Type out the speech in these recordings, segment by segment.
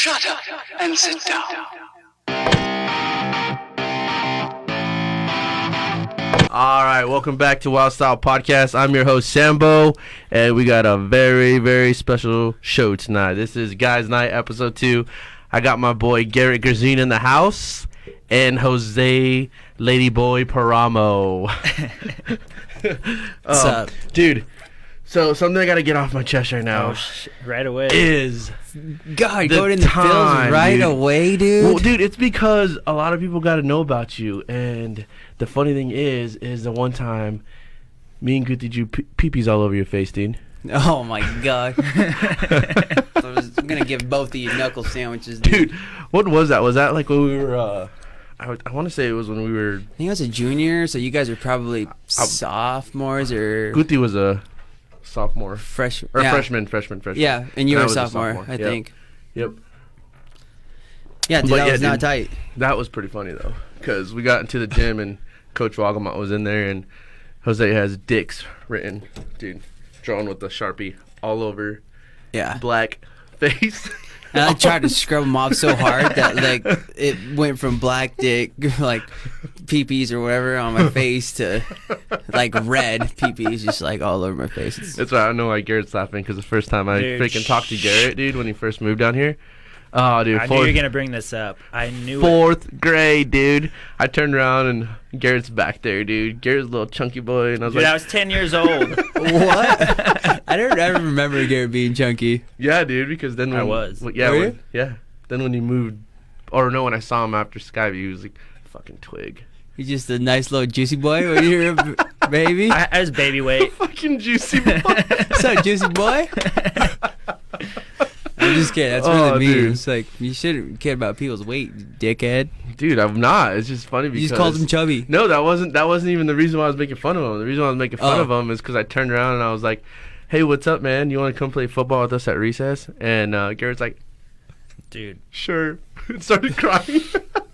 Shut up and sit down. All right, welcome back to Wild Style Podcast. I'm your host, Sambo, and we got a very, very special show tonight. This is Guys Night, Episode 2. I got my boy Garrett Grzine in the house, and Jose Ladyboy Paramo. What's up? Dude, so something I got to get off my chest right now. Right away. Is God, going in the fields right away, dude. Well, dude, it's because a lot of people got to know about you, and the funny thing is the one time me and Guti drew pee-pees all over your face, dude. Oh my God. I'm gonna give both of you knuckle sandwiches, dude. What was that? Was that like when we were? I want to say it was when we were. I think I was a junior, so you guys are probably sophomores or. Guti was a sophomore, freshman. Freshman. Yeah, and you were a was sophomore, I think. Yep. Yeah, dude, that was not tight. That was pretty funny though, because we got into the gym and Coach Wagamont was in there, and Jose has dicks written, dude, drawn with the Sharpie all over. Yeah. Black face. And I tried to scrub them off so hard that like it went from black dick like pee-pees or whatever on my face to like red pee-pees just like all over my face. That's why I know why Garrett's laughing, because the first time I freaking talked to Garrett, dude, when he first moved down here. Oh, dude. I knew you were going to bring this up. I knew Fourth grade, dude. I turned around and Garrett's back there, dude. Garrett's a little chunky boy. And I was I like, was 10 years old. What? I don't ever remember Garrett being chunky. yeah, dude, because then when, I was. Yeah, Were you? Yeah. Then when he moved, or no, when I saw him after Skyview, he was like, fucking twig. He's just a nice little juicy boy when you're a baby. I was baby weight. Fucking juicy boy. What's up, juicy boy? I'm just kidding. That's really mean. Dude. It's like, you shouldn't care about people's weight, dickhead. Dude, I'm not. It's just funny because You just called him chubby. No, that wasn't even the reason why I was making fun of him. The reason why I was making fun of him is because I turned around and I was like, hey, what's up, man? You want to come play football with us at recess? And Garrett's like, Dude. sure. And started crying.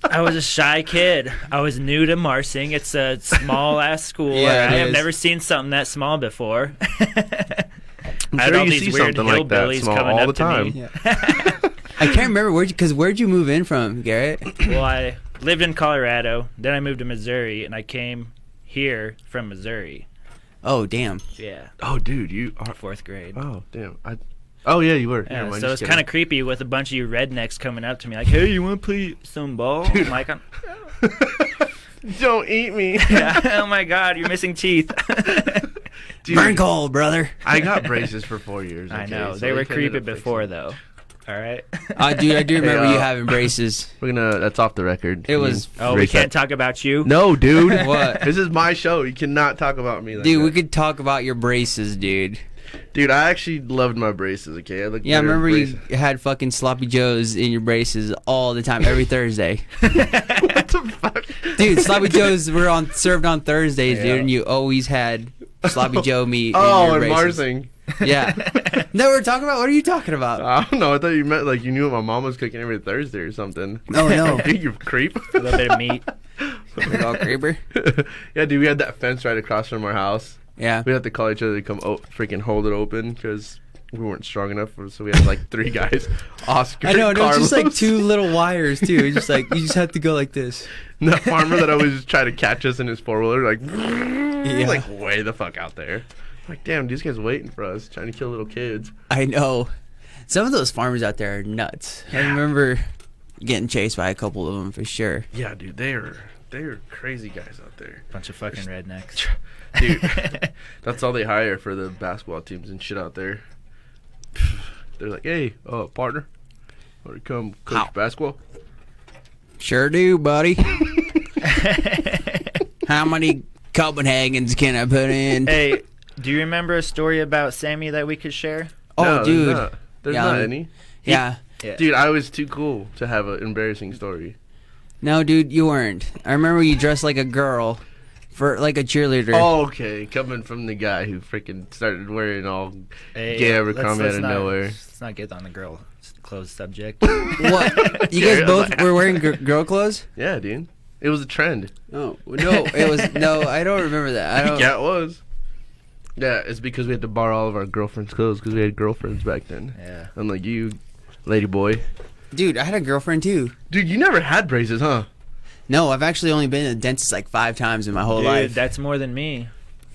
I was a shy kid. I was new to Marsing. It's a small-ass school. Yeah, I it have is. never seen something that small before. I'm I had sure all you these see weird something like that hillbillies small coming all up the to time. me. Yeah. I can't remember where'd you move in from, Garrett? Well, I lived in Colorado. Then I moved to Missouri, and I came here from Missouri. Oh, damn. Yeah. Oh, dude, you are. Fourth grade. Oh, damn. Oh, yeah, you were. Yeah, Never mind, so just it's kind kidding. of creepy with a bunch of you rednecks coming up to me like, hey, you want to play some ball? I'm like, Don't eat me. yeah, oh my God, you're missing teeth. Dude, Burn cold, brother. I got braces for 4 years. I okay, know. so They were can creepy end up before, fixing though. All right? Dude, I do remember Hey, you having braces. it. That's off the record. It was- Oh, we Erase can't that. talk about you? No, dude. What? This is my show. You cannot talk about me like Dude, that. we could talk about your braces, dude. Dude, I actually loved my braces, okay? I looked Yeah, I better in remember you braces. had fucking sloppy joes in your braces all the time, every Thursday. What the fuck? Dude, sloppy joes were served on Thursdays, Yeah. dude, and you always had sloppy joe meat Oh, in and your braces. Marsing. Yeah. No, we're talking about, what are you talking about? I don't know. I thought you meant like you knew what my mom was cooking every Thursday or something. Oh, no. Dude, you creep. A little bit of meat. Big old creeper. Yeah, dude, we had that fence right across from our house. Yeah. We had to call each other to come freaking hold it open because we weren't strong enough. So we had like 3 guys. Oscar, I know, and it was just like Carlos. 2 little wires, too. It's just like, you just have to go like this. And that farmer that always just tried to catch us in his 4-wheeler, like, Yeah. like way the fuck out there. Like, damn, these guys waiting for us, trying to kill little kids. I know. Some of those farmers out there are nuts. I remember getting chased by a couple of them for sure. Yeah, dude, they're crazy guys out there. Bunch of fucking rednecks. Dude, that's all they hire for the basketball teams and shit out there. They're like, hey, partner, want to come coach How? basketball? Sure do, buddy. How many Copenhagens can I put in? Hey, do you remember a story about Sammy that we could share? Oh, No, dude. There's Yeah. not any. Yeah. Yeah. Dude, I was too cool to have an embarrassing story. No, dude, you weren't. I remember you dressed like a girl for like a cheerleader. Oh, okay. Coming from the guy who freaking started wearing all Hey, gay let's Abercrombie out of not- nowhere. Let's not get on the girl clothes subject. What? You guys both were wearing girl clothes? Yeah, dude. It was a trend. Oh, no, it was, no, I don't remember that. I don't. Yeah, it was. Yeah, it's because we had to borrow all of our girlfriends' clothes because we had girlfriends back then. Yeah. Unlike you, lady boy. Dude, I had a girlfriend too. Dude, you never had braces, huh? No, I've actually only been to the dentist like 5 times in my whole Dude, life. that's more than me.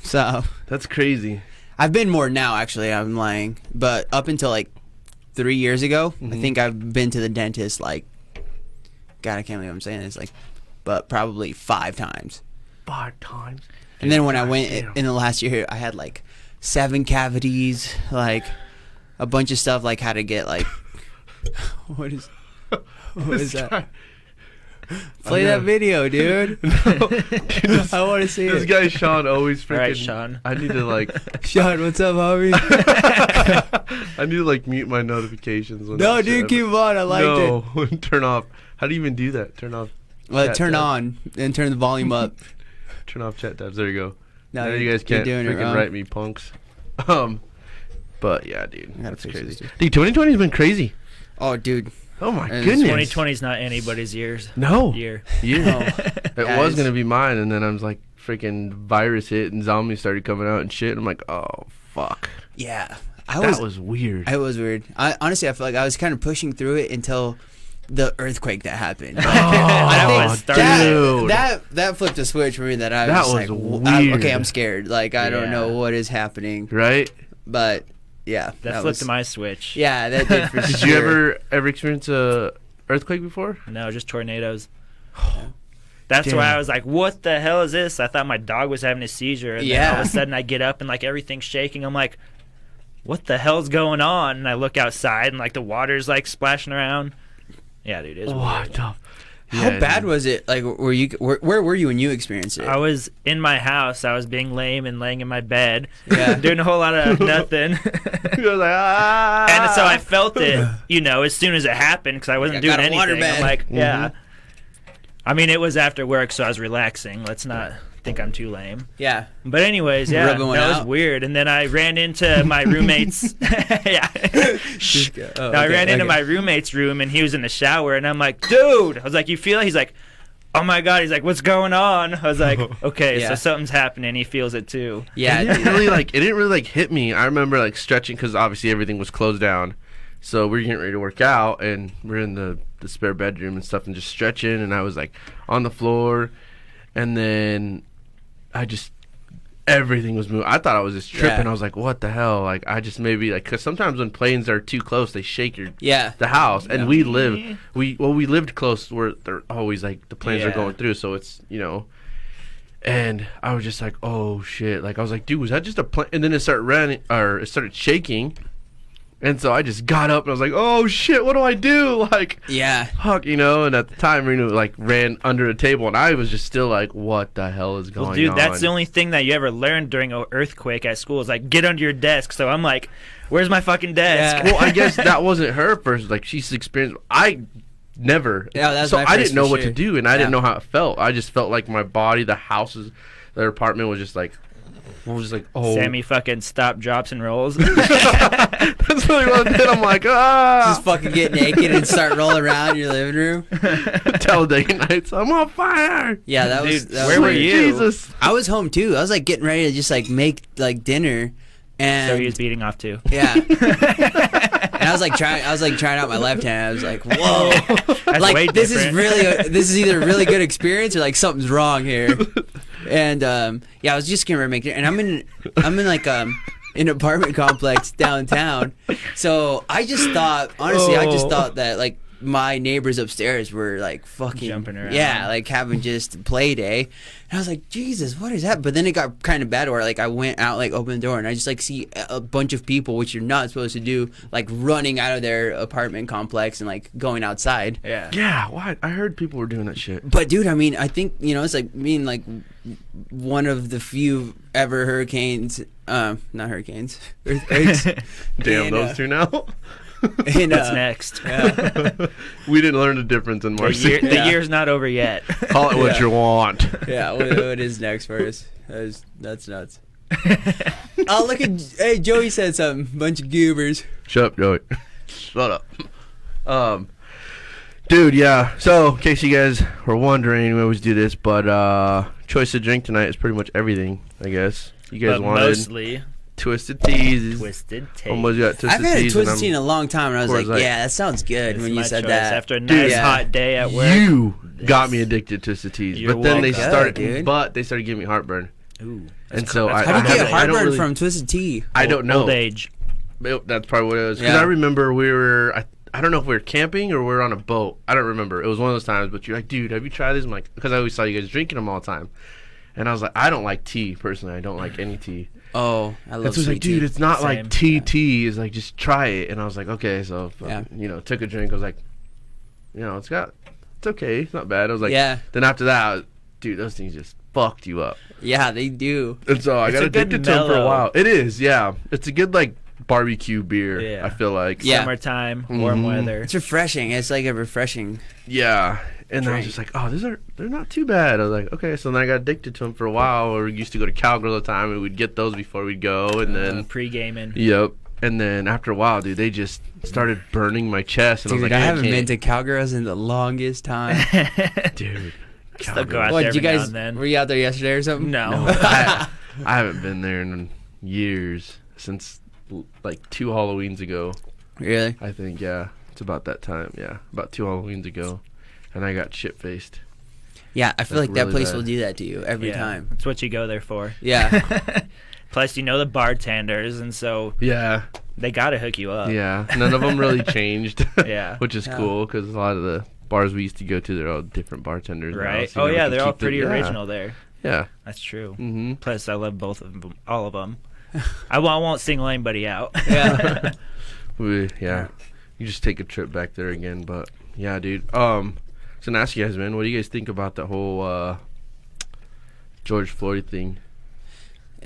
So That's crazy. I've been more now, actually. I'm lying, but up until like 3 years ago, I think I've been to the dentist like, God, I can't believe I'm saying this, like, but probably 5 times. 5 times. And then when I went damn. in the last year, I had like 7 cavities, like a bunch of stuff, like how to get like, what is that? Play that video, dude. Dude, I want to see this it. guy Sean always freaking. All right, Sean. I need to like. Sean, what's up, homie? I need to like mute my notifications. When No, that dude, shit keep 'em on. I liked it. No, turn off. How do you even do that? Turn off. Well, chat turn tabs. on and turn the volume up. Turn off chat tabs. There you go. No, Now you you're- guys can't you're doing it freaking wrong. write me, punks. But yeah, dude, I gotta that's fix crazy. this, dude. Dude, 2020's been crazy. Oh, dude. Oh my And goodness. 2020's not anybody's year. No. Year. Yeah. Oh. It Yeah, was it's- gonna be mine, and then I was like, freaking virus hit, and zombies started coming out and shit. And I'm like, oh fuck. Yeah. That was weird. It was weird. Honestly, I feel like I was kind of pushing through it until the earthquake that happened. That was dude. That flipped a switch for me that I was That just was like, weird. okay, I'm scared. Like, I don't know Yeah. what is happening. Right? But, yeah. That flipped my switch. Yeah, that did for Did sure. you ever experience a earthquake before? No, just tornadoes. That's why Damn. I was like, what the hell is this? I thought my dog was having a seizure. And then all Yeah. of a sudden I get up and like everything's shaking. I'm like, what the hell's going on? And I look outside and like the water's like splashing around. Yeah, dude, it was What weird. the? How Yeah, bad dude. was it? Like, where were you when you experienced it? I was in my house. I was being lame and laying in my bed, Yeah. doing a whole lot of nothing. You were like, ah. And so I felt it, as soon as it happened because I wasn't I doing got a water anything. I'm bed. like, yeah. Mm-hmm. I mean, it was after work, so I was relaxing. Let's not think I'm too lame. Yeah. But anyways, yeah, Rubbing one that was out? weird. And then I ran into my roommate's. Yeah. Oh, No, I okay, ran into okay. my roommate's room, and he was in the shower, and I'm like, dude. I was like, you feel it? He's like, oh my god. He's like, what's going on? I was like, okay, Yeah. so something's happening. He feels it too. Yeah. It didn't really hit me. I remember like stretching because obviously everything was closed down. So we were getting ready to work out, and we're in the spare bedroom and stuff, and just stretching. And I was like on the floor, and then everything was moving. I thought I was just tripping. Yeah. I was like, what the hell? Like I just maybe like because sometimes when planes are too close, they shake Yeah. the house. And Yeah. we lived close where they're always like the planes are Yeah. going through, so it's And I was just like, oh shit! Like I was like, dude, was that just a plane? And then it started shaking, and so I just got up and I was like, oh shit, what do I do? Like, Yeah. fuck, And at the time, Reno like ran under a table, and I was just still like, what the hell is going Well, dude, on? that's the only thing that you ever learned during an earthquake at school is like get under your desk. So I'm like, where's my fucking desk? Yeah. Well, I guess that wasn't her first. Like she's experienced. I never. Yeah, that's so my I first didn't know for what sure. to do, and I Yeah. didn't know how it felt. I just felt like my body, the houses, the apartment was just like, oh. Sammy fucking stop, drops, and rolls. That's really what I did. I'm like, Just fucking get naked and start rolling around in your living room. Talladega Nights. I'm on fire. Yeah, that was. Dude, That where was were weird. you? Jesus. I was home too. I was like getting ready to just like make like dinner, and So he was beating off too. yeah. And I was like trying out my left hand. I was like, whoa, That's like way this different. this is either a really good experience or like something's wrong here. And yeah, I was just getting ready to make dinner, and I'm in like an apartment complex downtown. So I just thought, honestly, I just thought that like my neighbors upstairs were like fucking Jumping around. yeah, like having just play day. And I was like, Jesus, what is that? But then it got kind of bad where like I went out, like opened the door, and I just like see a bunch of people, which you're not supposed to do, like running out of their apartment complex and like going outside. Yeah. Yeah, why? I heard people were doing that shit. But dude, I mean, I think it's like being like one of the few ever hurricanes, not hurricanes, earthquakes. Damn, And, those two now. And, What's next? We didn't learn the differse in The, Marcy. the year's not over yet. Call it what Yeah. you want. Yeah, what is next for us? That's nuts. Oh, look at hey, Joey said something. Bunch of goobers. Shut up, Joey. Shut up. Dude, yeah. So, in case you guys were wondering, we always do this, but choice of drink tonight is pretty much everything, I guess. You guys But wanted. mostly, Twisted Teas. Twisted Tea. Almost got Twisted I've had a Teas. Twisted Tea in a long time, and I was Coors like, Light. yeah, that sounds good It's when you my said choice. that. After a nice Dude, yeah. hot day at work. You got Yes. me addicted to Twisted Teas, You're but then they welcome. started. Dude. But they started giving me heartburn. Ooh, And so that's I- How do you I get don't- I don't heartburn really- from Twisted Tea? I don't know. Old age. That's probably what it was. Because Yeah. I remember we were. I don't know if we were camping or we were on a boat. I don't remember. It was one of those times. But you're like, dude, have you tried this? I'm like, because I always saw you guys drinking them all the time. And I was like, I don't like tea personally. I don't like any tea. Oh, I love And so it's like, sweet tea. dude, it's not Same. like tea. It's like, just try it. And I was like, okay. So, Yeah. took a drink. I was like, it's okay. It's not bad. I was like, Yeah. Then after that, dude, those things just fucked you up. Yeah, they do. And so I It's got a good addicted to them for a mellow. while. It is, yeah. It's a good, barbecue beer, Yeah. I feel like. Yeah. Summertime, warm Mhm. weather. It's refreshing. It's like a refreshing. Yeah. And I was Drink. just like, oh, they're not too bad. I was like, okay. So then I got addicted to them for a while. Or we used to go to Calgary all the time, and we'd get those before we'd go. And then, Pre-gaming. yep. And then after a while, dude, they just started burning my chest. And Dude, I was I like, haven't been can't. to Cowgirls in the longest time. Dude. Still go Calgary. out What, there did you every now guys, and then. were you out there yesterday or something? No. I haven't been there in years, since 2 Halloweens ago. Really? I think, yeah. It's about that time, yeah. About 2 Halloweens ago. And I got shit-faced. Yeah, I feel That's like that really place bad. will do that to you every Yeah, time. That's what you go there for. Yeah. Plus, you know the bartenders, and so Yeah, they got to hook you up. yeah. None of them really changed. Yeah. Which is Yeah. cool, because a lot of the bars we used to go to, they're all different bartenders now, Right? so you Oh, never yeah, can they're all keep the- pretty yeah. original there. Yeah. That's true. Mm-hmm. Plus, I love both of them, all of them. I won't single anybody out. Yeah. Yeah. You just take a trip back there again, but yeah, dude. So to ask you guys, man, what do you guys think about the whole George Floyd thing?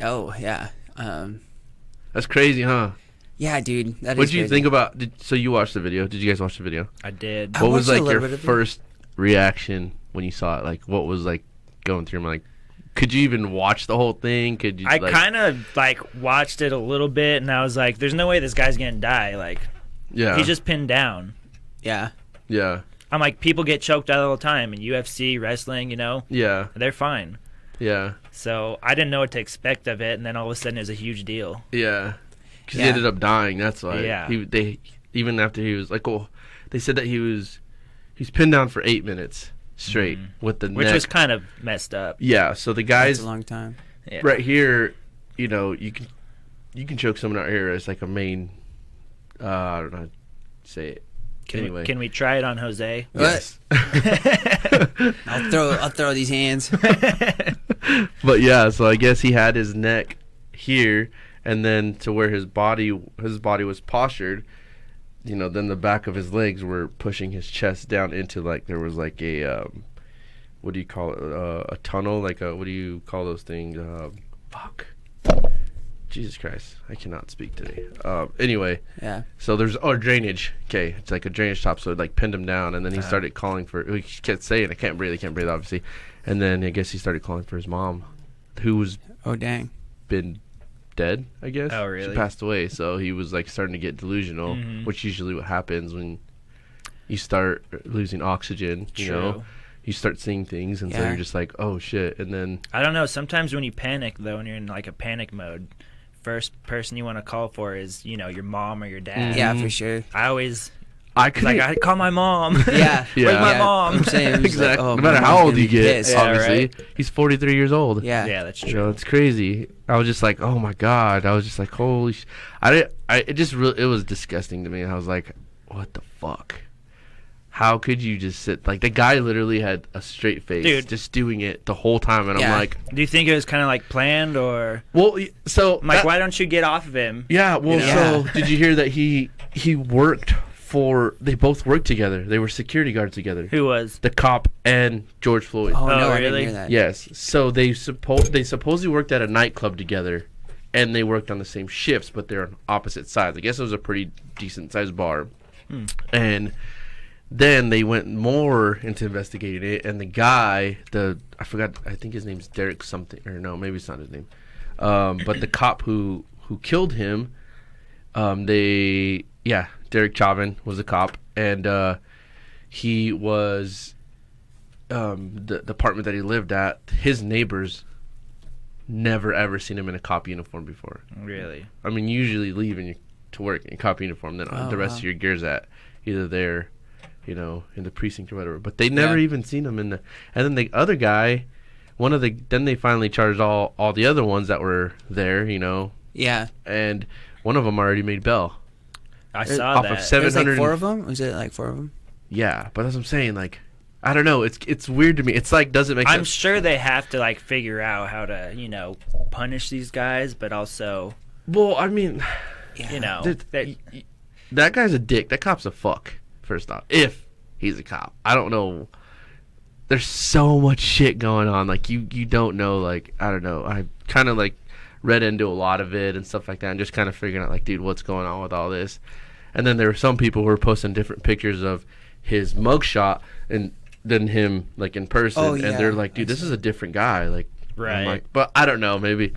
Oh, yeah. That's crazy, huh? Yeah, dude. That What is did you crazy. think about? So you watched the video? Did you guys watch the video? I did. I What was watched a like little your bit of it. first reaction when you saw it? Like, what was like going through your mind? Like, could you even watch the whole thing? Could you? I like, kind of watched it a little bit, and I was like, "There's no way this guy's gonna die." Like, Yeah. he's just pinned down. Yeah. Yeah. I'm like, people get choked out all the time in UFC, wrestling. Yeah. They're fine. Yeah. So I didn't know what to expect of it, and then all of a sudden it was a huge deal. Yeah. Because Yeah. he ended up dying. That's why. Yeah. They even after he was like, oh, they said that he's pinned down for 8 minutes straight with the Which neck. was kind of messed up. Yeah. So the That's guys a long time. Yeah. right here, you can choke someone out here as like a main. I don't know how to say it. Anyway. Can we try it on Jose? Yes. I'll throw these hands. But yeah, so I guess he had his neck here, and then to where his body was postured, then the back of his legs were pushing his chest down into there was like a what do you call it, a tunnel, what do you call those things, fuck, Jesus Christ, I cannot speak today. Anyway, Yeah. so there's drainage. Okay, it's like a drainage top, so it pinned him down, and then he started calling for. He kept saying, "I can't breathe, obviously." And then I guess he started calling for his mom, who was Oh, dang. been dead. I guess. Oh, really? She passed away, so he was starting to get delusional, Mhm. which usually what happens when you start losing oxygen. True. You start seeing things, and so Yeah. you're just like, "Oh shit!" And then I don't know. Sometimes when you panic, though, when you're in a panic mode, first person you want to call for is your mom or your dad. Yeah, for sure. I always I could I call my mom. Yeah. Yeah. Where's my Yeah, mom? I'm saying, it was exactly. like, oh, no my matter mom's how old gonna you be get, pissed. Yeah, obviously, right. he's 43 years old. Yeah. Yeah, that's You true. know, it's crazy. I was just like, oh my god. I was just like, holy it was disgusting to me. I was like, what the fuck? How could you just sit, the guy literally had a straight face, Dude. just doing it the whole time, and Yeah. I'm like, Do you think it was kind of planned, or well, so I'm like, that- why don't you get off of him? yeah, well, know? so did you hear that he worked they both worked together. They were security guards together. Who was? The cop and George Floyd. Oh, no, I didn't really? hear that. Yes. So they supposedly worked at a nightclub together, and they worked on the same shifts, but they're on opposite sides. I guess it was a pretty decent sized bar. And then they went more into investigating it, and the guy, I forgot, I think his name's Derek something, or no, maybe it's not his name. But the cop who killed him, Derek Chauvin was a cop, and he was the apartment that he lived at. His neighbors never ever seen him in a cop uniform before. Really? I mean, you usually leave to work in cop uniform, then the rest of your gear's at either there, you know, in the precinct or whatever. But they never even seen him in the. And then the other guy, then they finally charged all the other ones that were there, you know. Yeah. And one of them already made bail. I saw off that. of 700. There's like 4 of them? Was it like 4 of them? Yeah, but that's what I'm saying. Like, I don't know. It's weird to me. It's like doesn't make I'm sense. sure they have to like figure out how to, you know, punish these guys, but also, Well, I mean, you know, that guy's a dick. That cop's a fuck. First off, if he's a cop, I don't know. There's so much shit going on. Like you don't know. Like I don't know. I kind of like read into a lot of it and stuff like that, and just kind of figuring out like, dude, what's going on with all this? And then there were some people who were posting different pictures of his mugshot and then him like in person, and they're like, dude, this is a different guy. Like, right? I'm like, but I don't know. Maybe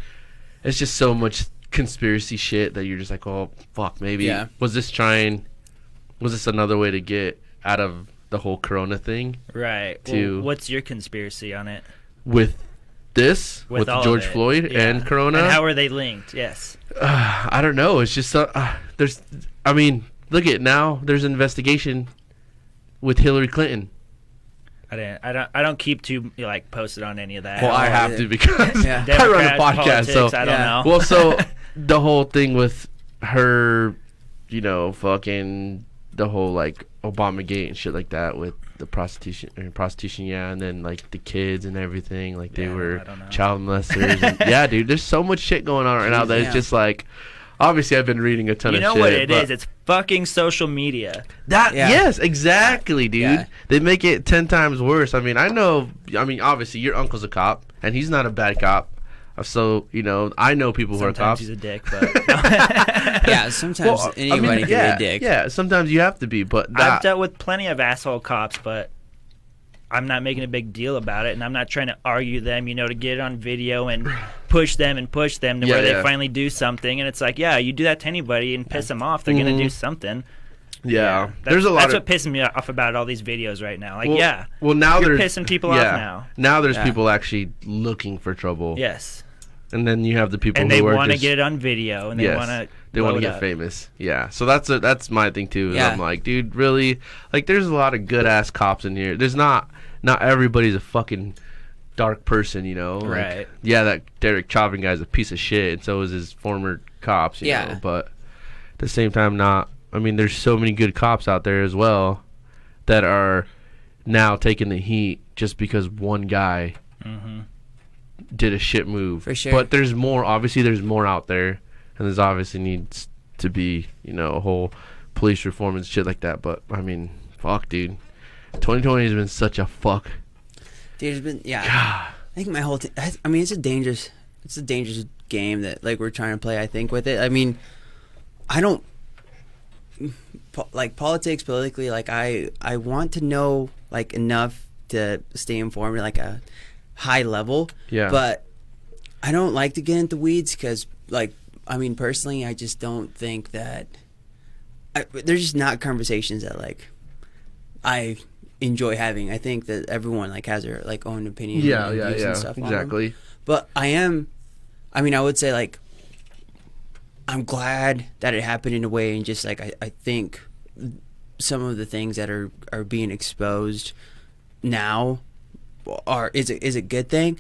it's just so much conspiracy shit that you're just like, oh fuck, maybe was this another way to get out of the whole Corona thing? Right. Well, what's your conspiracy on it? With this, with George Floyd and Corona, and how are they linked? Yes. I don't know. It's just there's. I mean, look at now. There's an investigation with Hillary Clinton. I don't keep too like posted on any of that. Well, I have to because I run a podcast, politics, so I don't know. Well, so the whole thing with her, you know, fucking the whole like Obamagate and shit like that with the prostitution, and then like the kids and everything, like they were child molesters. And, dude, there's so much shit going on right now that it's just like. Obviously, I've been reading a ton of shit. You know what it is? It's fucking social media. Yes, exactly, dude. Yeah. They make it 10 times worse. I mean, obviously, your uncle's a cop, and he's not a bad cop. So, you know, I know people who are cops. Sometimes he's a dick, but... Yeah, sometimes anybody can be a dick. Yeah, sometimes you have to be, but... I've dealt with plenty of asshole cops, but... I'm not making a big deal about it, and I'm not trying to argue them, you know, to get it on video and push them to where they finally do something. And it's like, you do that to anybody and piss them off, they're going to do something. Yeah. That's what pisses me off about all these videos right now. Like, well, now you're pissing people off now. Now there's people actually looking for trouble. Yes. And then you have the people who are want to get it on video, and they want to get famous. Yeah. So that's my thing too. I'm like, dude, really? Like, there's a lot of good ass cops in here. There's not everybody's a fucking dark person, you know. Right. Like, that Derek Chauvin guy's a piece of shit, and so is his former cops. You know? But at the same time, not. I mean, there's so many good cops out there as well that are now taking the heat just because one guy. Did a shit move. For sure. But there's more. Obviously, there's more out there, and there's obviously needs to be, you know, a whole police reform and shit like that. But I mean, fuck, dude. 2020 has been such a fuck. Dude, it's been I think my whole thing. I mean, it's a dangerous game that like we're trying to play. I think with it. I mean, I don't like politics politically. Like I want to know like enough to stay informed, like a high level, but I don't like to get into weeds because, like, I mean, personally, I just don't think that there's just not conversations that like I enjoy having. I think that everyone like has their like own opinion, and stuff exactly. On them. But I would say like I'm glad that it happened in a way, and just like I think some of the things that are being exposed now. Is it a good thing?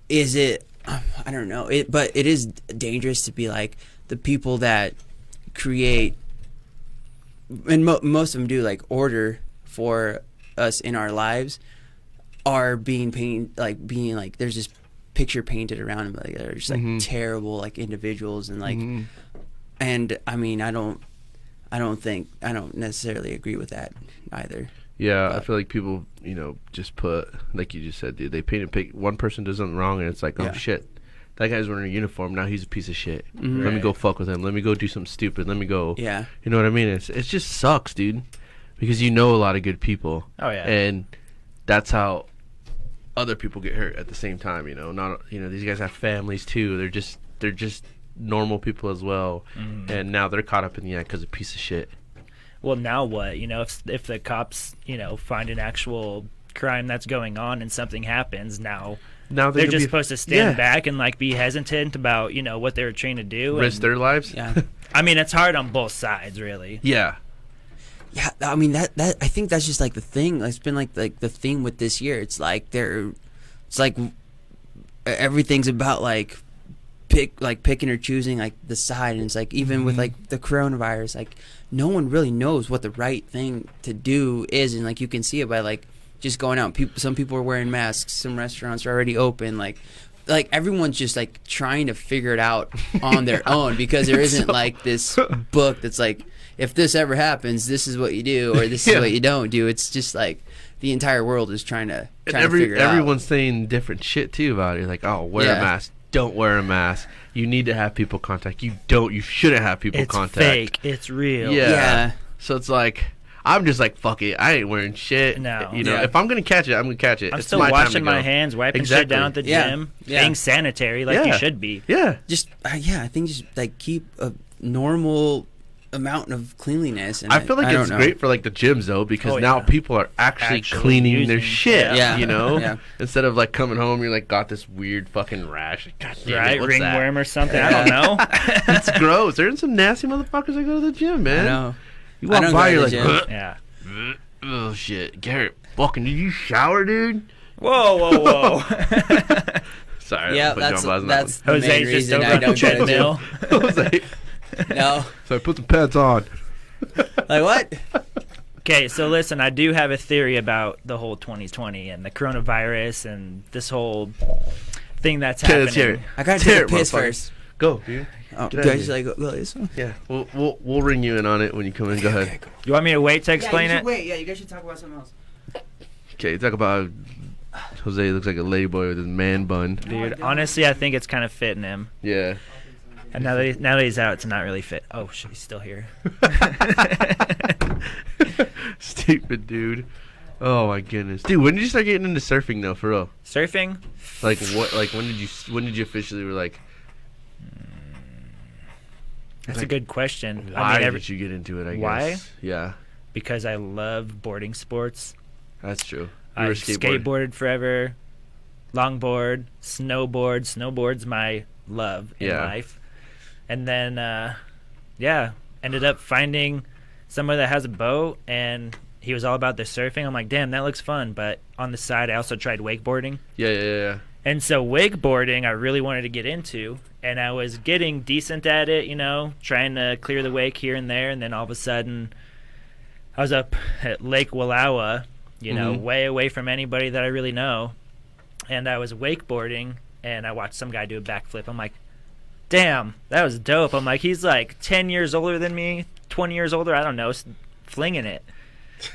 Is it? I don't know. But it is dangerous to be like the people that create, and most of them do like order for us in our lives, are being there's this picture painted around them, like they're just like terrible like individuals, and like, and I mean I don't necessarily agree with that either. Yeah, but I feel like people, you know, just put, like you just said, dude, they paint a pic. One person does something wrong, and it's like, oh, shit. That guy's wearing a uniform. Now he's a piece of shit. Let me go fuck with him. Let me go do something stupid. Let me go. Yeah. You know what I mean? It just sucks, dude. Because you know a lot of good people. Oh, yeah. And that's how other people get hurt at the same time, you know. These guys have families, too. They're just normal people as well. And now they're caught up in the act because of a piece of shit. Well, now what? You know, if the cops, you know, find an actual crime that's going on and something happens, now now they're just supposed to stand back and like be hesitant about what they're trying to do, risk their lives. Yeah. I mean, it's hard on both sides, really. Yeah. Yeah, I mean that I think that's just like the thing. It's been like the theme with this year. It's like everything's about like picking or choosing like the side, and it's like even with like the coronavirus, like no one really knows what the right thing to do is, and like you can see it by like just going out. Some people are wearing masks. Some restaurants are already open. Like everyone's just like trying to figure it out on their own, because there isn't like this book that's like, if this ever happens, this is what you do, or this is what you don't do. It's just like the entire world is trying to figure it out. Everyone's saying different shit too about it. Like, oh, wear a mask. Don't wear a mask. You need to have people contact. You shouldn't have people contact. It's fake. It's real. Yeah. So it's like, I'm just like, fuck it. I ain't wearing shit. No. If I'm going to catch it, I'm going to catch it. I'm it's still washing my hands, wiping shit down at the gym, being sanitary like you should be. Yeah. Just, I think just like keep a normal amount of cleanliness. And I feel like it's great for like the gyms though, because now people are actually cleaning their shit. Instead of like coming home, you're like got this weird fucking rash. God damn it, what's ringworm or something. I don't know. It's gross. There's some nasty motherfuckers that go to the gym, man. I know. You walk by, you're like, yeah. Oh shit, Garrett, fucking, did you shower, dude? Whoa. Sorry. Yeah, that's the Jose's main just reason over I on the don't go to treadmill. Jose. No. So I put the pads on. Like what? Okay, so listen, I do have a theory about the whole 2020 and the coronavirus and this whole thing that's happening. Let's hear it. I gotta take a piss first. Go, dude. Oh, do I just like go this one? Yeah, we'll ring you in on it when you come in. Go ahead. Okay, cool. You want me to wait to explain it? Wait, you guys should talk about something else. Okay, talk about Jose looks like a ladyboy with his man bun. Dude, honestly, I think it's kind of fitting him. Yeah. And now that he's out, it's not really fit. Oh, shit, he's still here. Stupid dude. Oh my goodness, dude. When did you start getting into surfing though, for real? Surfing? Like what? Like when did you officially were like? That's a good question. Why did you get into it? I guess. Why? Yeah. Because I love boarding sports. That's true. I skateboarded forever, longboard, snowboard. Snowboard's my love in life. And then, ended up finding someone that has a boat, and he was all about the surfing. I'm like, damn, that looks fun. But on the side, I also tried wakeboarding. Yeah. And so wakeboarding, I really wanted to get into, and I was getting decent at it, trying to clear the wake here and there. And then all of a sudden, I was up at Lake Wallowa, way away from anybody that I really know. And I was wakeboarding, and I watched some guy do a backflip. I'm like, damn, that was dope. I'm like, he's like 10 years older than me, 20 years older, I don't know, flinging it.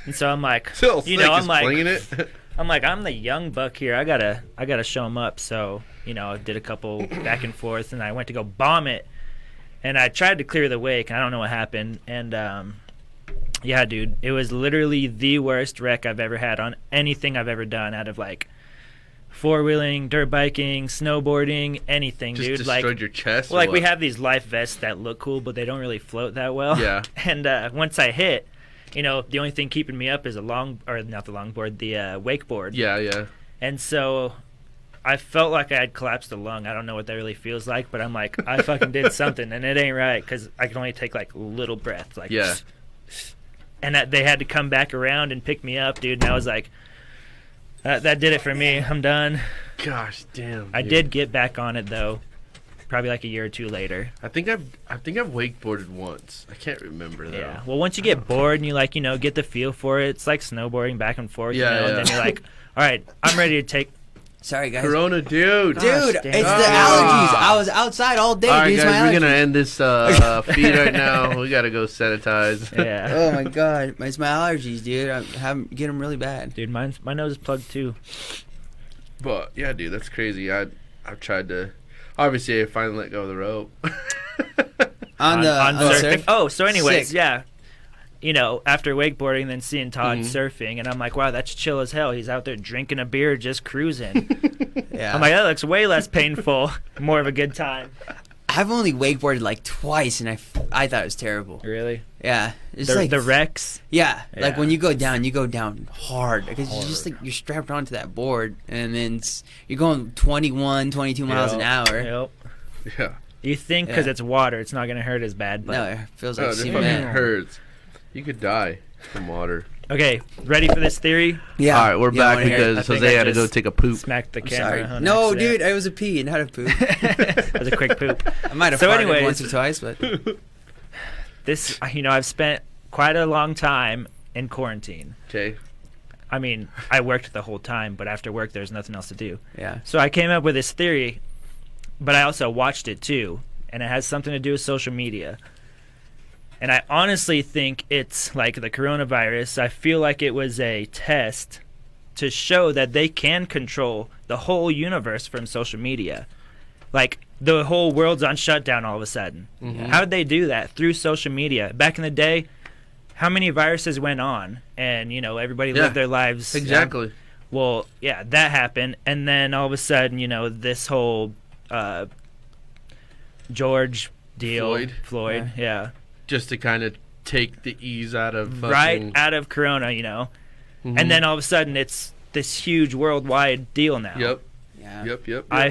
And so I'm like, I'm like, flinging it. I'm the young buck here. I gotta show him up. So, I did a couple back and forth, and I went to go bomb it, and I tried to clear the wake. I don't know what happened, and yeah, dude, it was literally the worst wreck I've ever had on anything I've ever done, out of like four-wheeling, dirt biking, snowboarding, anything, just dude. Destroyed your chest. Well, like we have these life vests that look cool, but they don't really float that well. Yeah. And once I hit, the only thing keeping me up is the wakeboard. Yeah. And so I felt like I had collapsed a lung. I don't know what that really feels like, but I'm like, I fucking did something, and it ain't right, because I can only take like little breaths, like. Yeah. And they had to come back around and pick me up, dude. And I was like, that did it for me. I'm done. Gosh damn. I did get back on it though, probably like a year or two later. I think I've wakeboarded once. I can't remember though. Yeah. Well, once you get bored and you like, get the feel for it, it's like snowboarding back and forth. Yeah. And then you're like, all right, I'm ready to take. Sorry, guys. Corona, dude. Dude, it's the allergies. I was outside all day. All right, dude, guys, we're gonna end this feed right now. We gotta go sanitize. Yeah. Oh my god, it's my allergies, dude. Get them really bad. Dude, my nose is plugged too. But yeah, dude, that's crazy. I've tried to. Obviously, I finally let go of the rope. on surfing. surf? Oh, so anyways, Sick. yeah. After wakeboarding, then seeing Todd surfing, and I'm like, wow, that's chill as hell. He's out there drinking a beer, just cruising. Yeah. I'm like, that looks way less painful, more of a good time. I've only wakeboarded like twice, and I thought it was terrible. Really? Yeah, it's The wrecks. Yeah, like Yeah. when you go down hard because you're just like you're strapped onto that board, and then you're going 21, 22 miles an hour. Yep. Yeah. You think because Yeah. it's water, it's not going to hurt as bad. But No, it feels Oh, like this fucking cement. hurts. You could die from water. okay, ready for this theory? Yeah. All right, we're Yeah, I back wanna hear it. I because think Jose I had to go just take a poop. Smacked the I'm camera. sorry. on No, accident. dude, I was a pee, not a poop. It was a quick poop. I might have So farted anyways- once or twice, but This, I've spent quite a long time in quarantine. Okay. I mean, I worked the whole time, but after work, there's nothing else to do. yeah. So I came up with this theory, but I also watched it too, and it has something to do with social media. And I honestly think it's like the coronavirus. I feel like it was a test to show that they can control the whole universe from social media. Like, the whole world's on shutdown all of a sudden. Mhm. How did they do that? Through social media. Back in the day, how many viruses went on? And, everybody Yeah, lived their lives. Exactly. Well, yeah, that happened, and then all of a sudden, this whole George deal, Floyd. yeah, Just to kind of take the ease out of right fucking- out of Corona, Mhm. and then all of a sudden, it's this huge worldwide deal now. Yep. Yeah. Yep. I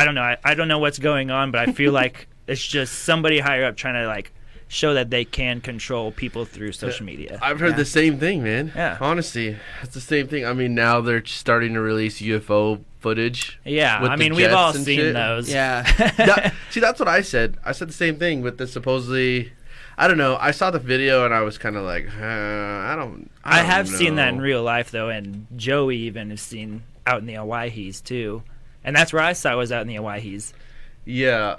don't know, I don't know what's going on, but I feel like it's just somebody higher up trying to like show that they can control people through social media. I've heard Yeah. the same thing, man. Yeah. Honestly, it's the same thing. I mean, now they're starting to release UFO footage. Yeah, with I the mean, we've jets all and seen shit. those. Yeah. See, that's what I said. I said the same thing with the supposedly. I don't know. I saw the video and I was kind of like, I don't I have seen that in know. real life though, and Joey even has seen out in the Owyhees too, and that's where I saw it was out in the Owyhees. Yeah,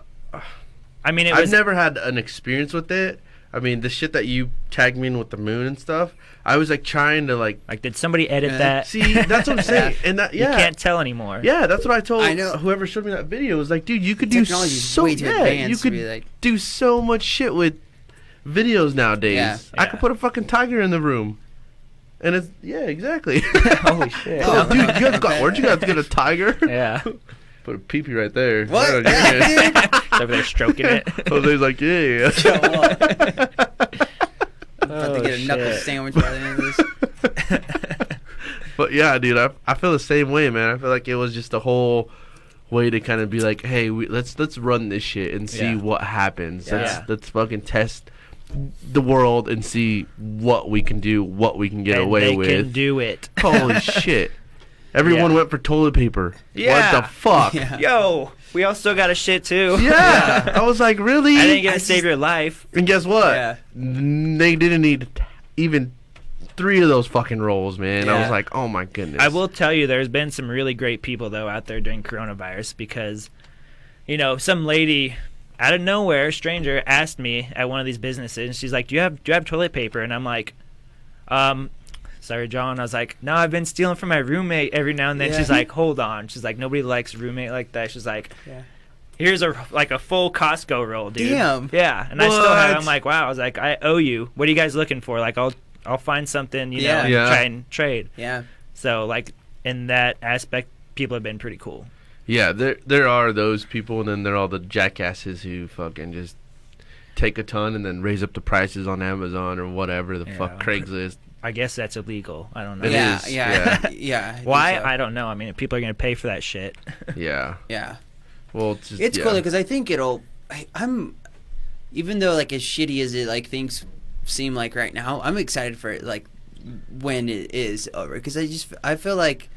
I mean, it I've was never had an experience with it. I mean, the shit that you tagged me in with the moon and stuff. I was like trying to like like, did somebody edit Yeah. that? see. That's what I'm saying. And that You can't tell anymore. Yeah, that's what I told I know. whoever showed me that video. Was like, dude, you could do Technology's so way too you advanced to could be like- do so much shit with videos nowadays. Yeah. I Yeah. could put a fucking tiger in the room, and it's exactly. Holy shit. Oh, dude, you guys got where'd you guys get a tiger? Yeah. Put a peepee right there. What? Oh, yeah. It's over there stroking it. Jose's like, yeah. About to get a knuckle shit. sandwich by the end of this. But yeah, dude, I feel the same way, man. I feel like it was just a whole way to kind of be like, hey, let's run this shit and see Yeah. what happens. Yeah. Let's fucking test the world and see what we can do, what we can get And away they with. can do it. Holy shit! Everyone Yeah. went for toilet paper. Yeah. What the fuck? Yeah. Yo, we all still got a shit too. Yeah. I was like, really? I didn't get to I save just- your life. And guess what? Yeah. They didn't need even 3 of those fucking rolls, man. I Yeah. was like, oh my goodness. I will tell you, there's been some really great people though out there during coronavirus because, some lady out of nowhere, stranger, asked me at one of these businesses, and she's like, "Do you have toilet paper?" And I'm like, sorry, John. I was like, "No, I've been stealing from my roommate every now and then." Yeah. She's like, "Hold on." She's like, "Nobody likes a roommate like that." She's like, Yeah. "Here's a full Costco roll, dude." Damn. Yeah, and I still have it. What? I'm like, wow. I was like, I owe you. What are you guys looking for? Like, I'll find something, Yeah. and Yeah. try and trade. Yeah. So, like, in that aspect, people have been pretty cool. Yeah, there are those people, and then there are all the jackasses who fucking just take a ton and then raise up the prices on Amazon or whatever the fuck, Yeah. Craigslist. I guess that's illegal. I don't know. It Yeah, is, yeah. Yeah. I think Why? so. I don't know. I mean, if people are going to pay for that shit. Yeah. Yeah. Well, it's just, It's yeah. cool because I think I'm even though like as shitty as it like things seem like right now, I'm excited for it like when it is over because I feel like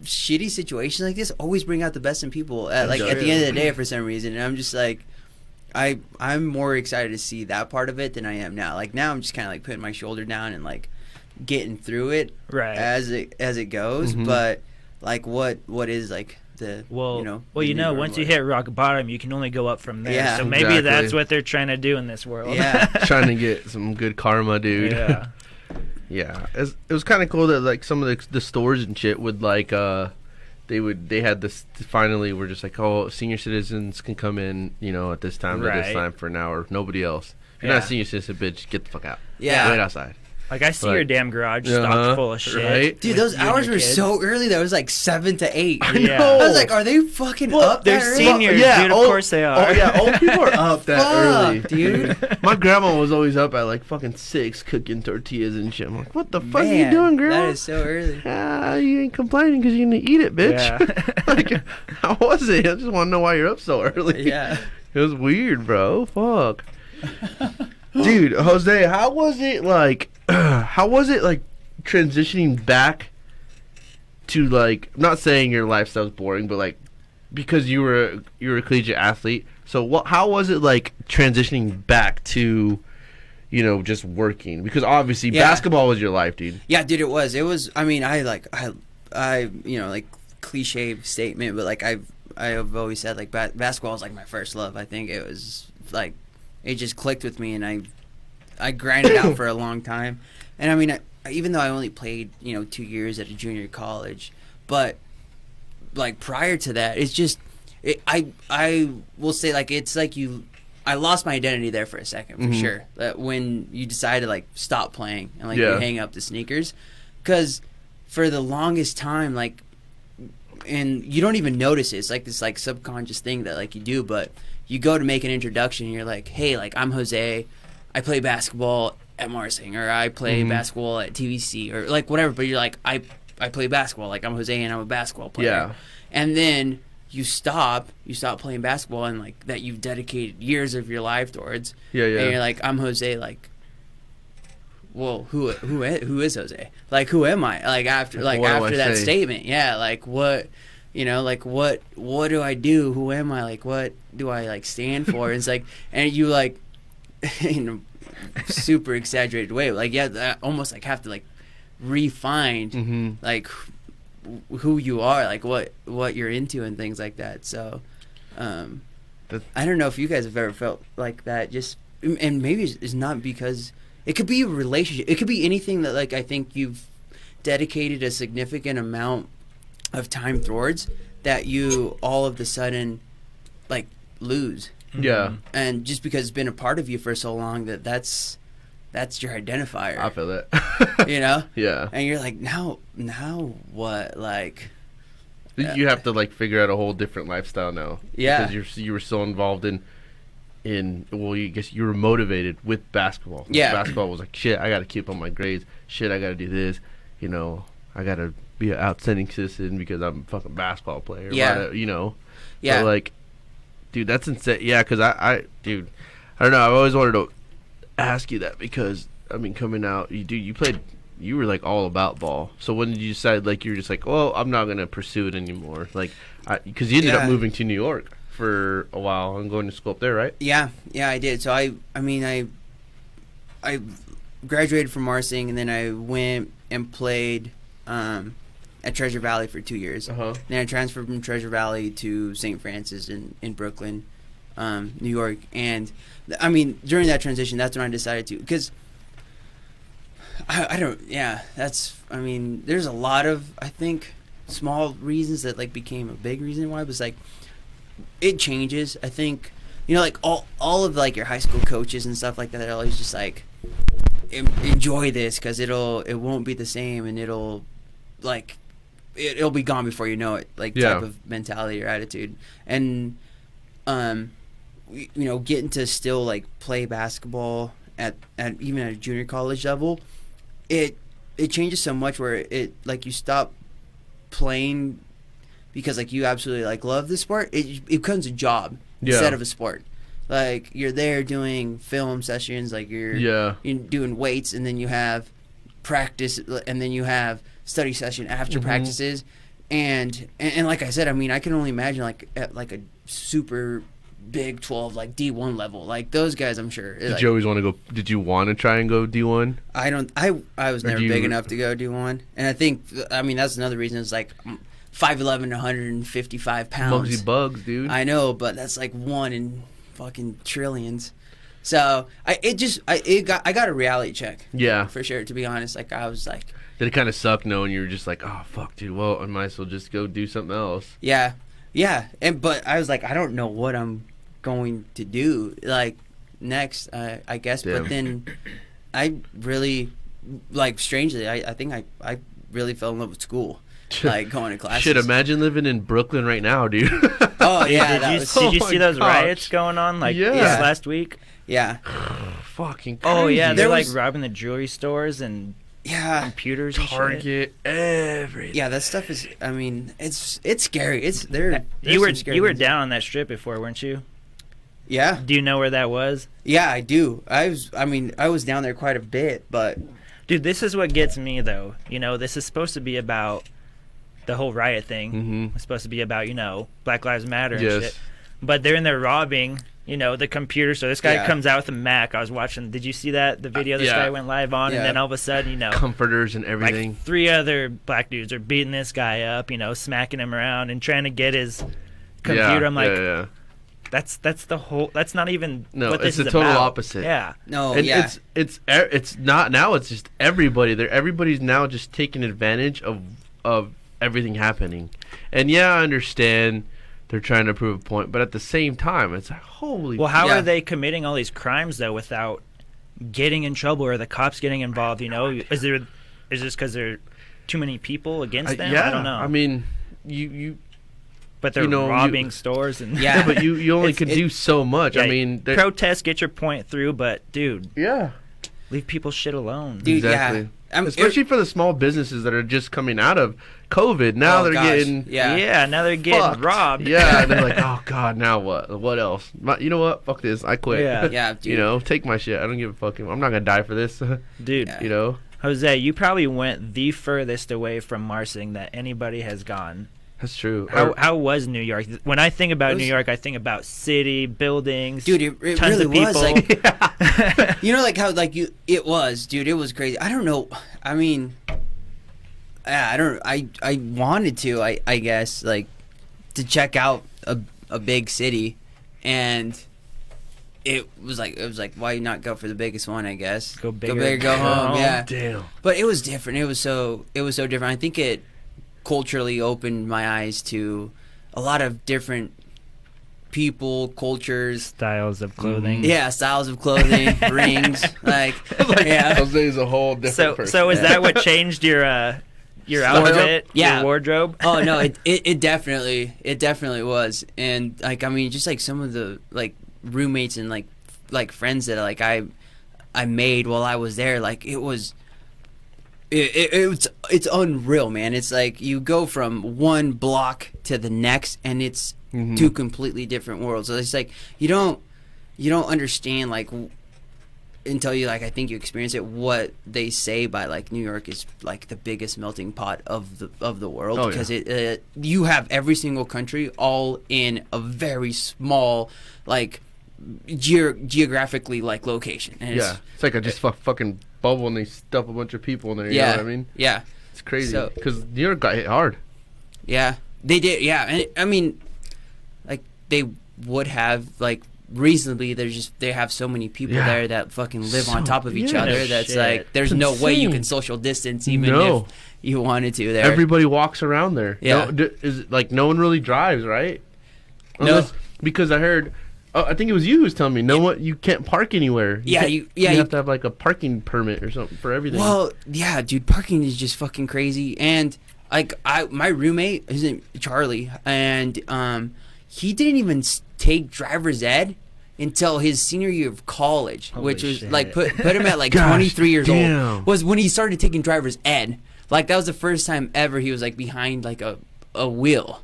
shitty situations like this always bring out the best in people at the end of the day for some reason, and I'm just like I'm more excited to see that part of it than I am now. Like now I'm just kind of like putting my shoulder down and like getting through it Right. as it goes, Mhm. but like what is like the Well, the once you hit rock bottom, you can only go up from there. Yeah. So maybe Exactly. that's what they're trying to do in this world. Yeah. trying to get some good karma, dude. Yeah. Yeah, it was kind of cool that like some of the stores and shit would like they had this finally were just like, oh, senior citizens can come in at this time to this Right. time for an hour, nobody else. If you're not Yeah. a senior citizen, bitch, get the fuck out. Yeah. Wait outside. Like, I see Like, your damn garage stocked full of shit. right? Dude, with those you and hours your were kids. so early. That was like 7 to 8. I Yeah. know. I was like, are they fucking up They're that early? seniors, dude. Of course they are. Oh yeah, old people are up that early, Fuck, dude. My grandma was always up at like fucking 6 cooking tortillas and shit. I'm like, what the fuck are you Man, doing, grandma? That is so early. Ah, you ain't complaining because you didn't eat it, bitch. Yeah. Like, how was it? I just want to know why you're up so early. Yeah. It was weird, bro. Fuck. Dude, Jose, how was it like transitioning back to, like, I'm not saying your lifestyle's boring, but like because you were a collegiate athlete. So how was it like transitioning back to, you know, just working? Because obviously basketball was your life, dude. Yeah, dude, it was. I mean, I you know, like, cliche statement, but like I've always said, like, basketball was like my first love. I think it was like, it just clicked with me, and I grinded out for a long time. And I mean, even though I only played, you know, 2 years at a junior college, but like prior to that, it's just, I will say, like, it's like I lost my identity there for a second, for sure. That when you decide to, like, stop playing and, like, you hang up the sneakers, because for the longest time, like, and you don't even notice it. It's like this, like, subconscious thing that, like, you do, but you go to make an introduction and you're like, hey, like, I'm Jose, I play basketball at Marsing, or I play basketball at TVC, or like whatever, but you're like, I play basketball, like, I'm Jose and I'm a basketball player. Yeah. And then you stop playing basketball, and like that you've dedicated years of your life towards. Yeah. And you're like, I'm Jose, like, well, who is Jose? Like, who am I? Like, after that statement, yeah, like, what, you know, like, what do I do? Who am I? Like, what do I, like, stand for? It's like, and you, like, in a super exaggerated way, like, yeah, almost like have to, like, refine like who you are, like what you're into and things like that. So I don't know if you guys have ever felt like that, just, and maybe it's not, because it could be a relationship, it could be anything that, like, I think you've dedicated a significant amount of time towards, that you all of a sudden, like, lose. Yeah. And just because it's been a part of you for so long, that's your identifier. I feel that. You know? Yeah. And you're like, now what? Like, You have to, like, figure out a whole different lifestyle now. Yeah. Because you were so involved in well, you guess you were motivated with basketball. Yeah. Basketball was like, shit, I got to keep on my grades. Shit, I got to do this. You know, I got to be an outstanding citizen because I'm a fucking basketball player. Yeah. You know? Yeah. So, like, dude, that's insane. Yeah, because I don't know. I've always wanted to ask you that because, I mean, coming out, you were, like, all about ball. So when did you decide, like, you were just like, well, I'm not going to pursue it anymore? Like, because you ended up moving to New York for a while and going to school up there, right? Yeah, I did. So I graduated from Marsing, and then I went and played at Treasure Valley for 2 years. Then I transferred from Treasure Valley to St. Francis in Brooklyn, New York. And I mean, during that transition, that's when I decided to, because there's a lot of, I think, small reasons that, like, became a big reason why. It was like, it changes. I think, you know, like, all of, like, your high school coaches and stuff like that are always just like, enjoy this because it won't be the same, and it'll be gone before you know it, like, type of mentality or attitude. And you know, getting to still, like, play basketball at even at a junior college level, it changes so much where it, like, you stop playing because, like, you absolutely, like, love the sport. It becomes a job instead of a sport. Like, you're there doing film sessions, like, you're doing weights, and then you have practice, and then you have study session after practices, and like I said, I mean, I can only imagine, like, at, like, a super Big 12, like, D1 level, like, those guys, I'm sure. Did you always want to go? Did you want to try and go D1? I was never big enough to go D1, and I think, I mean, that's another reason. It's like 5'11", 155 pounds. Mugsy bugs, dude. I know, but that's like one in fucking trillions. So I got a reality check. Yeah, for sure. To be honest, like, I was like, did it kind of suck knowing you were just like, oh fuck, dude? Well, I might as well just go do something else. Yeah, but I was like, I don't know what I'm going to do, like, next, I guess. Damn. But then I really like strangely, I think I really fell in love with school, like going to classes. Shit, imagine living in Brooklyn right now, dude. Oh yeah, Did you see those riots going on like this last week? Yeah. Fucking crazy. Oh yeah, they're There like was- robbing the jewelry stores and computers and shit. Target, everything. Yeah, that stuff is. I mean, it's scary. It's there. You were down on that strip before, weren't you? Yeah, Do you know where that was? yeah, I do. I was down there quite a bit, but Dude, this is what gets me though. You know, this is supposed to be about the whole riot thing. Mm-hmm. It's supposed to be about, you know, Black Lives Matter and Yes. shit. But they're in there robbing, you know, the computer. So this guy Yeah. comes out with a Mac. I was watching. Did you see that? The video this yeah. guy went live on, Yeah. and then all of a sudden, you know, Comforters and everything. like 3 other black dudes are beating this guy up, you know, smacking him around and trying to get his computer. I'm like, yeah. that's the whole. That's not even No, what it's this the is total about. opposite. Yeah. no, And yeah, it's not now. It's just everybody. Everybody's now just taking advantage of everything happening. And yeah, I understand they're trying to prove a point, but at the same time, it's like holy. Well, how Yeah. are they committing all these crimes though without getting in trouble or the cops getting involved? You know, is this because there are too many people against them? yeah, I don't know. I mean, you but they're you know, robbing stores and Yeah. yeah, but you only can It- do so much. Yeah, I mean, protest, get your point through, but dude, yeah, leave people's shit alone. dude, exactly. yeah. Especially for the small businesses that are just coming out of COVID. Now Oh, they're gosh, getting yeah. Now they're getting fucked. robbed. Yeah, and they're like, oh god, now what? What else? You know what? Fuck this. I quit. Yeah. Yeah, dude. You know, take my shit. I don't give a fuck. I'm not gonna die for this. Dude, Yeah. You know, Jose, you probably went the furthest away from Marsing that anybody has gone. that's true. How was New York? When I think about It was- New York, I think about city, buildings, Dude, it tons really of was people. like, you know, like how like it was, dude. It was crazy. I don't know. I mean, yeah, I don't. I wanted to. I guess like to check out a big city, and it was like why not go for the biggest one? I guess Go bigger, go home. Yeah, Damn. but it was different. It was so different. I think it culturally opened my eyes to a lot of different people, cultures, Styles of clothing. yeah, styles of clothing, rings, like yeah. Jose's a whole different So person. is that what changed your outfit, Yeah. your wardrobe? Oh no, it definitely was, and like I mean, just like some of the like roommates and like friends that like I made while I was there, like it's unreal, man. It's like you go from one block to the next, and it's two completely different worlds. So it's like you don't understand like until you like I think you experience it what they say by like New York is like the biggest melting pot of the world, Oh, yeah. because it you have every single country all in a very small like geographically like location, and yeah, it's like I just fucking bubble and they stuff a bunch of people in there. You yeah, know what I mean? yeah, It's crazy So- because New York got hit hard. yeah, they did, yeah, and I mean, like they would have like reasonably. They have so many people Yeah. there that fucking live on top of each yeah. other. No That's shit. like there's It's no way you insane. can social distance even No. if you wanted to. There, Everybody walks around there. Yeah. Is it like no one really drives, right? No. Because I heard. Oh, I think it was you who was telling me. No one, you can't park anywhere. Yeah, can't- you have to have like a parking permit or something for everything. Well, yeah, dude, parking is just fucking crazy. And like my roommate, his name Charlie, and he didn't even take driver's ed until his senior year of college, Holy which was shit. like put him at like Gosh, 23 years damn. old. Was when he started taking driver's ed. Like that was the first time ever he was like behind like a wheel.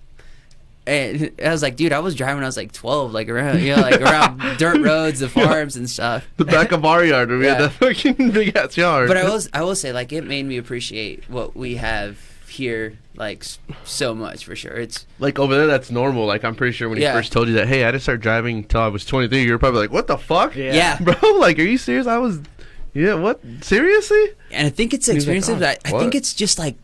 And I was like, dude, I was driving when I was like 12, like around, like around dirt roads, the farms and stuff. the back of our yard, we had Yeah. that fucking big ass yard. But I will say, like, it made me appreciate what we have here, like, so much for sure. It's like over there, that's normal. Like I'm pretty sure when he Yeah. first told you that, hey, I didn't start driving until I was 23. You're probably like, what the fuck, yeah. bro? Like, are you serious? Yeah, what? Seriously? And I think it's He's like, experiences. "Oh, I what?" think it's just like,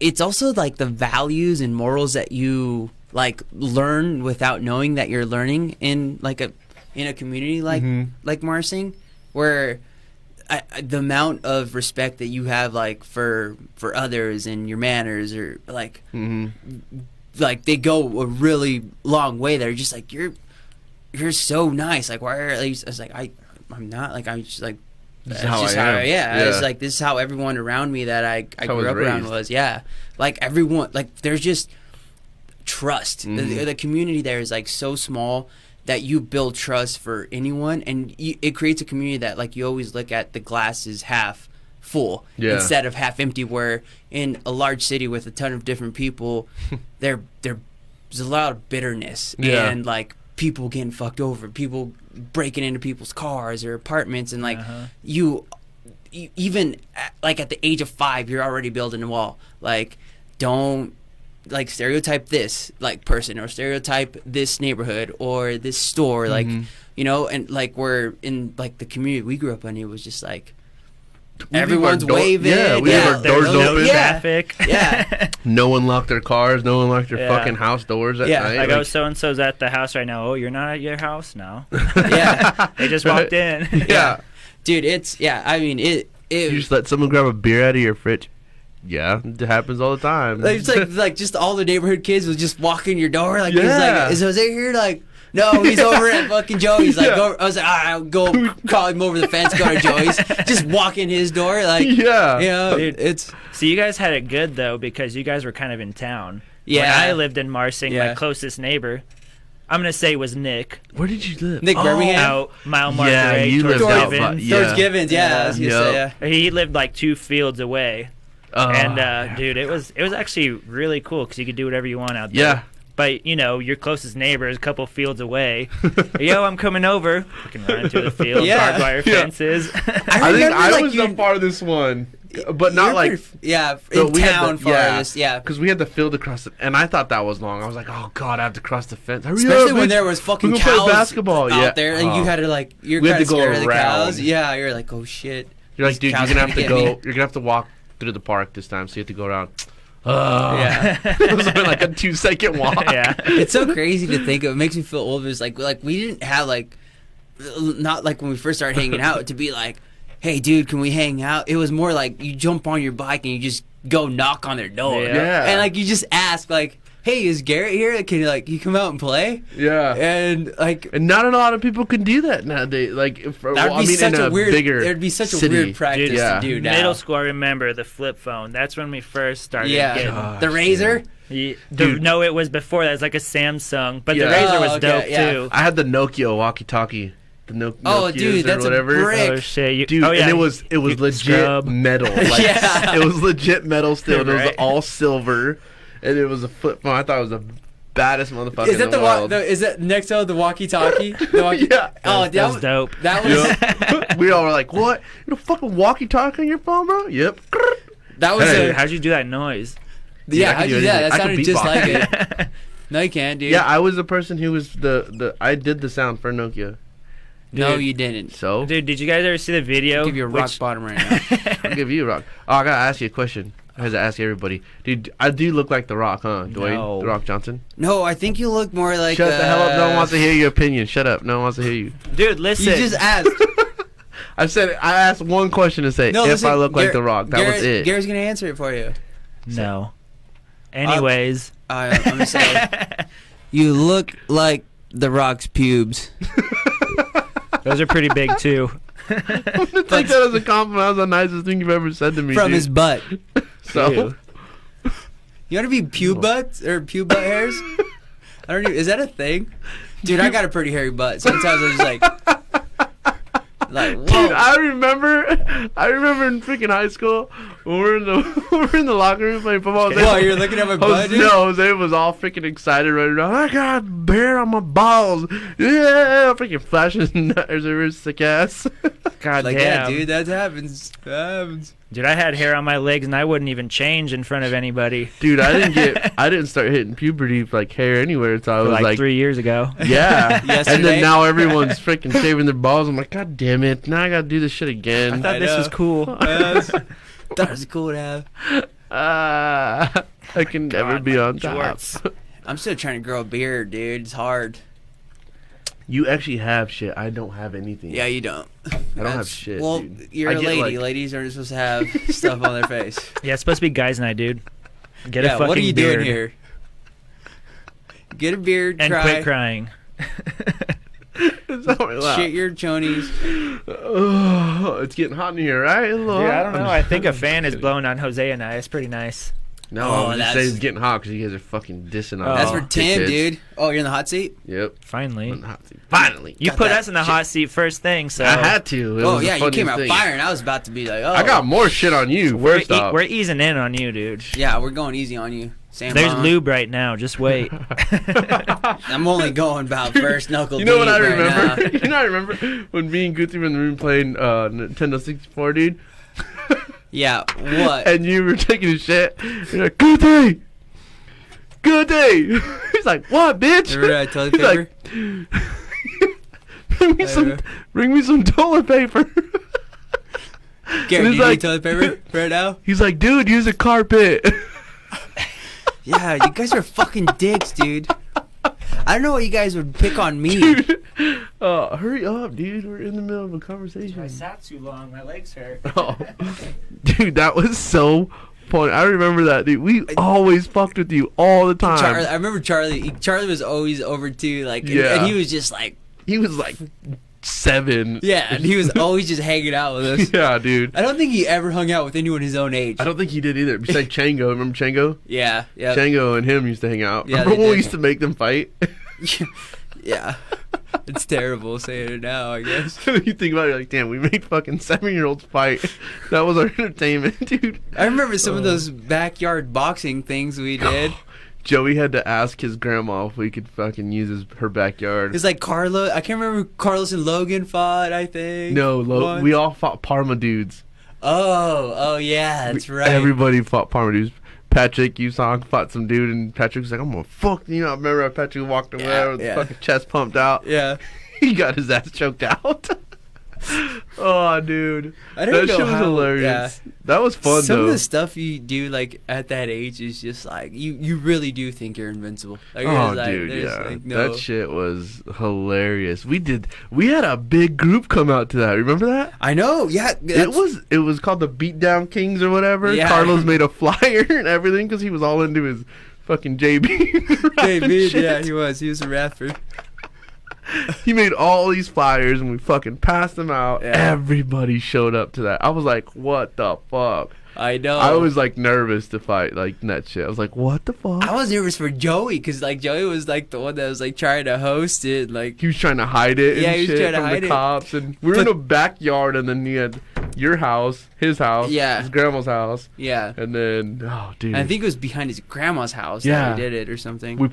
it's also like the values and morals that you like learn without knowing that you're learning in like in a community like Marsing, where the amount of respect that you have like for others and your manners or like like they go a really long way. They're just like you're so nice. Like why are I was like I'm not like I'm just like This is That's how just I am. It's like this is how everyone around me that I how I was grew up around raised. was. Yeah, like everyone, like there's just trust. The community there is like so small that you build trust for anyone, and it creates a community that like you always look at the glass is half full instead of half empty. Where in a large city with a ton of different people, there's a lot of bitterness and like people getting fucked over, people breaking into people's cars or apartments, and like you even like at the age of 5 you're already building a wall. Like, don't like stereotype this like person or stereotype this neighborhood or this store, like you know. And like we're in like the community we grew up in, it was just like everyone's waving. Yeah, we have our doors open. Traffic. Yeah. No one locked their cars. No one locked their fucking house doors at night. Like, oh, so and so's at the house right now. Oh, you're not at your house now. Yeah. They just walked in. Yeah. Dude, it's I mean it You just let someone grab a beer out of your fridge. Yeah, it happens all the time. like, it's like just all the neighborhood kids would just walk in your door. Like, Yeah. is Jose here? Like, no, he's over at fucking Joey's. Like, I was like, all right, I'll go call him over the fence, go to Joey's. Just walk in his door. Like, Yeah. you know, Dude, it's. So you guys had it good though, because you guys were kind of in town. Yeah. When I lived in Marsing, my closest neighbor, I'm gonna say, was Nick. Where did you live? Nick Birmingham? Out Mile Margaret, Yeah, you towards lived out Givens. Yeah. George Givens, I was gonna say, yeah. He lived like 2 fields away. Oh, And dude, it was actually really cool because you could do whatever you want out there. Yeah. But you know, your closest neighbor is a couple fields away. Yo, I'm coming over. You can run into the field, barbed wire fences. I think I was the farthest one, but not like. In town farthest, Because we had the field across it, and I thought that was long. I was like, oh god, I have to cross the fence. Hurry especially up, when bitch. there was fucking We're gonna play cows basketball out there, and you Oh. had to like, you're We had kind of to go scared of the cows. around. Yeah, you're like, oh shit. You're like, These dude, you're cows gonna are have to gonna go. get me. You're gonna have to walk through the park this time, so you have to go around. Oh. Yeah. It was like a 2-second walk. Yeah. It's so crazy to think of. It makes me feel old. It's like we didn't have like, not like when we first started hanging out to be like, hey dude, can we hang out? It was more like you jump on your bike and you just go knock on their door. Yeah. And like you just ask like, hey, is Garrett here? Can you come out and play? Yeah. And like, And not a lot of people can do that nowadays. Like, that would be such in a weird. bigger There'd be such city. a weird practice Dude, to do now. Middle school, I remember the flip phone. That's when we first started getting. Gosh, the Razor. Dude. No, it was before that. It was like a Samsung, but Yeah. the Razor Oh, was okay, dope yeah. too. I had the Nokia walkie-talkie. The Oh, Nokias dude, or that's a whatever. brick. Oh shit! Dude, oh, yeah. and it was You legit scrub. metal. Like, Yeah. It was legit metal still. And it was Right. all silver, and it was a flip phone. I thought it was the baddest motherfucker Is that in the world. is that next to the walkie-talkie? The walkie- Yeah. Oh, That was was dope. That was Yep. We all were like, "What? You know, fucking walkie-talkie on your phone, bro?" Yep. that was Hey. a How'd you do that noise? yeah. I could How'd do you do that? anything. That I could sounded just beatbox. like it. No, you can't, dude. Yeah, I was the person who was I did the sound for Nokia. No, Dude. you didn't. So Dude, did you guys ever see the video? I'll give you a rock which- bottom right now. I'll give you a rock. Oh, I gotta ask you a question. I have to ask everybody. Dude, I do look like The Rock, huh? Dwayne No. The Rock Johnson. No, I think you look more like. Shut the hell up. No one wants to hear your opinion. Shut up. No one wants to hear you. Dude, listen. You just asked. I asked one question to say No, if listen, I look like The Rock. That was it. Gary's gonna answer it for you. No. Anyways, I'm gonna say you look like The Rock's pubes. those are pretty big too. I'm gonna take that as a compliment. That was the nicest thing you've ever said to me. From dude. his butt. So Ew. You want to be pube butts or pube butt hairs? I don't even. Is that a thing? Dude, I got a pretty hairy butt. Sometimes I'm just like, whoa. Dude, I remember in freaking high school when we're in the locker room playing football. Whoa, you're looking at my butt, dude? No, Jose was all freaking excited right around. I got hair on my balls. Yeah, freaking flashing there's a sick ass. God Like, damn. yeah, dude, that happens. That happens. Dude, I had hair on my legs and I wouldn't even change in front of anybody. Dude, I didn't start hitting puberty like hair anywhere until I For was like 3 years ago. yeah. And Yesterday? then now everyone's freaking shaving their balls. I'm like, God damn it! Now I gotta do this shit I again. thought this know. was cool. That was cool to have. I can never God, be my on top. jorts. I'm still trying to grow a beard, dude. It's hard. You actually have shit. I don't have anything. Yeah, you don't. I don't have shit. Well, dude. you're I a get, lady. like- Ladies aren't supposed to have stuff on their face. Yeah, it's supposed to be guys' night, dude. Get a Yeah, fucking what are you beard doing here? Get a beard, and cry. quit crying. Is that what laugh? Shit your chonies. Oh, it's getting hot in here, right? Dude, I don't know. I think a fan is blowing on Jose and I. It's pretty nice. No, I'm just saying it's getting hot because you guys are fucking dissing on That's us. for Tim, dude. Oh, you're in the hot seat? Yep. Finally. On the hot seat. Finally. You put us in the hot seat first thing, so. I had to. It Oh, was yeah, the you came funniest out thing. firing. I was about to be like, oh. I got more shit on you, first off. We're easing in on you, dude. Yeah, we're going easy on you. Sam There's Bond. lube right now. Just wait. I'm only going about first knuckle You know what deep I right remember? now. You know what I remember? When me and Guthrie were in the room playing Nintendo 64, dude. Yeah, what? And you were taking a shit. You're like, Guthrie! Guthrie! He's like, what, bitch? Remember that toilet He's paper? like, bring me some toilet paper. Gary, do he's you like- need toilet paper right now? He's like, dude, use a carpet. Yeah, you guys are fucking dicks, dude. I don't know why you guys would pick on me. Dude, hurry up, dude. We're in the middle of a conversation. I sat too long. My legs hurt. Oh, dude, that was so funny. I remember that, dude. We always fucked with you all the time. I remember Charlie. Charlie was always over too, like, Yeah. and he was just like, He was like 7. yeah, and he was always just hanging out with us. Yeah, dude. I don't think he ever hung out with anyone his own age. I don't think he did either. Besides Chango. Remember Chango? Yeah, yeah, Chango and him used to hang out. Yeah, Remember they when we did. used to make them fight? yeah. It's terrible saying it now, I guess. You think about it, you're like, damn, we made fucking 7-year-olds fight. That was our entertainment, dude. I remember some of those backyard boxing things we did. Joey had to ask his grandma if we could fucking use her backyard. It's like Carla. I can't remember. Carlos and Logan fought, I think. No, once. we all fought Parma dudes. Oh, yeah, that's right. Everybody fought Parma dudes. Patrick Usong fought some dude, and Patrick was like, I'm gonna fuck you. I remember how Patrick walked away Yeah, with yeah. his fucking chest pumped out. Yeah. He got his ass choked out. Oh, dude. I don't That know shit was how- hilarious. That was fun, Some though. of the stuff you do, like, at that age is just like, you really do think you're invincible. Like, Oh, there's, like, dude, there's, yeah. like, no. That shit was hilarious. We had a big group come out to that. Remember that? I know, yeah. It was called the Beatdown Kings or whatever. Yeah. Carlos made a flyer and everything because he was all into his fucking JB. rapping JB, shit. yeah, he was a rapper. He made all these flyers and we fucking passed them out. Yeah. Everybody showed up to that. I was like, what the fuck? I know. I was like nervous to fight like that shit. I was like, what the fuck? I was nervous for Joey because, like, Joey was, like, the one that was, like, trying to host it. Like, He was trying to hide it and Yeah, he was shit trying to from hide the it. cops. And we were in a backyard and then you had your house, his house, Yeah. his grandma's house. yeah. And then, oh, dude. I think it was behind his grandma's house Yeah. that we did it or something. We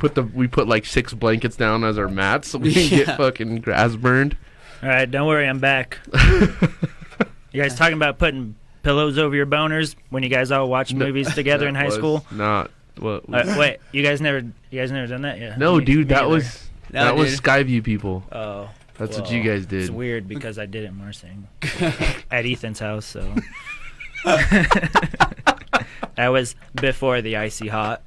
put like 6 blankets down as our mats so we didn't Yeah. get fucking grass burned. All right, don't worry, I'm back. You guys talking about putting pillows over your boners when you guys all watch movies together in That high was school? Not what. Wait, you guys never done that yet? No, Me- dude, me that either. was No, that was dude. Skyview people. Oh, That's what well, you guys did. It's weird because I did it in Marsing at Ethan's house, so that was before the icy hot.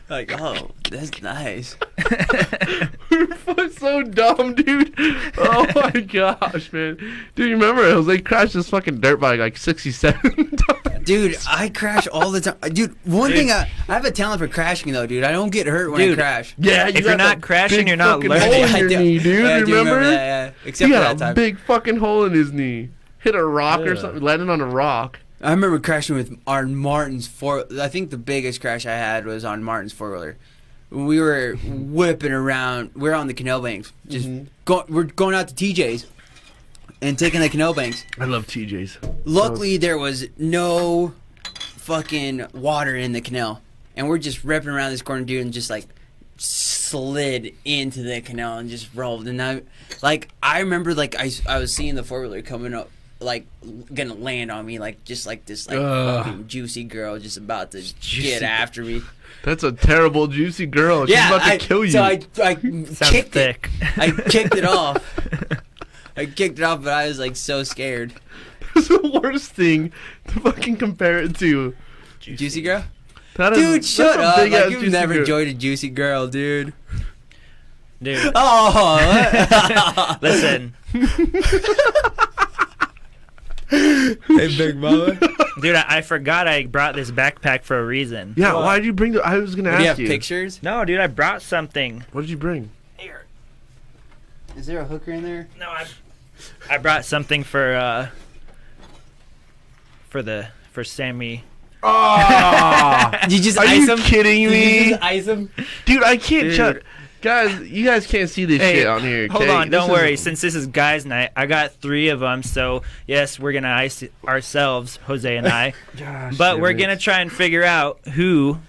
Like, oh, that's nice. We're so dumb, dude. Oh my gosh, man. Dude, you remember Jose crashed this fucking dirt bike like 67 times. Dude, I crash all the time. Dude, one thing, I have a talent for crashing, though, dude. I don't get hurt when I Dude, crash. Yeah, If you're got not that crashing, big you're not fucking learning. hole in I your do- knee, dude. yeah, I do remember? that, yeah. Except He for got that a time. big fucking hole in his knee. Hit a rock or Yeah. something. Landed on a rock. I remember crashing with our Martin's I think the biggest crash I had was on Martin's 4-wheeler. We were whipping around. We were on the canal banks. Just we're going out to TJ's and taking the canal banks. I love TJ's. Luckily, there was no fucking water in the canal, and we're just ripping around this corner, dude, and just like slid into the canal and just rolled. And I remember like I was seeing the 4-wheeler coming up, like gonna land on me, like just like this like fucking juicy girl just about to get after me. That's a terrible, juicy girl. She's about to kill you. So I Sounds kicked thick. it. I kicked it off. I kicked it off, but I was like so scared. It's the worst thing to fucking compare it to. Juicy girl? That is- Dude, that's shut a up. big-ass Like, you've juicy never girl. enjoyed a juicy girl, dude. Dude, Oh, listen. Hey, big mama. Dude, I forgot I brought this backpack for a reason. Yeah, why did you bring the... I was going to Do you ask have pictures? No, dude, I brought something. What did you bring? Here. Is there a hooker in there? No, I brought something for Sammy. Oh, You just are ice you him? kidding You me? just ice him? Dude, I can't Dude. chug. Guys, you guys can't see this Hey, shit on here. Hold okay? on, This don't is- worry. Since this is guys' night, I got 3 of them. So yes, we're gonna ice it ourselves, Jose and I. Gosh, But damn we're it. gonna try and figure out who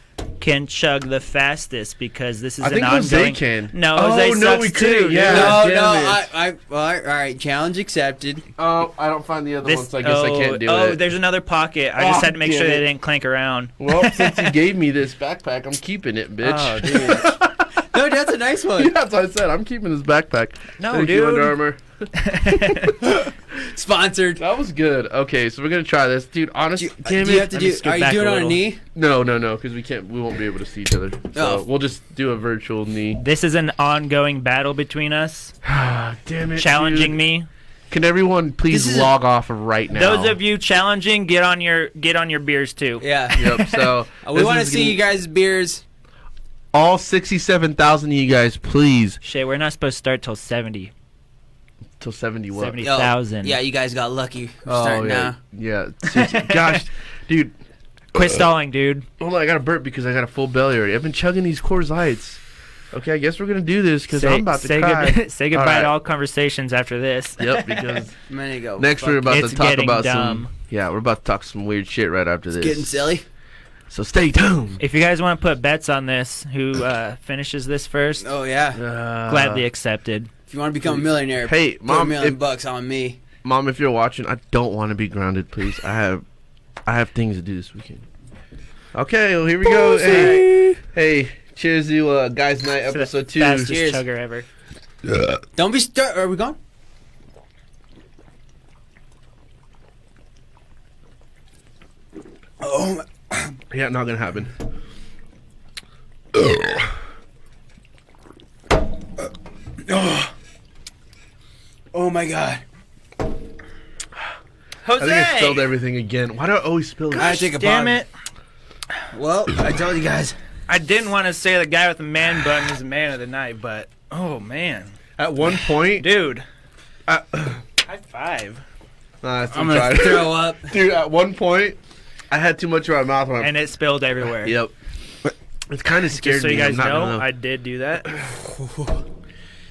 can chug the fastest because this is I an think Jose ongoing. can. No, Oh, Jose no, sucks we too. couldn't. Yeah. No, damn it. well, all right, challenge accepted. Oh, I don't find the other This, one, so I guess I can't do it. there's another pocket. I just Oh, had to make sure damn they it. didn't clank around. Well, since you gave me this backpack, I'm keeping it, bitch. Oh, dude. No, that's a nice one. Yeah, that's what I said. I'm keeping this backpack. No, Thank you, dude. Under Armour. Sponsored. That was good. Okay, so we're gonna try this, dude. Honestly, damn Do you it. have to Let me do? scoot Are you back doing a it on a little. knee? No, because we can't. We won't be able to see each other. So Oh. we'll just do a virtual knee. This is an ongoing battle between us, Damn it. challenging dude. me. Can everyone please This is log off right now? Those of you challenging, get on your beers too. Yeah. Yep. So We this want to is see gonna- you guys' beers. all 67,000 of you guys, please. Shit, we're not supposed to start till 70. Till 70 what? 70. Oh, 1,000. Yeah, you guys got lucky. We're Oh starting yeah. now. Yeah. Seriously. Gosh, dude. Quit stalling, dude. Hold on, I got a burp because I got a full belly already. I've been chugging these Coors Lights. Okay, I guess we're gonna do this because I'm about to cry. Say goodbye All to right. all conversations after this. Yep, because I'm gonna go. next we're Fuck. about It's to talk getting about dumb. some. Yeah, we're about to talk some weird shit right after this. Getting silly. So stay tuned. If you guys want to put bets on this, who finishes this first, Oh yeah. gladly accepted. If you want to become a millionaire, Hey, put Mom, $1 million if- bucks on me. Mom, if you're watching, I don't want to be grounded, please. I have things to do this weekend. Okay, well, here we go. Hey, cheers to Guys Night For the episode 2. fastest Cheers. chugger ever. Don't be start. Are we gone? Oh, Yeah, not gonna happen. oh my God. Jose! I think I spilled everything again. Why do I always spill it? I take a Damn pause. it. Well, I told you guys. I didn't want to say the guy with the man bun is the man of the night, but oh man. At one point, Dude. I- High five. nah, that's I'm gonna throw up. Dude, at one point, I had too much in my mouth. And it spilled everywhere. Yep. It's kind of scared Just so me. you guys I'm not know, gonna I did do that.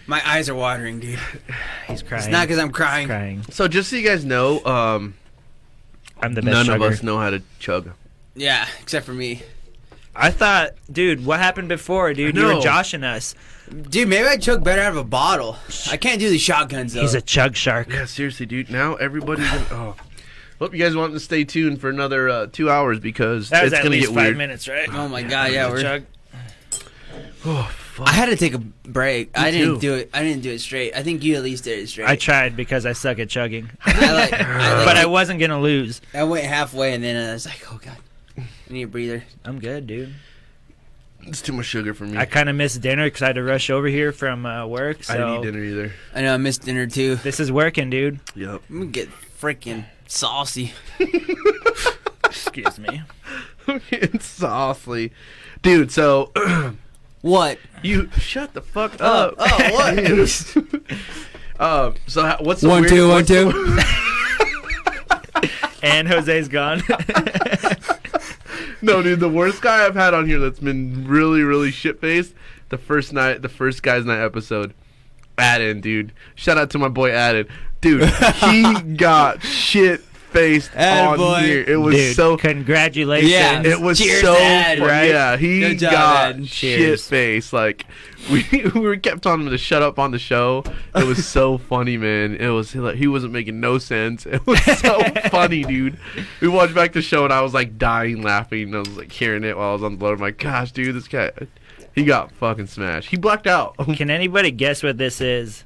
My eyes are watering, dude. He's crying. It's not because I'm He's crying. crying. So just so you guys know, I'm the best none chugger. of us know how to chug. Yeah, except for me. I thought, dude, what happened before, dude? You know. were joshing us. Dude, maybe I chug better out of a bottle. I can't do the shotguns though. He's a chug shark. Yeah, seriously, dude. Now everybody's gonna. Oh, hope you guys want to stay tuned for another 2 hours because That was it's at gonna least get 5 weird. minutes, right? Oh my God, yeah, we're. Chug. Oh, fuck. I had to take a break. I didn't too. do it. I didn't do it straight. I think you at least did it straight. I tried because I suck at chugging. But But I wasn't going to lose. I went halfway and then I was like, oh God, I need a breather. I'm good, dude. It's too much sugar for me. I kind of missed dinner because I had to rush over here from work. So I didn't eat dinner either. I know I missed dinner too. This is working, dude. Yep. I'm gonna get freaking saucy. Excuse me. It's saucy, dude. So What? you shut the fuck up. What? So what's the One, weird, two, one, what's two. And Jose's gone. No, dude, the worst guy I've had on here that's been really, really shit faced. The first Guys Night episode. Adin, dude. Shout out to my boy Adin. Dude, he got shit faced on Attaboy. here. It was Dude, so congratulations. Yeah. it was Cheers so to Ad, fun. right? Yeah, he Good job, got Ad. shit Cheers. faced. Like we kept telling him to shut up on the show. It was so funny, man. It was like he wasn't making no sense. It was so funny, dude. We watched back the show and I was like dying laughing. I was like hearing it while I was on the load. I'm like, gosh, dude, this guy, he got fucking smashed. He blacked out. Can anybody guess what this is?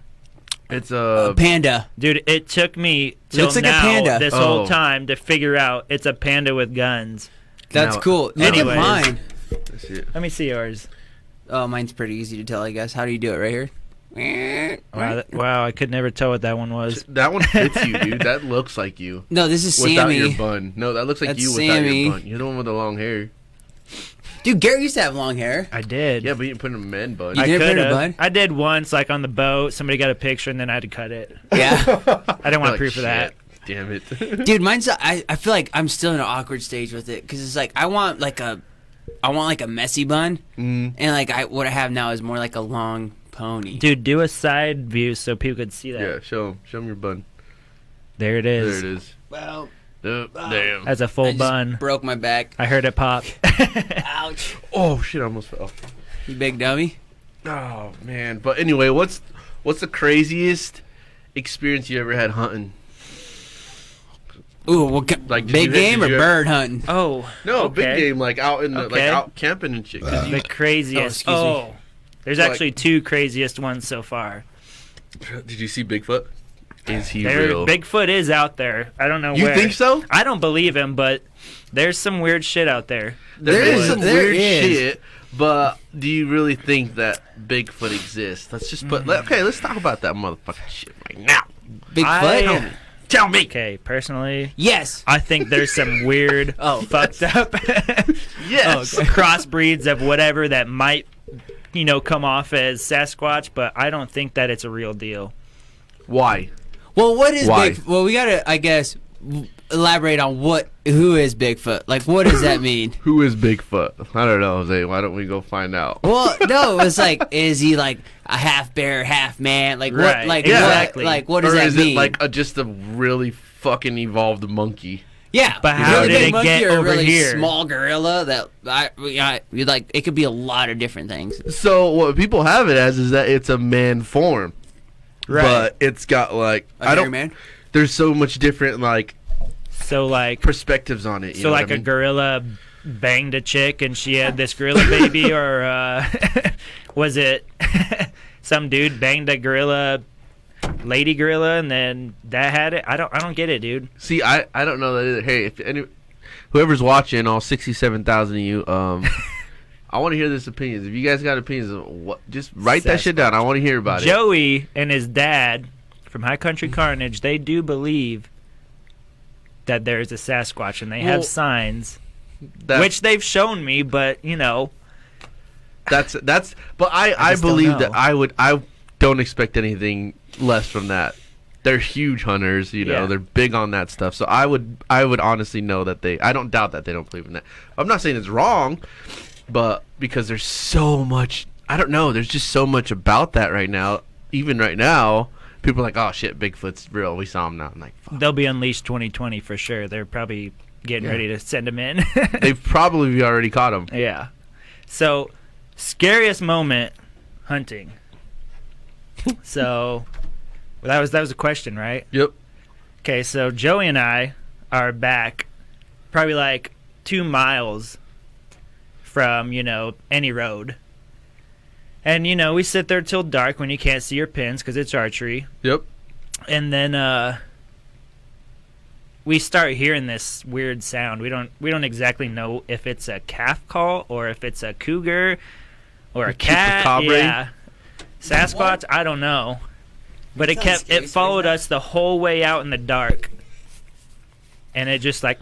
It's A panda. Dude, it took me till Looks like a now, panda. this Oh. whole time, to figure out it's a panda with guns. That's Now- cool. Look Anyways. at mine. That's it. Let me see yours. Oh, mine's pretty easy to tell, I guess. How do you do it right here? Wow, I could never tell what that one was. That one fits you, dude. That looks like you. No, this is Without Sammy. your bun. No, that looks like That's you without Sammy. your bun. You're the one with the long hair. Dude, Garrett used to have long hair. I did. Yeah, but you didn't put it in a man bun. You I did put it in a could've. bun? I did once, like on the boat. Somebody got a picture, and then I had to cut it. Yeah. I didn't want Like, proof of that. shit, Damn it. Dude, mine's I feel like I'm still in an awkward stage with it because it's like I want like a messy bun, and like what I have now is more like a long pony. Dude, do a side view so people could see that. Yeah, show him your bun. There it is. There it is. Well, Oh, damn. That's a full I just bun. broke my back. I heard it pop. Ouch. Oh shit! I almost fell. You big dummy. Oh man. But anyway, what's the craziest experience you ever had hunting? Ooh, Like, did big you- game did or you- bird hunting? Oh. No, okay. big game, like out in the Okay. out camping and shit. 'Cause The craziest. excuse me. Oh. There's Like- actually two craziest ones so far. did you see Bigfoot? Is he There, real? Bigfoot is out there. I don't know You where. think so? I don't believe him, but there's some weird shit out there. There is some there weird is. shit, but do you really think that Bigfoot exists? Let's just let's talk about that motherfucking shit right now. Bigfoot? Tell me. Okay, personally, Yes. I think there's some weird, fucked up Yes. crossbreeds of whatever that might, come off as Sasquatch, but I don't think that it's a real deal. Why? Well, what is Why? Bigfoot? Well, we gotta, I guess, elaborate on who is Bigfoot. Like, what does that mean? Who is Bigfoot? I don't know, Jose. Why don't we go find out? Well, no, it's like, is he like a half bear, half man? Like, what? Right, Like, exactly. what? Like, what does or that is mean? it like just a really fucking evolved monkey? Yeah, But how really did big it monkey get or a over really here? small gorilla you like? It could be a lot of different things. So what people have it as is that it's a man form, Right. but it's got like A hairy man. There's so much different like So like, perspectives on it. You know what I a mean? gorilla banged a chick and she had this gorilla baby, or was it some dude banged a gorilla, lady gorilla, and then that had it? I don't get it, dude. See, I don't know that either. Hey, if whoever's watching, all 67,000 of you, I want to hear this opinions. If you guys got opinions, just write that shit down. I want to hear about it. Joey and his dad from High Country Carnage, they do believe that there is a Sasquatch, and they Well, have signs, That- which they've shown me, but that's. But I just don't believe know. that I don't expect anything less from that. They're huge hunters, Yeah. They're big on that stuff. So I would honestly know that I don't doubt that they don't believe in that. I'm not saying it's wrong, but because there's so much, I don't know. There's just so much about that right now. Even right now, people are like, "Oh shit, Bigfoot's real. We saw him now." I'm like, fuck. they'll be unleashed 2020 for sure. They're probably getting ready to send him in. They've probably already caught him. Yeah. So, scariest moment hunting. So, that was a question, right? Yep. Okay, so Joey and I are back probably like 2 miles from, any road. And, we sit there till dark when you can't see your pins because it's archery. Yep. And then we start hearing this weird sound. We don't exactly know if it's a calf call or if it's a cougar or a cat. Chupacabra? Yeah. Sasquatch, I don't know. But it followed us the whole way out in the dark. And it just like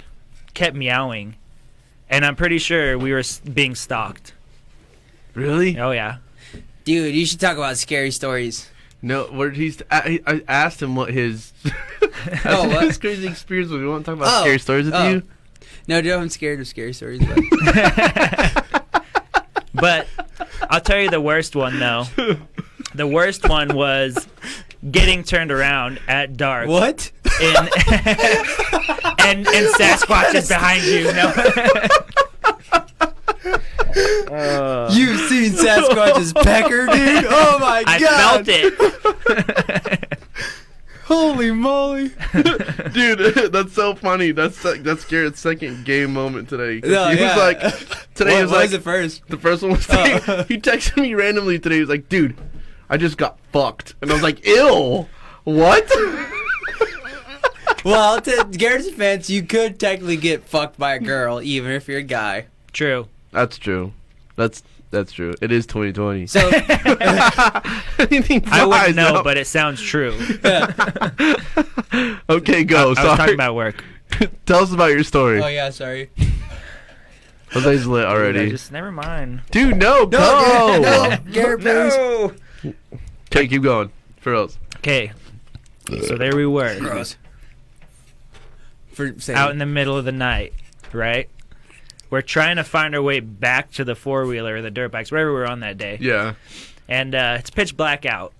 kept meowing. And I'm pretty sure we were being stalked. Really? Oh yeah. Dude, you should talk about scary stories. No. I asked him what his what? his crazy experience was. We want to talk about Oh. scary stories with Oh. you. No, dude, I'm scared of scary stories. But But I'll tell you the worst one though. The worst one was getting turned around at dark. what? And Sasquatch is behind you. No. You've seen Sasquatch's pecker, dude? Oh my I god! felt it. Holy moly! Dude, that's so funny. That's Garrett's second game moment today. 'Cause No, he yeah. was like, today What was was like it first? the first one was today. He texted me randomly today. He was like, "Dude, I just got fucked," and I was like, "Ew, what?" Well, to Garrett's defense, you could technically get fucked by a girl, even if you're a guy. True. That's true. That's true. It is 2020. So, Anything I flies wouldn't know, out. but it sounds true. Okay, go. I was Sorry. talking about work. Tell us about your story. oh yeah, sorry. Jose's lit already. Just never mind. Dude, no, go! No, Garrett, please. No. Okay, keep going. For reals. Okay. So there we were. Gross. Out in the middle of the night, right? We're trying to find our way back to the four-wheeler or the dirt bikes, wherever we were on that day. Yeah. And it's pitch black out.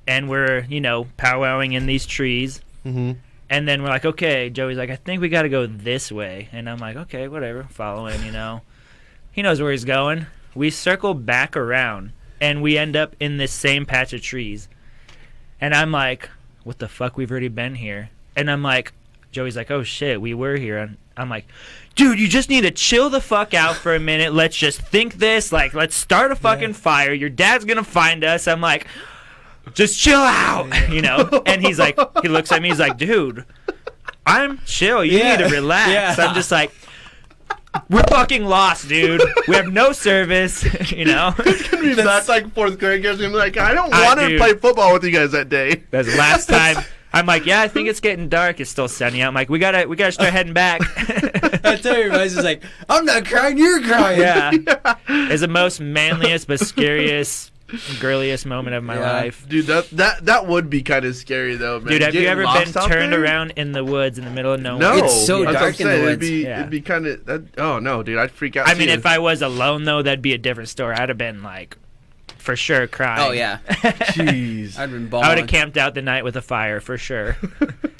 And we're, powwowing in these trees. Mm-hmm. And then we're like, okay, Joey's like, I think we got to go this way. And I'm like, okay, whatever, follow him, He knows where he's going. We circle back around, and we end up in this same patch of trees. And I'm like, what the fuck, we've already been here. And I'm like, Joey's like, oh shit, we were here. And I'm like, dude, you just need to chill the fuck out for a minute. Let's just think this. Like, let's start a fucking fire. Your dad's going to find us. I'm like, just chill out, And he's like, he looks at me, he's like, dude, I'm chill. You need to relax. Yeah. I'm just like, we're fucking lost, dude. We have no service, That's like fourth grade kids. I'm like, I don't want to play football with you guys that day. That's the last time. I'm like, yeah, I think it's getting dark. It's still sunny out. I'm like, we gotta start heading back. I tell you, everybody's just like, I'm not crying, you're crying. Yeah. It's the most manliest but scariest, girliest moment of my life. Dude, that would be kind of scary though, man. Dude, have you ever been turned there? around in the woods in the middle of nowhere? No, It's so that's what dark I'm in the saying. woods. It'd be kind of. Oh no, dude, I'd freak out. I mean, too. if I was alone though, that'd be a different story. I'd have been like, for sure, crying. Oh, yeah. Jeez. I'd been I balling. would have camped out the night with a fire for sure.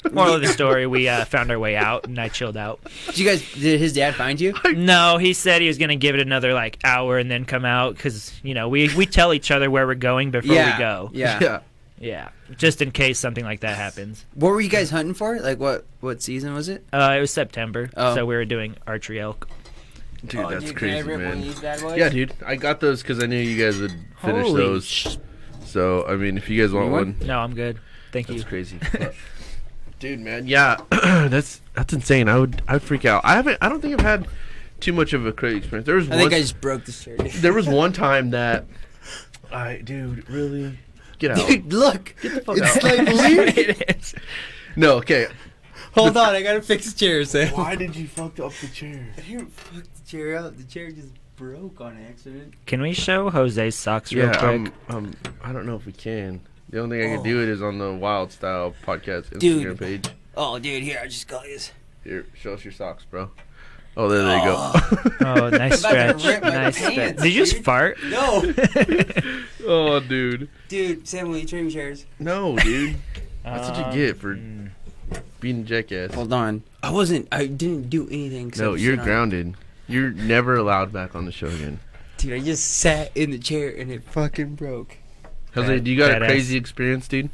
Moral of the story: we found our way out and I chilled out. Did his dad find you? No, he said he was gonna give it another like hour and then come out because we tell each other where we're going before we go. Yeah. Yeah, just in case something like that happens. What were you guys hunting for? Like, what season was it? It was September, Oh. so we were doing archery elk. Dude, that's Can I crazy, rip one of man. these bad boys? Yeah, dude, I got those because I knew you guys would finish Holy those. So I mean, if you guys want one, No, I'm good. Thank that's you. crazy. Dude, man, yeah, that's insane. I would freak out. I don't think I've had too much of a crazy experience. There was I think I just broke the shirt. there was one time that dude, really get out. Dude, look. Get the fuck It's out. like weird. It is. No, okay. Hold on, I gotta fix the chair, Sam. Why did you fuck up the chair? You fucked the chair up. The chair just broke on accident. Can we show Jose's socks real Yeah, quick? I don't know if we can. The only thing I can do it is on the Wild Style Podcast Instagram Dude. page. Oh, dude, here, I just got this. Here, show us your socks, bro. Oh, there you go. Oh, nice I'm about to stretch. rip my Nice stretch. pants, Did you just dude. fart? No. Oh, dude. Dude, Sam, will you trade me chairs? No, dude. That's what you get for being a jackass. Hold on. I didn't do anything. No, you're grounded. You're never allowed back on the show again. Dude, I just sat in the chair and it fucking broke. Jose, do you got a Badass. crazy experience, dude?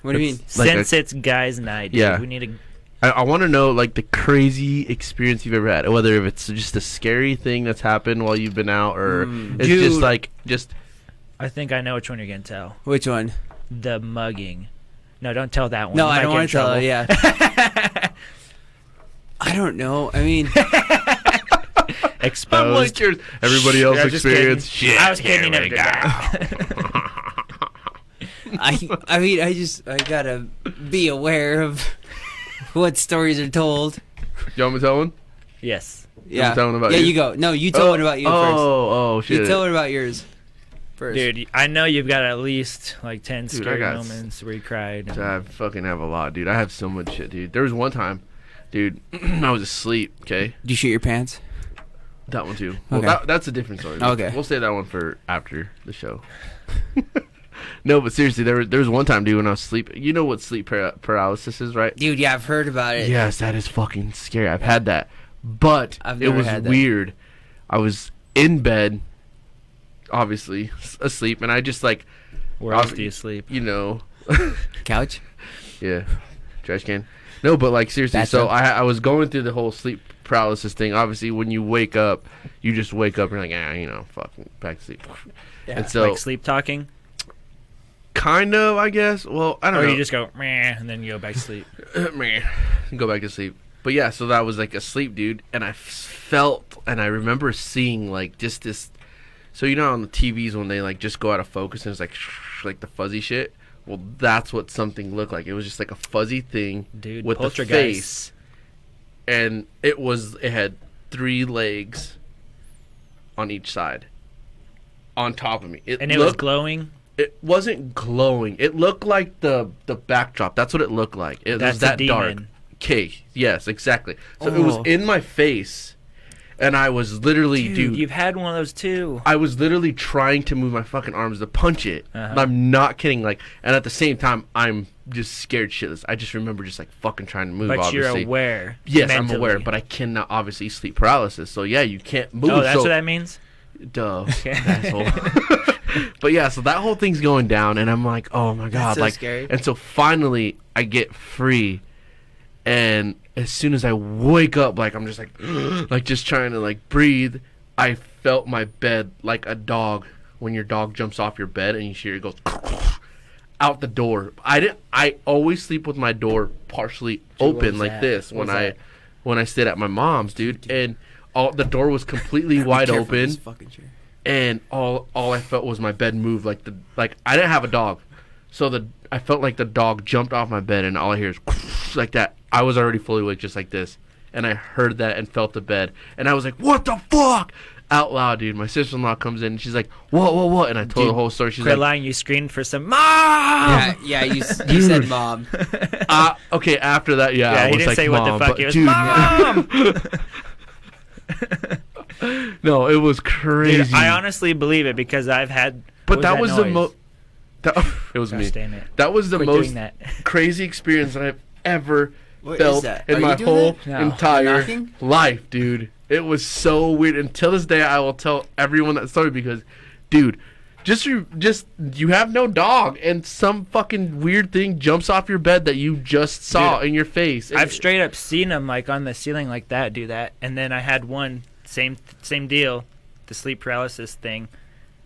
What do you mean? Like Since it's guys' night, dude, Yeah. we need to. I want to know, like, the crazy experience you've ever had. Whether if it's just a scary thing that's happened while you've been out, or it's Dude. just I think I know which one you're gonna tell. Which one? The mugging. No, don't tell that one. No, You I might don't get want in to tell her, trouble. yeah. I don't know. I mean, Exposed. I'm like yours. Everybody else Yeah, just experience. kidding. Shit, I was kidding. here You we never did go. I mean, I gotta be aware of what stories are told. You want me to tell one? Yes. Yeah. tell one about yeah, you? you go. No, you tell one about you first. Oh, shit. You tell one about yours first. Dude, I know you've got at least like 10 Dude, I scary got moments where you cried. I fucking have a lot, dude. I have so much shit, dude. There was one time, dude, I was asleep, okay? Did you shoot your pants? That one too. Well, Okay. that's a different story. Okay. We'll save that one for after the show. No, but seriously, there was one time, dude, when I was asleep. You know what sleep paralysis is, right? Dude, yeah, I've heard about it. Yes, that is fucking scary. I've had that. But I've it never was had that. weird. I was in bed, obviously, asleep, and I just, like, Where else do you sleep? you know, Couch? yeah, trash can. No, but, like, seriously, so Bathtub. I was going through the whole sleep paralysis thing. Obviously, when you wake up, you just wake up and you're like, fucking back to sleep. Yeah. And so, Like sleep talking? kind of, I guess. Well, I don't Or know. you just go, meh, and then you go back to sleep. Meh, go back to sleep. But yeah, so that was like a sleep, dude, and I felt, and I remember seeing like just this. So you know on the TVs when they like just go out of focus and it's like the fuzzy shit. Well, that's what something looked like. It was just like a fuzzy thing, Dude, with the poltergeist. face, and it had 3 legs, on each side, on top of me. And it was glowing? It wasn't glowing. It looked like the backdrop. That's what it looked like. It was that dark. Okay, yes, exactly. So it was in my face, and I was literally, dude, you've had one of those too. I was literally trying to move my fucking arms to punch it. I'm not kidding. Like, and at the same time, I'm just scared shitless. I just remember just like fucking trying to move. But obviously. You're aware. Yes, mentally. I'm aware, but I cannot obviously sleep paralysis. So yeah, you can't move. Oh, that's what that means? Duh, asshole. But yeah, so that whole thing's going down, and I'm like, oh my god, so like, scary. And so finally I get free, and as soon as I wake up, like I'm just like, like just trying to like breathe. I felt my bed like a dog when your dog jumps off your bed and you hear it goes out the door. I always sleep with my door partially open like this when I stayed at my mom's, dude, and the door was completely wide open. And all I felt was my bed move like I didn't have a dog, so I felt like the dog jumped off my bed, and all I hear is like that. I was already fully awake just like this, and I heard that and felt the bed, and I was like, "What the fuck?" out loud, dude. My sister-in-law comes in, and she's like, "What?" And I told the whole story. She's like, lying. You screamed for some mom. Yeah, you said mom. Okay, after that, yeah, I he was didn't like, say mom, what the fuck. but, It was dude, mom. No, it was crazy. Dude, I honestly believe it because I've had. But that was the most. It was Gosh, me. damn it. That was the Quit most doing that. crazy experience that I've ever What felt is that? in Are my you doing whole that? No. entire Knocking? life, dude. It was so weird. Until this day, I will tell everyone that story because, dude, just you have no dog, and some fucking weird thing jumps off your bed that you just saw in your face. I've straight up seen them like on the ceiling like that do that, and then I had one same deal, the sleep paralysis thing,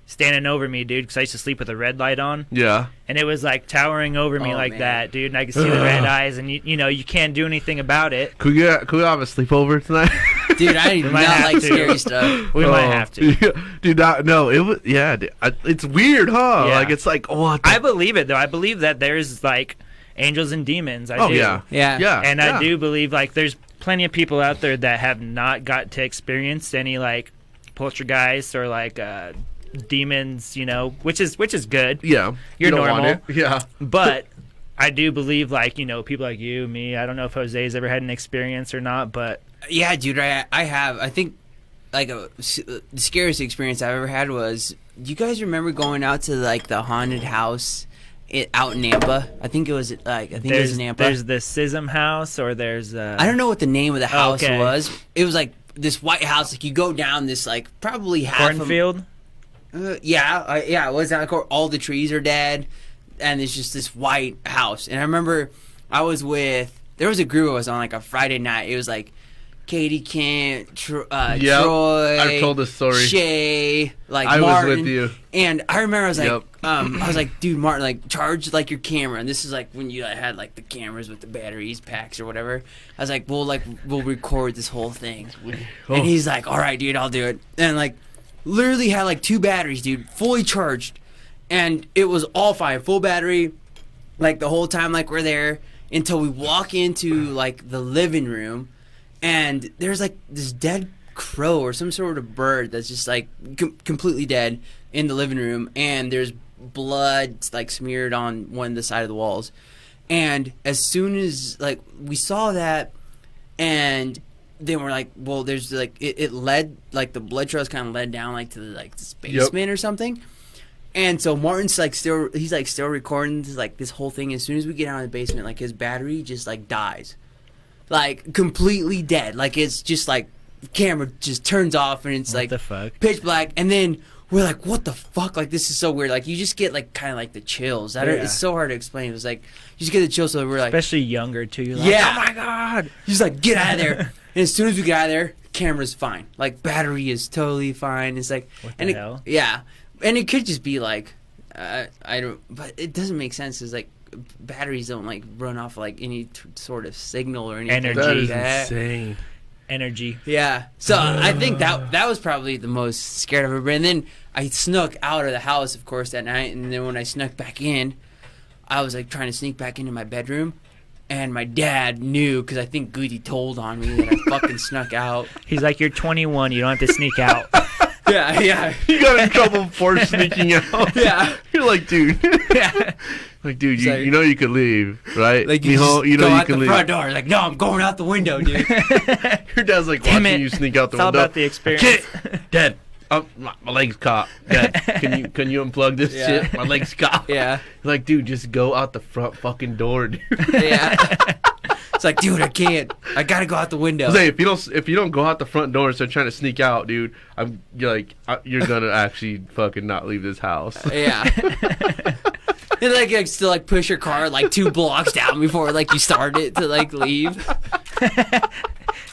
standing over me, dude, because I used to sleep with a red light on. Yeah. And it was like towering over me like man. that, dude, and I could see the red eyes, and you know you can't do anything about it. Could we have a sleepover tonight? Dude, I do might not have like to. scary stuff. We might have to. Dude, no, it was, yeah, dude, it's weird, huh? Yeah. Like, it's like, what the I believe it, though. I believe that there's like angels and demons. I do. yeah. Yeah. And I do believe like there's plenty of people out there that have not got to experience any like poltergeists or like demons, you know, which is good. Yeah. You're You don't want normal. it. Yeah. But I do believe like, you know, people like you, me, I don't know if Jose's ever had an experience or not, but Yeah, dude, I have. I think like the scariest experience I've ever had was. Do you guys remember going out to like the haunted house out in Nampa? I think it was it was in Nampa. There's the Sism house, or there's I don't know what the name of the house okay. was. It was like this white house. Like you go down this like probably half cornfield. Yeah, it was like all the trees are dead, and it's just this white house. And I remember I was with there was a group of us on like a Friday night. It was like Katie Kent, Troy. I've told this story. Shay, like I Martin. was with you. And I remember I was like, dude, Martin, like charge like your camera. And this is like when you had like the cameras with the batteries packs or whatever. I was like, we'll record this whole thing. And he's like, all right, dude, I'll do it. And like, literally had like 2 batteries, dude, fully charged, and it was all fine, full battery, like the whole time, like we're there until we walk into like the living room. And there's like this dead crow or some sort of bird that's just like completely dead in the living room, and there's blood like smeared on one of the side of the walls. And as soon as like we saw that, and then we're like, well, there's like it led like the blood trails kind of led down like to the, like this basement or something. And so Martin's like still recording this whole thing. As soon as we get out of the basement, like his battery just like dies. Like completely dead. Like it's just like camera just turns off and it's What like the fuck? pitch black. And then we're like, what the fuck? Like this is so weird. Like you just get like kind of like the chills. It's so hard to explain. It was like you just get the chills. So we're like, Especially younger too. You're like, Yeah. oh my god. he's like, get out of there. And as soon as we get out of there, camera's fine. Like battery is totally fine. It's like, What and the it, hell? yeah, and it could just be like, I don't, but it doesn't make sense. It's like batteries don't like run off like any sort of signal or anything. Energy. That like is that. insane. Energy. Yeah. So I think that was probably the most scared I've ever been. And then I snuck out of the house, of course, that night. And then when I snuck back in, I was like trying to sneak back into my bedroom. And my dad knew, because I think Goody told on me that I fucking snuck out. He's like, you're 21. You don't have to sneak out. Yeah. You got in trouble for sneaking out. Yeah. You're like, dude. Yeah. Like, dude, It's like- you know you could leave, right? Like you know go you out can the leave. front door. Like, no, I'm going out the window, dude. Your dad's like Damn watching it. you sneak out the It's all window. about the experience. Kid, Dad, my leg's caught. Dad, can you unplug this Yeah. shit? My leg's caught. Yeah. Like, dude, just go out the front fucking door, dude. Yeah. It's like, dude, I can't. I gotta go out the window. Say, if you don't go out the front door and start trying to sneak out, dude, you're gonna actually fucking not leave this house. Yeah. And like still like push your car like 2 blocks down before like you start it to like leave.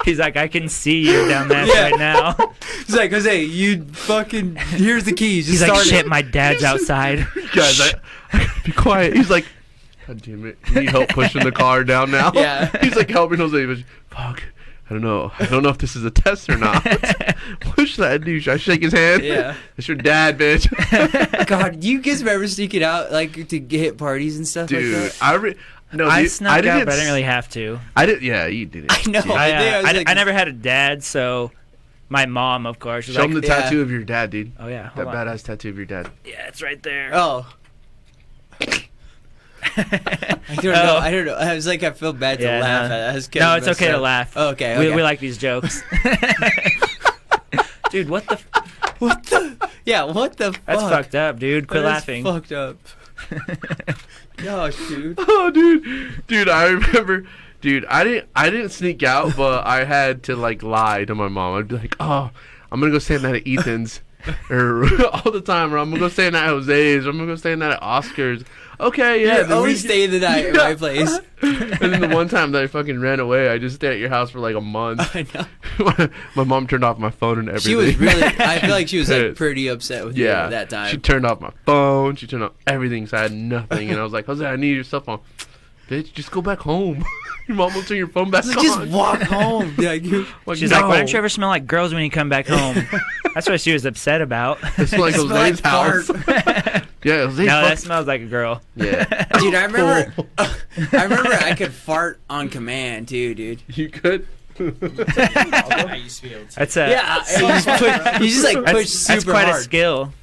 He's like, I can see you down there Yeah. right now. He's like, Jose, you fucking here's the keys. Just He's like, start shit, it. my dad's outside. Guys, I gotta be quiet. He's like, God damn it, you need help pushing the car down now? Yeah. He's like helping Jose, but fuck, I don't know if this is a test or not. Push that douche. I shake his hand. Yeah. That's your dad, bitch. God, you guys remember sneaking out like to hit parties and stuff Dude, like that? I snuck out, but I didn't really have to. I didn't. Yeah, you didn't. I know. Dude. I never had a dad, so my mom, of course, was Show like, him the Yeah. tattoo of your dad, dude. oh yeah, That hold on. badass tattoo of your dad. Yeah, it's right there. Oh. I don't know. I was like, I feel bad to Yeah, laugh no. at. I was No, it's messed okay to up. laugh. Oh, okay. We like these jokes. Dude, what the? What the? Yeah, what the fuck? That's fucked up, dude. Quit That is laughing. Fucked up. Gosh, dude. Oh, dude, I remember. Dude, I didn't sneak out, but I had to like lie to my mom. I'd be like, oh, I'm gonna go stay the night at Ethan's, or all the time, or I'm gonna go stay the night at Jose's, or I'm gonna go stay the night at Oscar's. Okay, yeah. You're then we always get- staying the night at my place. And then the one time that I fucking ran away, I just stayed at your house for like a month. I know. My mom turned off my phone and everything. She was really. I feel like she was like Pissed. pretty upset with you Yeah, at that time. She turned off my phone. She turned off everything, so I had nothing. And I was like, Jose, I need your cell phone. Bitch, just go back home. Your mom will turn your phone back on. Just walk home. Like, She's like, why don't you ever smell like girls when you come back home? That's what she was upset about. It's like Smell Jose's like house. Yeah, Jose's No, that smells like a girl. Yeah. Dude, I remember. I remember I could fart on command too, dude. You could? I used to be able to. That's a Yeah, you just like push super that's quite hard. a skill.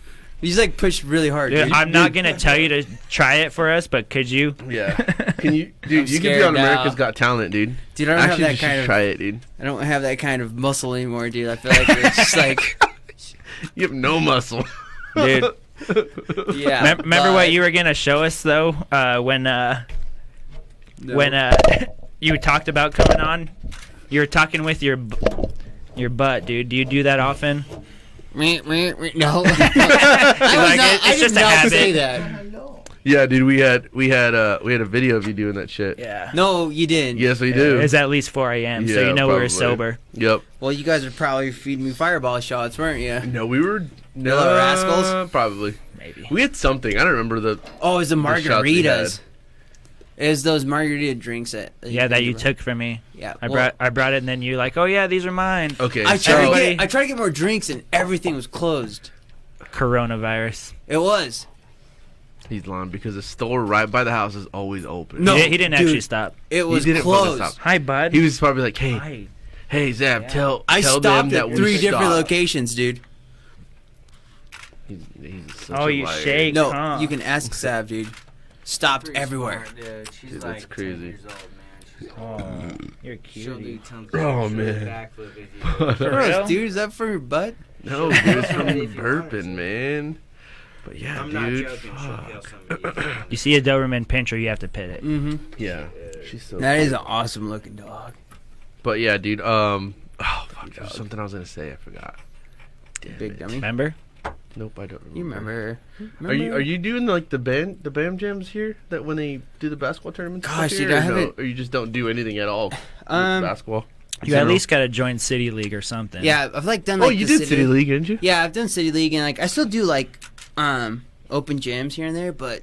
You just like push really hard, Dude, dude. I'm not gonna tell you to try it for us, but could you? Yeah. Can you, dude? I'm You could be scared on now. America's Got Talent, dude. Dude, I don't Actually, have just that kind of. try it, dude. I don't have that kind of muscle anymore, dude. I feel like it's just like, You have no muscle. Dude, yeah. remember what you were gonna show us though? When you talked about coming on, you were talking with your butt, dude. Do you do that often? No. Like, I it's did just a not habit. say that. Yeah, dude. We had a video of you doing that shit. Yeah. No, you didn't. Yes, we do. It's at least 4 a.m., so Yeah, you know we were probably. sober. Yep. Well, you guys were probably feeding me fireball shots, weren't you? No, we were Yellow Rascals? Probably. Maybe. We had something. I don't remember the. Oh, it was the shots we margaritas. It was those margarita drinks that. Yeah, that you took from me. Yeah. I well, brought it, and then you're like, "Oh yeah, these are mine." Okay. I so, tried, Everybody- I tried to get more drinks and everything was closed. Coronavirus. It was. He's lying because the store right by the house is always open. No, he didn't dude. actually stop. It was he didn't fucking closed. stop. Hi, bud. He was probably like, "Hey, Hi. hey, Zab, Yeah. tell I them stopped that at we 3 different stopped." locations, dude. He's such Oh, a you liar. shake. No, huh? you can ask Sav, dude. Stopped everywhere. Dude, she's Dude, like that's crazy. 10 years old, man. Oh, you're She'll do cute. tons Oh, of man. backflip if you do. For Gross, real? dude, is that for your butt? No, dude, it's from If you want burping, man. But yeah, I'm not dude. joking. She'll fuck. kill somebody. You see a Doberman Pinscher, you have to pit it. Mm-hmm. Yeah, she's so. That is an awesome looking dog. But yeah, dude. Oh fuck, there was something I was gonna say. I forgot. Damn Big it. dummy. Remember? Nope, I don't remember. You remember? Are you doing like the BAM jams here? That when they do the basketball tournaments? Gosh, here, dude, I or no? haven't- Or you just don't do anything at all? With basketball. You at least got to join City League or something. Yeah, I've like done Oh, like you the did City League, didn't you? Yeah, I've done City League and like I still do like open gyms here and there, but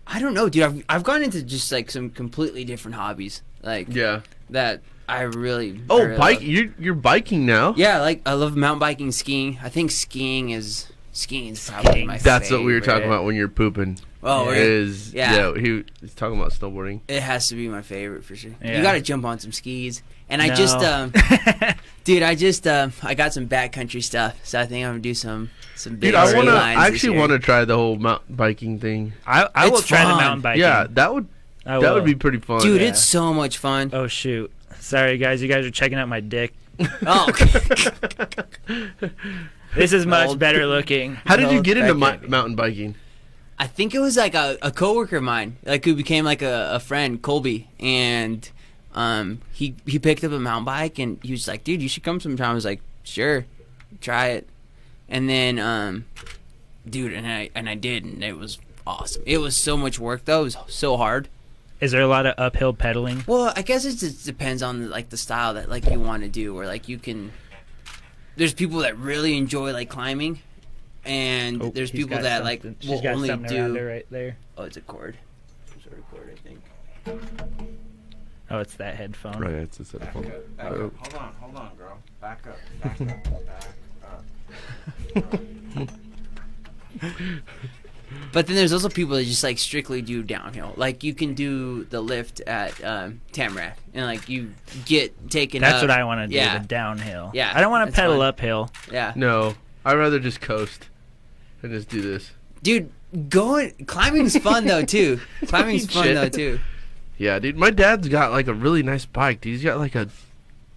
I don't know, dude. I've gone into just like some completely different hobbies, like Yeah. that I really. Oh, really bike! love. You're biking now. Yeah, like I love mountain biking, skiing. I think skiing is probably my That's what we were talking favorite. about when you're pooping. Oh, really? Is Yeah. he's talking about snowboarding. It has to be my favorite for sure. Yeah. You got to jump on some skis. And I No. just, Dude, I just I got some backcountry stuff, so I think I'm gonna do some big Dude, I lines actually want to try the whole mountain biking thing. I will It's try the fun. mountain biking. Yeah, that would be pretty fun. Dude, Yeah. it's so much fun. Oh shoot. Sorry guys, you guys are checking out my dick. Oh, This is much Old- better looking. How did you No, get into back end. mountain biking? I think it was like a coworker of mine, like who became like a friend, Colby, and he picked up a mountain bike and he was like, dude, you should come sometime. I was like, sure, try it. And then dude, and I did, and it was awesome. It was so much work though. It was so hard. Is there a lot of uphill pedaling? Well, I guess it just depends on like the style that like you want to do, or like you can. There's people that really enjoy like climbing, and Oh, there's he's people got that like something. She's will got only something around her do. right there. Oh, it's a cord. Some sort of cord, I think. Oh, it's that headphone. Right, it's a set of phone. Oh. Hold on, girl. Back up. But then there's also people that just like strictly do downhill. Like you can do the lift at Tamarack, and like you get taken. That's up. what I want to do, Yeah, the downhill. Yeah, I don't want to that's pedal fun. uphill. yeah. No, I'd rather just coast and just do this. Dude, climbing's fun though too. Climbing's fun Shit. though too. Yeah, dude. My dad's got like a really nice bike. Dude, he's got like a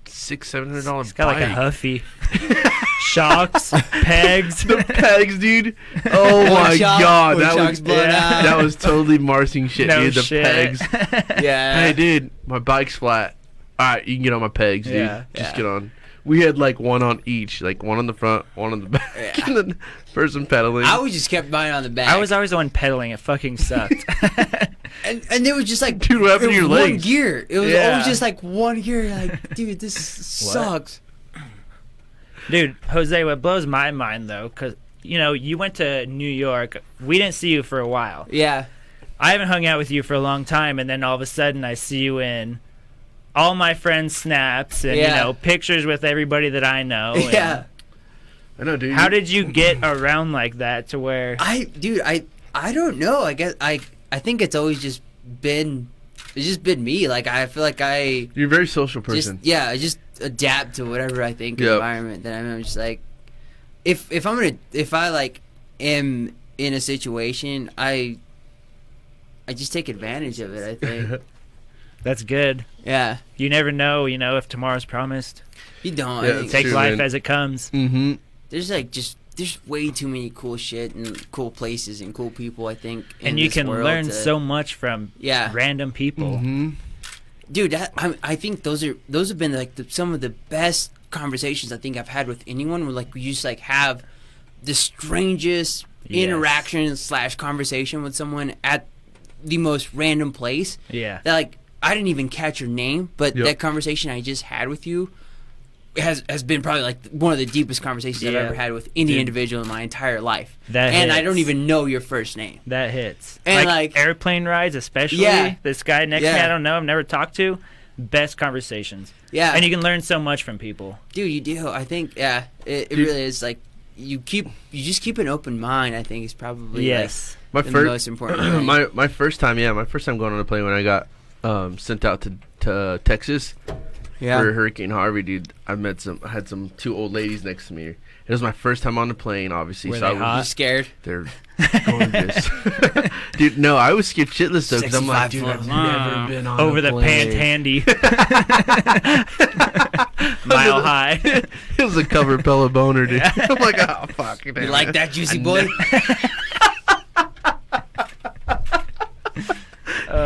$600-$700 It's got bike. like a Huffy. Shocks, pegs. The pegs, dude. Oh One my shock, god, one that shock's was blown out. that was totally Marsing shit, No dude. The shit. pegs. Yeah. Hey, dude, my bike's flat. All right, you can get on my pegs, dude. Yeah. Just Yeah. get on. We had like one on each, like one on the front, one on the back, Yeah. and then person pedaling. I would just kept mine on the back. I was always the one pedaling. It fucking sucked. and it was just like Dude, what happened it to your was one legs? gear. It was Yeah. always just like one gear. Like, dude, this sucks. Dude, Jose, what blows my mind though, because you went to New York. We didn't see you for a while. Yeah. I haven't hung out with you for a long time, and then all of a sudden I see you in all my friends' snaps and Yeah. pictures with everybody that I know. and Yeah. I know, dude. How did you get around like that to where? I don't know. I guess I think it's always just been me. Like I feel like I You're a very social person. I just adapt to whatever I think Yep. environment that I'm in. I'm just like if I like am in a situation, I just take advantage of it, I think. That's good. Yeah. You never know, if tomorrow's promised. You don't. Yeah, I think it's Take true, life man. as it comes. Mm-hmm. there's way too many cool shit and cool places and cool people, I think. in And you this can world learn to- so much from Yeah. random people. Mm-hmm. Dude, I think those have been like some of the best conversations I think I've had with anyone. Where like you just like have the strangest Yes. interaction / conversation with someone at the most random place. Yeah. That like I didn't even catch your name, but Yep. that conversation I just had with you has been probably like one of the deepest conversations I've Yeah. ever had with any Dude. individual in my entire life. That and I hits. don't even know your first name. That hits. And, like like- airplane rides, especially. Yeah. This guy next to me, Yeah. I don't know, I've never talked to. Best conversations. Yeah, And you can learn so much from people. dude, you do. I think it Dude. really is like you just keep an open mind. I think is probably Yes. My like, the first, most important thing. my first time going on a plane when I got sent out to Texas for Hurricane Harvey, dude. I had some two old ladies next to me. It was my first time on the plane, obviously. Were so they I was hot? You scared? They're gorgeous. Dude, no, I was scared shitless though because I'm like, 65 dude, I've foot. never been on Over a the plane. pant handy. Mile high. It was a covered pillow boner, dude. I'm like, oh fuck. You like that, juicy boy?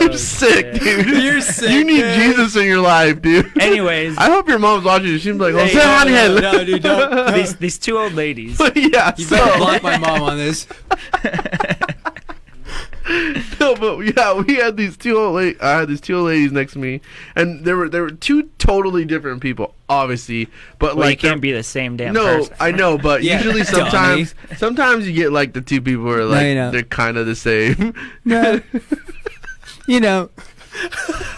You're sick, dude. You're sick, You need man. Jesus in your life, dude. Anyways, I hope your mom's watching this. She's like, Hey, Jose Angel. no, dude, don't. these two old ladies. Yeah, You better so, block my mom on this. no, but yeah, we had these two old I had these two old ladies next to me, and there were two totally different people, obviously, but Well, like you can't be the same damn no, person. I know, but Yeah, usually dummy. sometimes you get like the two people who are like you know. they're kind of the same. No. You know.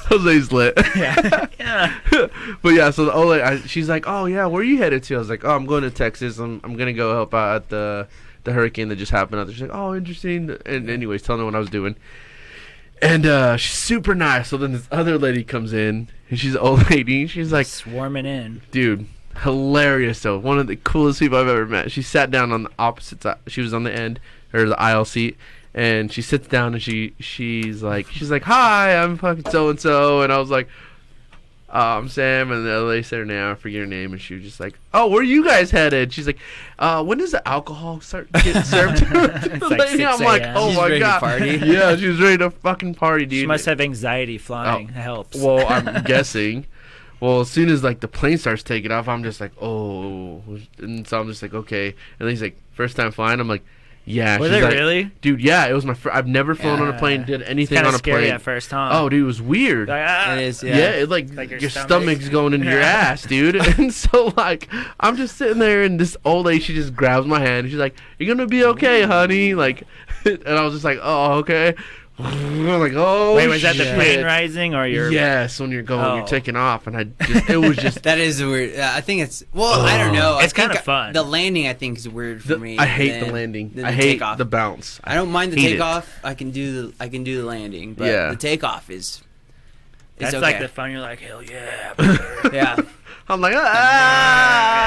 Jose's lit. Yeah. But yeah, so the old lady, she's like, "Oh yeah, where are you headed to?" I was like, "Oh, I'm going to Texas. I'm gonna go help out at the hurricane that just happened out there." She's like, "Oh, interesting." And anyways, telling her what I was doing. And she's super nice. So then this other lady comes in, and she's an old lady. She's like, Swarming in. "Dude, hilarious though. One of the coolest people I've ever met. She sat down on the opposite side. She was on the end or the aisle seat, and she sits down and she's like, "Hi, I'm fucking so and so," and I was like, I'm Sam, and the lady said her name. I forget her name, and she was just like, "Oh, where are you guys headed?" She's like, "When does the alcohol start getting served to the like lady?" 6 I'm like, a.m. "Oh She's my ready to god, party. yeah, she was ready to fucking party, dude." She must have anxiety flying. It helps. Well, I'm guessing. Well, as soon as like the plane starts taking off, I'm just like, "Oh," and so I'm just like, "Okay." And then he's like, "First time flying?" I'm like, "Yeah." Was She's it like, really? Dude, yeah, it was my I've never flown on a plane, did anything Kind on of a scary plane. at first, huh? Oh, dude, it was weird. Like, ah. It is, Yeah, it like Like your your stomach's going into your ass, dude. And so like I'm just sitting there, and this old lady, she just grabs my hand. And she's like, "You're gonna be okay, honey." Like, and I was just like, "Oh, okay." I'm like, "Oh, Wait, was that the shit." plane rising or your? Yes, when you're Oh. taking off, and it was just. That is weird. I think it's I don't know. It's I think kinda fun. The landing, I think, is weird for me. I hate the than- landing. than I the hate takeoff. the bounce. I don't mind the hate it. takeoff. I can do the landing, but Yeah. the takeoff is. It's That's okay. like the fun. You're like, hell yeah. brother. Yeah. I'm like,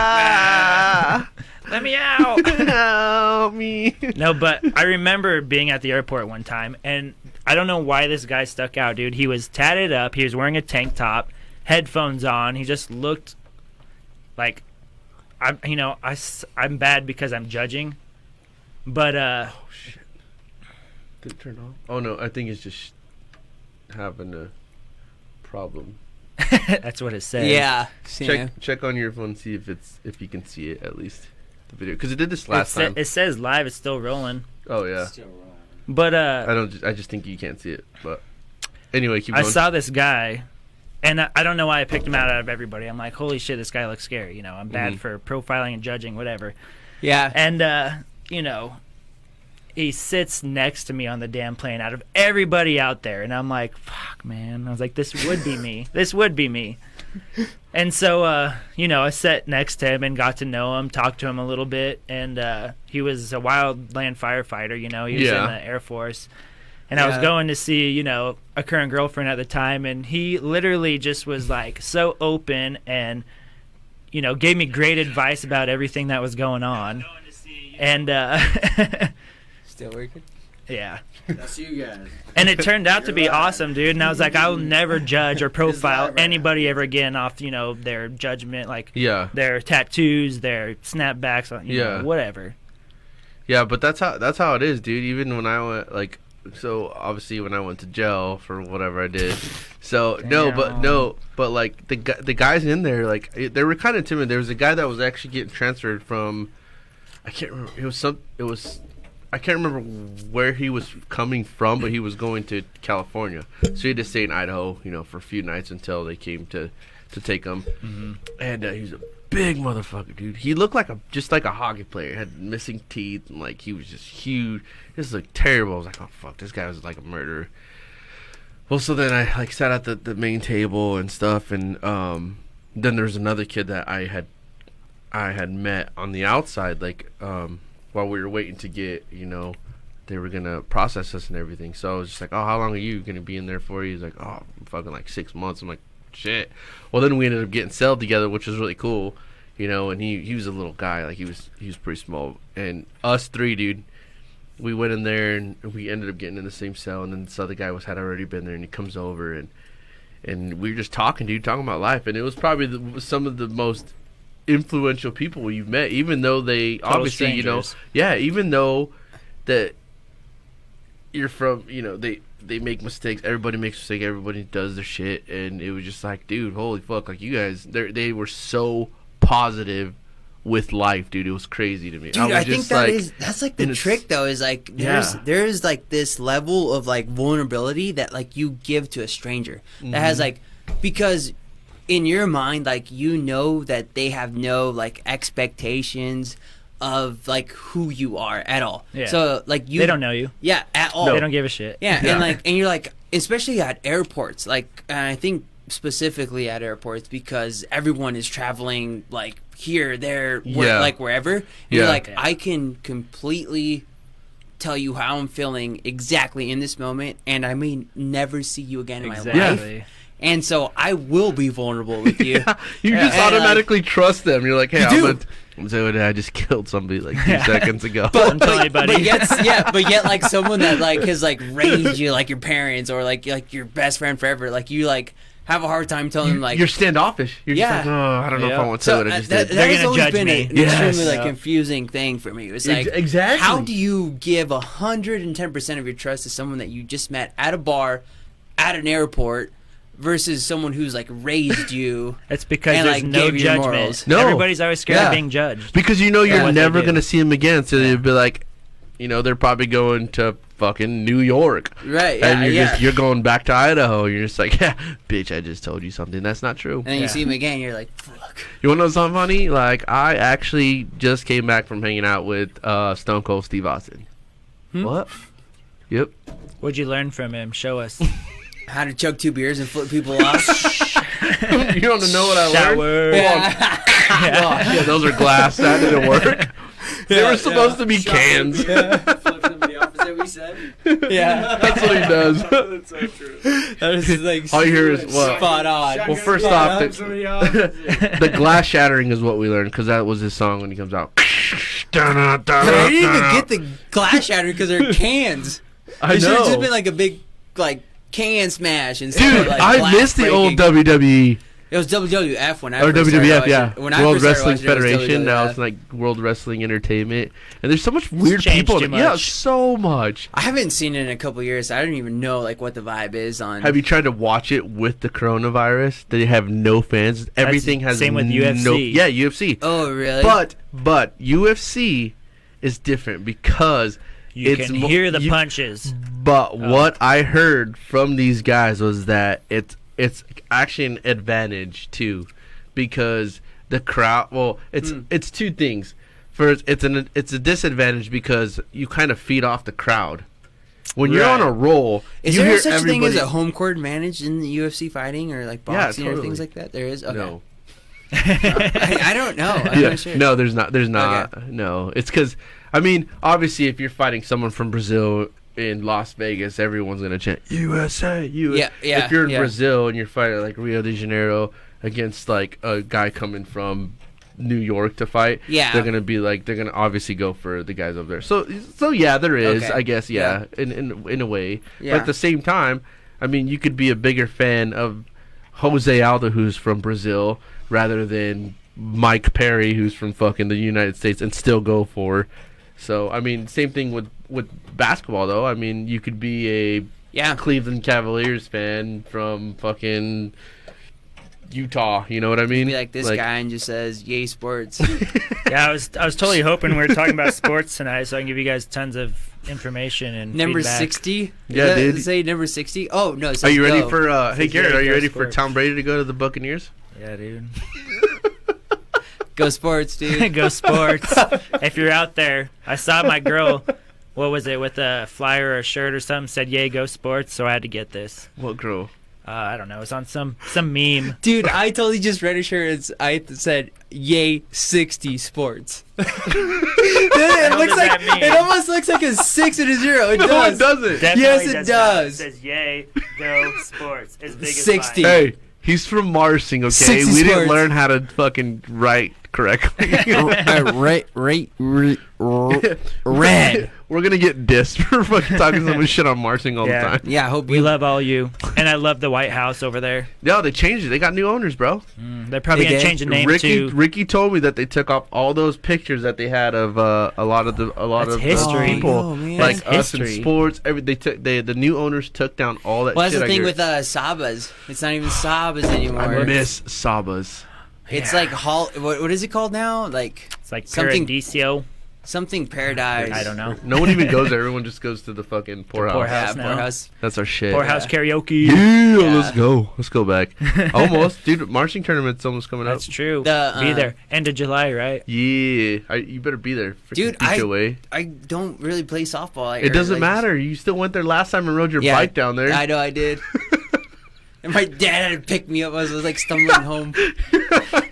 ah, Let me out. help me. No, but I remember being at the airport one time, and I don't know why this guy stuck out, dude. He was tatted up. He was wearing a tank top, headphones on. He just looked like, I'm bad because I'm judging, but Oh shit! Did it turn off? Oh no, I think it's just having a problem. that's what it says. Yeah. Check on your phone, see if you can see it at least the video, because it did this last time. It says live. It's still rolling. Oh yeah. But I just think you can't see it. But anyway, keep I going. saw this guy, and I don't know why I picked him out of everybody. I'm like, holy shit, this guy looks scary. You know, I'm bad for profiling and judging, whatever. Yeah. And he sits next to me on the damn plane out of everybody out there, and I'm like, fuck, man. I was like, this would be me. This would be me. And so, I sat next to him and got to know him, talked to him a little bit, and he was a wildland firefighter. He was in the Air Force. And I was going to see, a current girlfriend at the time, and he literally just was like so open and, gave me great advice about everything that was going on. And Still working? yeah. That's you guys. And it turned out to be You're awesome, dude. And I was like, I'll never judge or profile anybody ever again off, their judgment, like Yeah. their tattoos, their snapbacks, whatever. Yeah, but that's how it is, dude. Even when I went so obviously when I went to jail for whatever I did. So but like the guys in there, like they were kind of timid. There was a guy that was actually getting transferred from, I can't remember. I can't remember where he was coming from, but he was going to California. So he had to stay in Idaho, for a few nights until they came to take him. Mm-hmm. And he was a big motherfucker, dude. He looked just like a hockey player. Had missing teeth, and like he was just huge. This looked terrible. I was like, oh fuck, this guy was like a murderer. Well, so then I sat at the main table and stuff, and then there was another kid that I had met on the outside, while we were waiting to get, they were gonna process us and everything. So I was just like, oh, how long are you gonna be in there for? He's like, oh, fucking 6 months. I'm like, shit. Well, then we ended up getting celled together, which was really cool, and he was a little guy, he was pretty small. And us three, dude, we went in there and we ended up getting in the same cell. And then this other guy had already been there, and he comes over and we were just talking about life. And it was probably some of the most influential people you've met, even though they Total obviously strangers. even though that you're from, they make mistakes. Everybody makes mistakes. Everybody does their shit. And it was just like, dude, holy fuck, you guys, they were so positive with life, dude. It was crazy to me. Dude, I think that's like the and trick though, is like there's like this level of like vulnerability that like you give to a stranger that has because in your mind, that they have no like expectations of like who you are at all. Yeah. So like They don't know you. Yeah, at all. They don't give a shit. Yeah, and you're like, especially at airports, and I think specifically at airports because everyone is traveling here, there, wherever. And you're like, I can completely tell you how I'm feeling exactly in this moment, and I may never see you again in my life. And so I will be vulnerable with you. You just And, automatically trust them. You're like, hey, You I'm do. gonna say I just killed somebody like 2 seconds ago. I'm telling you, buddy. But yet like someone that like has like raised you like your parents or like your best friend forever, like you like have a hard time telling them like you're standoffish. You're Yeah. just like, oh, I don't know if I want to say what I just that, did. that They're has gonna always judge been me. an Yes. extremely like Yeah. confusing thing for me. It was like Exactly. how do you give 110% of your trust to someone that you just met at a bar, at an airport, versus someone who's like raised you? It's because And, there's like, no gave you your judgment. morals. No. Everybody's always scared Yeah. of being judged. Because you know Yeah. you're What they never do. going to see them again. So you'd be like, you know, they're probably going to fucking New York. Right? Yeah, And yeah. you're going back to Idaho. You're just like, yeah, bitch, I just told you something. That's not true. and then Yeah. you see him again, you're like, fuck. You want to know something funny? Like, I actually just came back from hanging out with Stone Cold Steve Austin. What? Yep. What'd you learn from him? Show us. How to chug 2 beers and flip people off? You want to know what I learned? Shower. Yeah. Oh, shit, those are glass. That didn't work. They were supposed to be cans. Flip somebody off, is that what you said? Yeah. That's what he does. That's so true. That is like All you hear is what? spot on. Well, first off, the glass shattering is what we learned because that was his song when he comes out. But I didn't even get the glass shatter because they're cans. I It should have just know. been like a big like can smash instead Dude, of like I glass miss the old breaking. WWE It was WWF when I or first started WWF, watching- yeah, When I World first started Wrestling watching it, it was Federation. Now WWF. it's like World Wrestling Entertainment, and there's so much weird changed people. too Yeah, much. so much. I haven't seen it in a couple years. So I don't even know like what the vibe is on. Have you tried to watch it with the coronavirus? They have no fans. Everything has same with no. UFC. Yeah, UFC. Oh really? But UFC is different because You it's can mo- hear the you- punches. But what I heard from these guys was that it's actually an advantage too, because the crowd. Well, it's two things. First, it's a disadvantage because you kind of feed off the crowd. When you're on Right. a roll, is you there hear such a thing as everybody- a home court advantage in the UFC fighting or like Yeah, boxing or totally. things like that? There is. Okay. No. I don't know. I'm not sure. No, there's not. There's not. No, it's because obviously, if you're fighting someone from Brazil in Las Vegas, everyone's gonna chant USA, USA. Yeah, yeah, If you're in yeah. Brazil and you're fighting like Rio de Janeiro against like a guy coming from New York to fight, Yeah. they're gonna obviously go for the guys over there. So yeah, there is, Okay. I guess, yeah, in a way. Yeah. But at the same time, I mean, you could be a bigger fan of Jose Aldo, who's from Brazil, rather than Mike Perry, who's from fucking the United States, and still go for. So I mean, same thing with basketball, though. I mean, you could be a Yeah. Cleveland Cavaliers fan from fucking Utah. You know what I mean? Be like this guy and just says "Yay sports." Yeah, I was totally hoping we were talking about sports tonight, so I can give you guys tons of information and Number feedback. 60. Yeah, Does dude. it say number 60? Oh no. It Are says you ready go. for? Hey Says Garrett, yeah, are you go ready for sports. Tom Brady to go to the Buccaneers? Yeah, dude. Go sports, dude? Go sports. If you're out there, I saw my girl. What was it with a flyer or a shirt or something? Said "Yay, go sports!" So I had to get this. What girl? I don't know. It was on some meme. Dude, I totally just read a shirt. I said "Yay 60 sports." It looks does like that mean? it almost looks like a 6 and a 0. It No, does. it doesn't. Definitely Yes, it not. does. It says "Yay, go sports!" As big as 60. mine. Hey, he's from Marsing, okay? 60 We didn't sports. learn how to fucking write correctly. Red. We're gonna get dissed for fucking talking so much shit on Marsing all Yeah. the time. Yeah, I hope We you love all you, and I love the White House over there. No, they changed it. They got new owners, bro. They're probably They gonna did? change the name Ricky to. Ricky told me that they took off all those pictures that they had of a lot of That's the history. people Oh, man. like That's us in history. sports. The new owners took down all that. Well, that's shit the I thing hear. with Sabas. It's not even Sabas anymore. I miss Sabas. It's Yeah. like what is it called now? Like It's like something- Paradiso. something Paradise. I don't know. No one even goes there. Everyone just goes to the fucking poorhouse. poorhouse. Yeah, now. poorhouse. That's our shit. Poorhouse karaoke. Yeah, Yeah. let's go. Let's go back. Almost, dude. Marching tournament's almost coming up. That's true. The, Be there. End of July, right? Yeah, you better be there. Freaking Dude, beat you away. I don't really play softball. I It heard, doesn't like- matter. You still went there last time and rode your Yeah, bike down there. I know I did. And my dad had to pick me up as I was like stumbling home.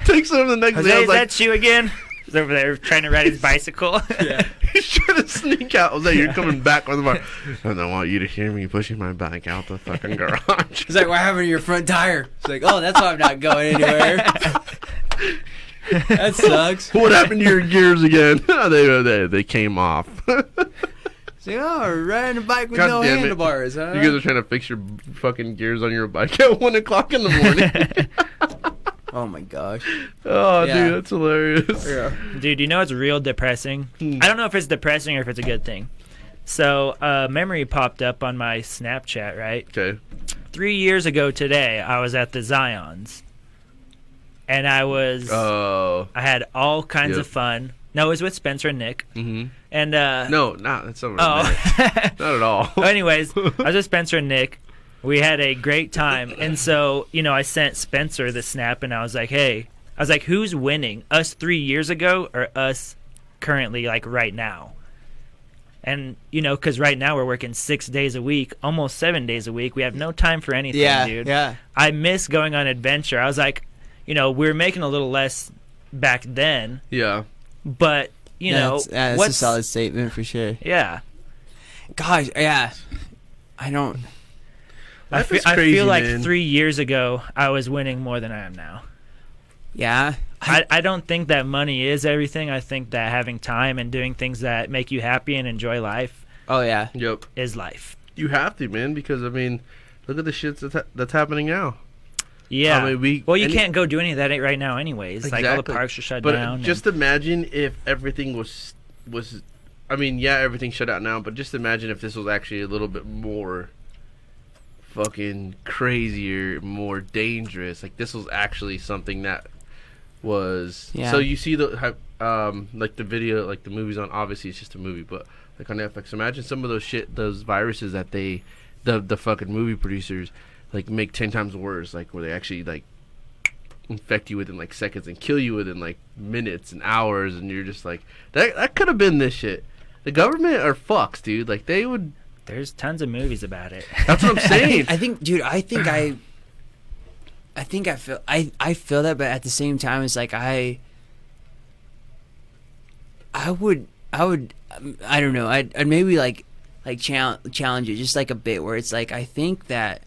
Takes him the next day. I Jose, was is like, that you again? He's over there trying to ride his bicycle. Yeah. He's trying to sneak out. I was like, you're coming back with my. I don't want you to hear me pushing my bike out the fucking garage. He's like, what happened to your front tire? It's like, oh, that's why I'm not going anywhere. That sucks. What happened to your gears again? They came off. It's like, oh, we're riding a bike with God no damn it. handlebars, huh? You guys are trying to fix your fucking gears on your bike at 1 o'clock in the morning. Oh my gosh. Oh, Yeah. dude, that's hilarious. Yeah. Dude, you know it's real depressing? I don't know if it's depressing or if it's a good thing. So, memory popped up on my Snapchat, right? Okay. 3 years ago today, I was at the Zions. And I had all kinds Yep. of fun. No, it was with Spencer and Nick. Mm-hmm. And, No, that's over. oh. Not at all. Anyways, I was with Spencer and Nick. We had a great time. And so, I sent Spencer the snap and I was like, hey, who's winning? Us 3 years ago or us currently, like right now? And, because right now we're working 6 days a week, almost 7 days a week. We have no time for anything, dude. Yeah. I miss going on adventure. I was like, we were making a little less back then, Yeah. but, That's a what's solid statement for sure. Yeah. Gosh, yeah. I don't. I Life is feel crazy, like man. 3 years ago, I was winning more than I am now. Yeah. I don't think that money is everything. I think that having time and doing things that make you happy and enjoy life Oh yeah. Yep. is life. You have to, man, because look at the shit that's happening now. Yeah. I mean, you can't go do any of that right now anyways. Like, all the Exactly. parks are shut But down. just imagine if everything was. I mean, yeah, everything's shut out now, but just imagine if this was actually a little bit more fucking crazier, more dangerous. Like, this was actually something that was. Yeah. So you see like the video, like the movies on. Obviously, it's just a movie, but like on Netflix, imagine some of those viruses that the fucking movie producers like make 10 times worse. Like where they actually like infect you within like seconds and kill you within like minutes and hours, and you're just like that could have been this shit. The government are fucks, dude. Like they would. There's tons of movies about it. That's what I'm saying. I think, dude. I feel that, but at the same time, it's like I would. I don't know. I'd maybe like challenge it just like a bit where it's like I think that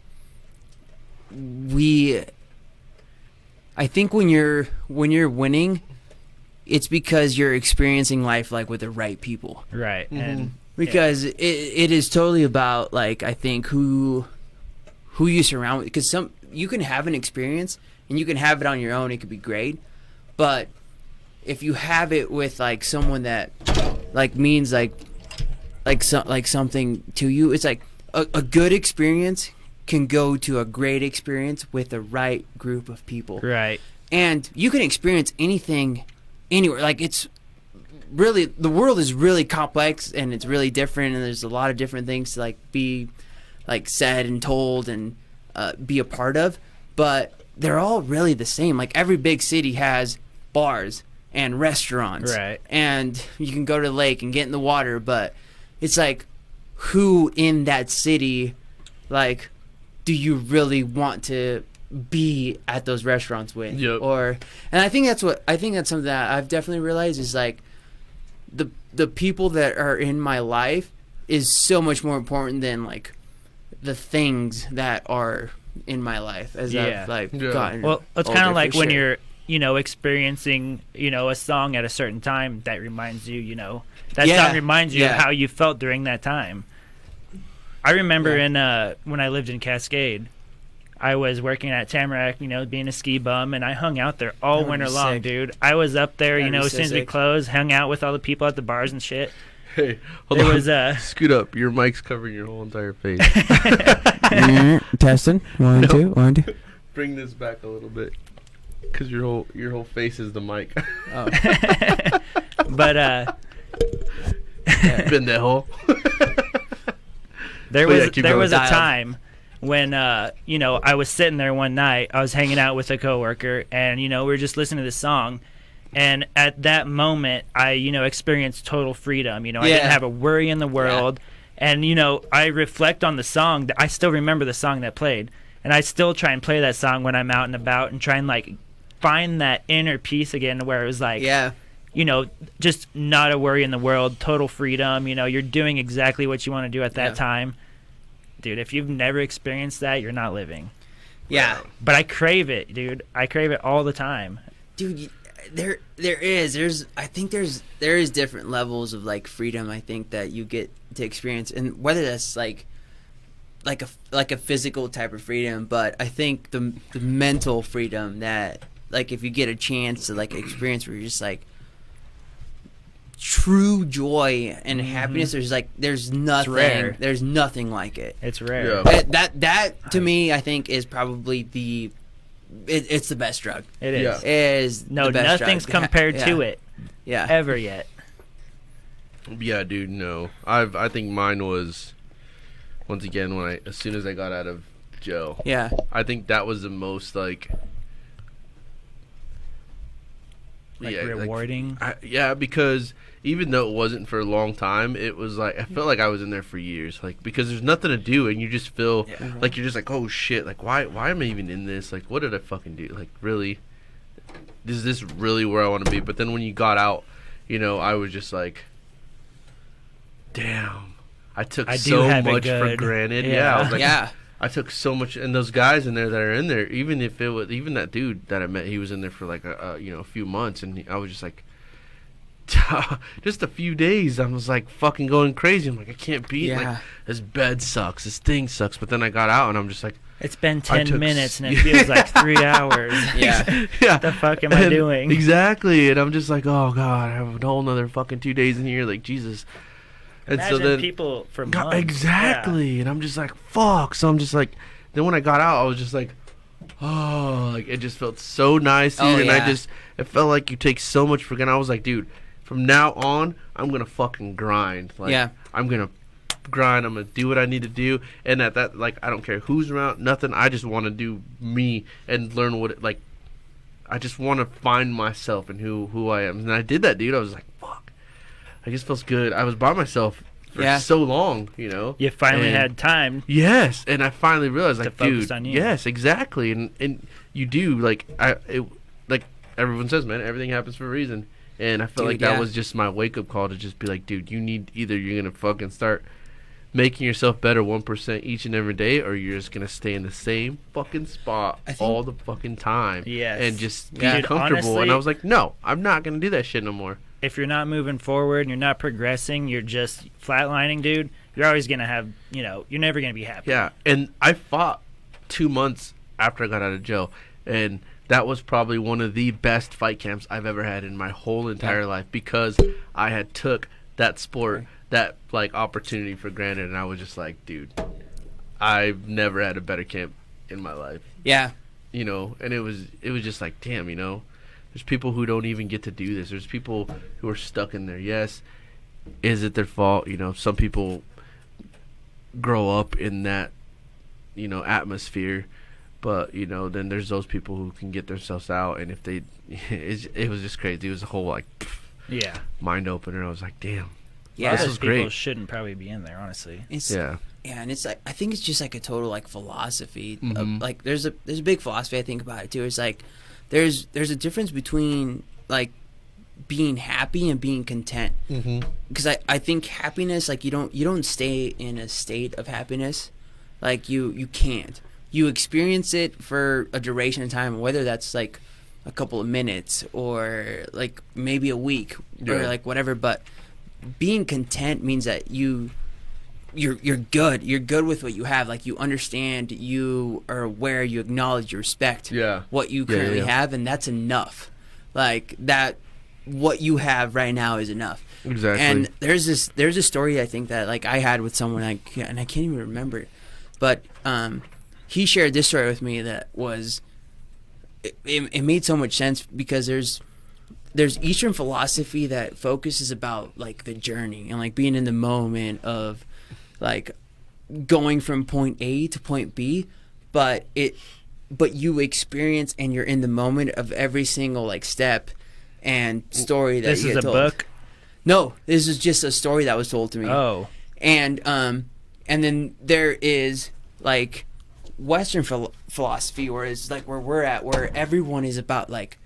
I think when you're winning, it's because you're experiencing life like with the right people. Right. And Because it is totally about like I think who you surround with, because you can have an experience and you can have it on your own, it could be great, but if you have it with like someone that like means like something to you, it's like a good experience can go to a great experience with the right group of people. right. And you can experience anything anywhere. Like it's really, the world is really complex and it's really different, and there's a lot of different things to like be like said and told and be a part of, but they're all really the same. Like every big city has bars and restaurants, Right. and you can go to the lake and get in the water, but it's like who in that city like do you really want to be at those restaurants with? Yep. And I think that's something that I've definitely realized is like the people that are in my life is so much more important than like the things that are in my life as Yeah. I've like Yeah. gotten Well, it's older, kind of like for when sure. you're, experiencing, a song at a certain time that reminds you, that Yeah. song reminds you Yeah. of how you felt during that time. I remember when I lived in Cascade, I was working at Tamarack, being a ski bum, and I hung out there all That would winter be long, sick. dude. I was up there, That'd be as so soon as we sick. closed, hung out with all the people at the bars and shit. Hey, hold It on. was, Scoot up. Your mic's covering your whole entire face. Testing 1 No. 2 1 2. Bring this back a little bit, because your whole face is the mic. Oh. but Bend that hole. There But yeah, was keep there going. was a Dialed. time when I was sitting there one night. I was hanging out with a coworker, and we were just listening to this song. And at that moment, I experienced total freedom. I Yeah. didn't have a worry in the world. And I reflect on the song. I still remember the song that played, and I still try and play that song when I'm out and about, and try and like find that inner peace again, where it was like, Yeah. just not a worry in the world, total freedom. You're doing exactly what you want to do at that time. Dude, if you've never experienced that, you're not living. Yeah. But I crave it, dude. I crave it all the time. Dude, there is different levels of like freedom, I think, that you get to experience, and whether that's like a physical type of freedom, but I think the mental freedom that, like, if you get a chance to like experience where you're just like true joy and happiness, there's nothing like it. It's rare. Yeah. That to me, I think, is probably it's the best drug. It is. Yeah. It is no, the best nothing's drug. compared to it. Yeah. Ever yet. Yeah, dude. No, I think mine was, once again, as soon as I got out of jail. Yeah. I think that was the most rewarding. Because even though it wasn't for a long time, it was like I felt like I was in there for years. Like, because there's nothing to do, and you just feel like you're just like, oh shit, like why am I even in this? Like, what did I fucking do? Like, really, is this really where I want to be? But then when you got out, I was just like, damn, I took so much for granted. Yeah, I was like, I took so much, and those guys in there that are in there, even that dude that I met, he was in there for like a few months, and I was just like, just a few days, I was like fucking going crazy. I'm like, I can't beat like this bed sucks, this thing sucks. But then I got out, and I'm just like, it's been 10 minutes, and it feels like 3 hours. Yeah. What the fuck am I doing? Exactly, and I'm just like, oh god, I have a whole another fucking 2 days in here, like Jesus. And Imagine so then people for months. Exactly, and I'm just like, fuck. So I'm just like, then when I got out, I was just like, oh, like it just felt so nice, dude. It felt like you take so much for granted. I was like, dude, from now on, I'm gonna fucking grind. Like, I'm gonna grind. I'm gonna do what I need to do. And at that, like, I don't care who's around, nothing. I just want to do me and learn what it like. I just want to find myself and who I am. And I did that, dude. I was like, fuck. I guess it feels good. I was by myself for so long, You finally had time. Yes, and I finally realized, like, dude, on you. Yes, exactly, and you do, like, like everyone says, man, everything happens for a reason, and I felt like that was just my wake up call to just be like, dude, either you're gonna fucking start making yourself better 1% each and every day, or you're just gonna stay in the same fucking spot all the fucking time, and just be comfortable. Honestly, and I was like, no, I'm not gonna do that shit no more. If you're not moving forward and you're not progressing, you're just flatlining, dude, you're always going to have, you're never going to be happy. Yeah, and I fought 2 months after I got out of jail, and that was probably one of the best fight camps I've ever had in my whole entire life, because I had took that sport, that, like, opportunity for granted, and I was just like, dude, I've never had a better camp in my life. Yeah. And it was just like, damn, there's people who don't even get to do this. There's people who are stuck in there. Yes, is it their fault? Some people grow up in that, atmosphere. But, then there's those people who can get themselves out. And if they, it was just crazy. It was a whole, like, mind opener. I was like, damn. Yeah, this was people great. Shouldn't probably be in there, honestly. Yeah, and it's like, I think it's just like a total like philosophy. Of, like, there's a big philosophy I think about it too. It's like, there's a difference between like being happy and being content. Because I think happiness, like, you don't stay in a state of happiness. Like, you can't. You experience it for a duration of time, whether that's like a couple of minutes or like maybe a week or like whatever. But being content means that you're good. You're good with what you have. Like, you understand, you are aware, you acknowledge, you respect what you currently have, and that's enough. Like, that, what you have right now is enough. Exactly. And there's a story I think that like I had with someone, and I can't even remember it, but he shared this story with me that was it made so much sense, because there's Eastern philosophy that focuses about like the journey and like being in the moment of like going from point A to point B, but you experience and you're in the moment of every single like step and story that this you is get a told. book? No, this is just a story that was told to me. Oh. And then there is like Western philosophy, where it's like where we're at, where everyone is about like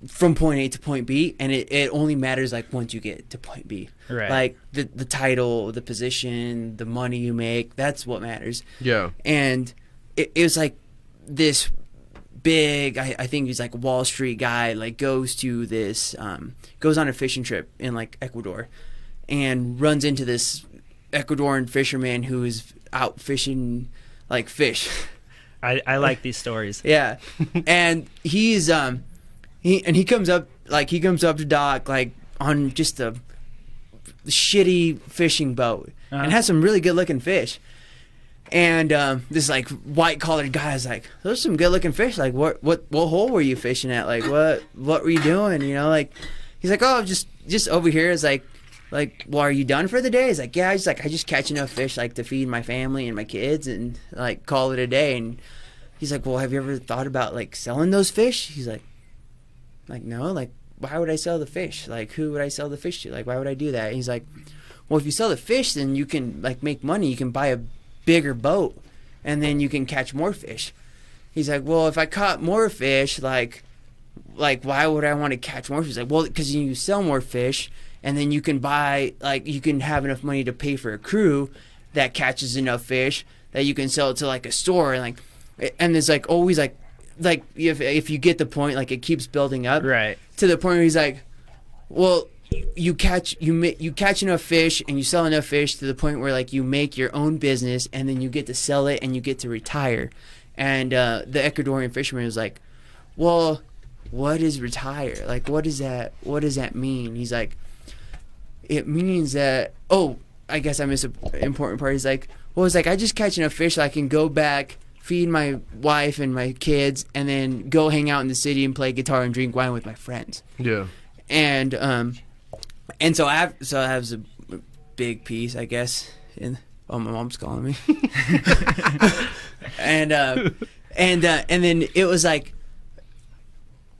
from point A to point B, and it only matters like once you get to point B. Right. Like the title, the position, the money you make, that's what matters. Yeah. And it was like this big, I think he's like a Wall Street guy, like goes to this, goes on a fishing trip in like Ecuador and runs into this Ecuadorian fisherman who is out fishing like fish. I like these stories. Yeah. And he's he comes up to dock like on just a shitty fishing boat and has some really good looking fish. And this like white collared guy is like, those are some good looking fish. Like what hole were you fishing at? Like what were you doing? You know, like he's like, oh, just over here. It's like, well, are you done for the day? He's like, yeah, I just catch enough fish like to feed my family and my kids and like call it a day. And he's like, well, have you ever thought about like selling those fish? He's like no, like why would I sell the fish? Like who would I sell the fish to? Like why would I do that? And he's like, well, if you sell the fish, then you can like make money. You can buy a bigger boat and then you can catch more fish. He's like, well, if I caught more fish, like why would I want to catch more fish? He's like, well, because you sell more fish and then you can buy, like, you can have enough money to pay for a crew that catches enough fish that you can sell it to like a store. And there's like always like if you get the point, like it keeps building up Right. to the point where he's like, well, you catch enough fish and you sell enough fish to the point where like you make your own business and then you get to sell it and you get to retire. And the Ecuadorian fisherman was like, well, what is retire? Like what does that mean? He's like, it means that, oh, I guess I missed an important part. He's like, well, it's like I just catch enough fish so I can go back, feed my wife and my kids, and then go hang out in the city and play guitar and drink wine with my friends. Yeah. And so I have a big piece, I guess. My mom's calling me. and then it was like,